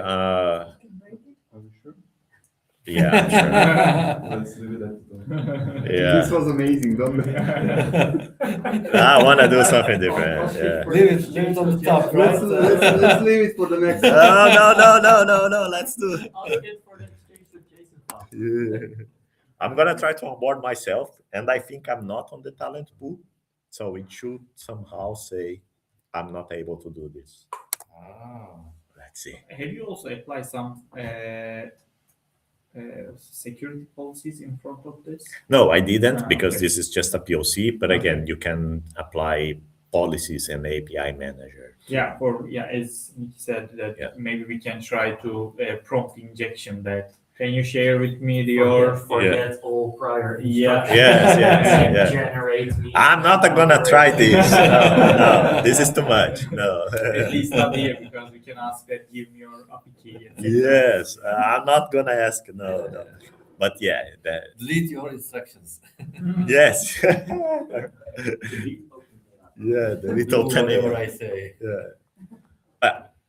A: Yeah, sure.
H: Let's leave it at that.
A: Yeah.
B: This was amazing, don't we?
A: I want to do something different. Yeah.
C: Leave it on the top, right?
B: Let's leave it for the next
A: No, let's do it.
E: Ask it for the exchange with JSON file.
A: Yeah. I'm gonna try to onboard myself, and I think I'm not on the talent pool, so it should somehow say I'm not able to do this. Let's see.
I: Have you also applied some security policies in front of this?
A: No, I didn't because
I: okay.
A: this is just a POC. But again, you can apply policies and API manager.
I: Yeah, as Nick said, that maybe we can try to prompt injection that. Can you share with me your
E: forget all prior
I: instructions?
A: Yes.
E: Generate me.
A: I'm not gonna try this. No, this is too much. No.
I: At least not here, because we can ask that give me your API key.
A: Yes, I'm not gonna ask. No. But yeah,
C: delete your instructions.
A: Yes. Yeah, delete open
C: whatever I say.
A: Yeah.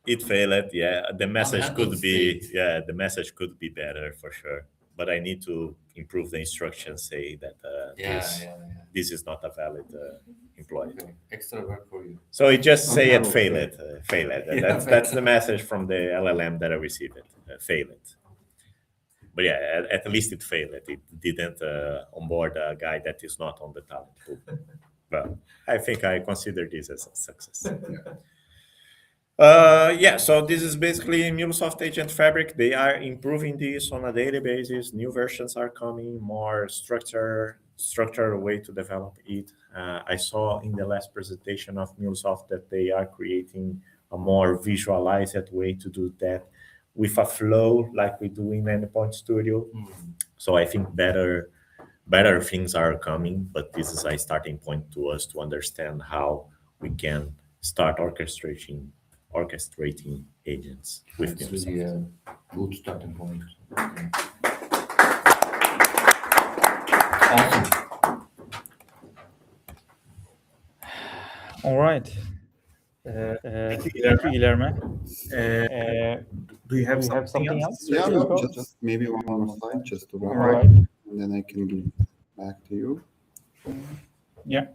A: It failed. Yeah, the message could be. Yeah, the message could be better for sure. But I need to improve the instructions. Say that this is not a valid employee.
C: Okay. Extra work for you.
A: So it just say it failed. That's the message from the LLM that I received. Failed. But yeah, at least it failed. It didn't onboard a guy that is not on the talent pool. Well, I think I consider this as a success. So this is basically MuleSoft Agent Fabric. They are improving this on a daily basis. New versions are coming, more structured way to develop it. I saw in the last presentation of MuleSoft that they are creating a more visualized way to do that with a flow like we do in Endpoint Studio. So I think better things are coming, but this is a starting point to us to understand how we can start orchestrating agents with
C: It's
A: MuleSoft.
C: really a good starting point. Okay. Awesome.
I: All right. Thank you, Guilherme. Do you have something else?
B: Yeah, no, just maybe one more slide just to wrap
I: All
B: up,
I: right.
B: and then I can give back to you.
I: Yeah.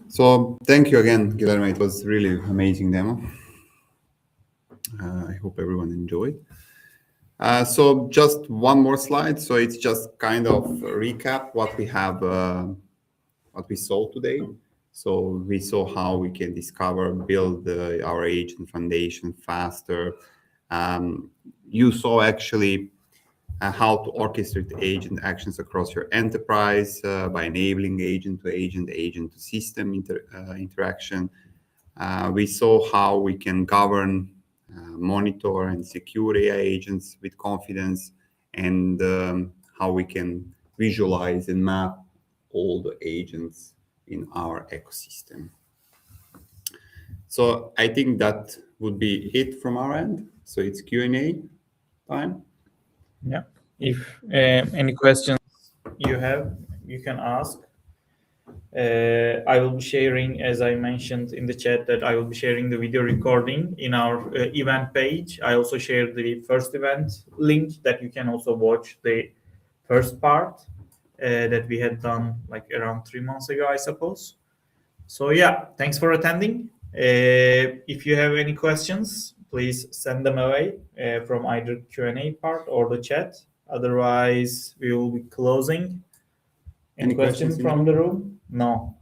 B: So thank you again, Guilherme. It was really amazing demo. I hope everyone enjoyed. So just one more slide. So it's just kind of a recap what we have, what we saw today. So we saw how we can discover, build our agent foundation faster. You saw actually how to orchestrate agent actions across your enterprise by enabling agent-to-agent, agent-to-system interaction. We saw how we can govern, monitor, and secure AI agents with confidence, and how we can visualize and map all the agents in our ecosystem. So I think that would be it from our end. So it's Q&A time.
I: Yeah. If any questions you have, you can ask. I will be sharing, as I mentioned in the chat, that I will be sharing the video recording in our event page. I also shared the first event link that you can also watch the first part that we had done like around 3 months ago, I suppose. So yeah, thanks for attending. If you have any questions, please send them away from either Q&A part or the chat. Otherwise, we will be closing. Any questions from the room? No.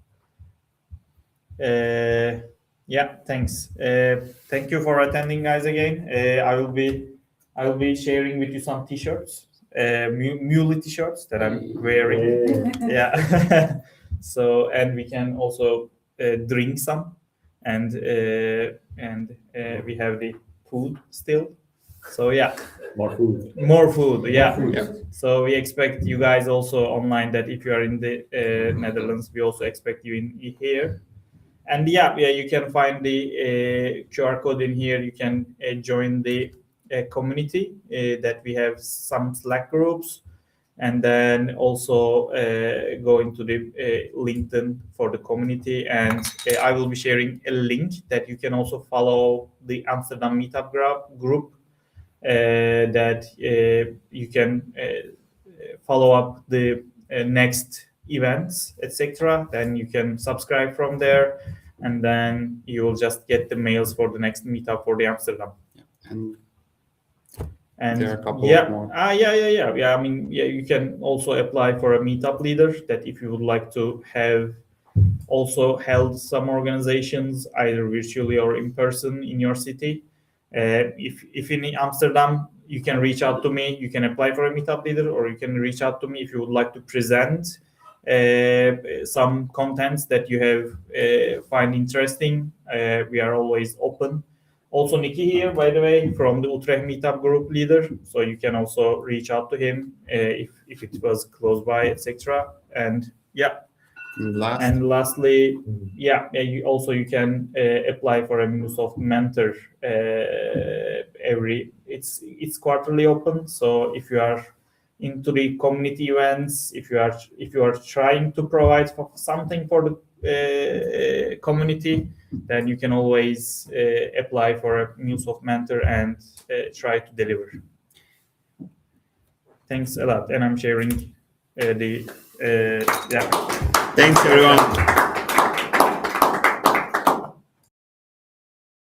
I: Yeah, thanks. Thank you for attending, guys. Again, I will be sharing with you some t-shirts, Mule t-shirts that I'm wearing. Yeah. So, and we can also drink some, and we have the food still. So yeah, more food. Yeah. So we expect you guys also online, that if you are in the Netherlands, we also expect you in here. And yeah, you can find the QR code in here. You can join the community that we have some Slack groups, and then also go into the LinkedIn for the community. And I will be sharing a link that you can also follow the Amsterdam Meetup group that you can follow up the next events, etc. Then you can subscribe from there, and then you will just get the mails for the next meetup for the Amsterdam.
B: And there are a couple more.
I: Yeah. I mean, you can also apply for a meetup leader, that if you would like to have also held some organizations, either virtually or in person in your city. If in Amsterdam, you can reach out to me. You can apply for a meetup leader, or you can reach out to me if you would like to present some contents that you have find interesting. We are always open. Also, Nikki here, by the way, from the Utrecht Meetup group leader. So you can also reach out to him if it was close by, etc. And yeah. And lastly, you can apply for a MuleSoft mentor. It's quarterly open. So if you are into the community events, if you are trying to provide something for the community, then you can always apply for a MuleSoft mentor and try to deliver. Thanks a lot, and I'm sharing the.
B: Thanks, everyone.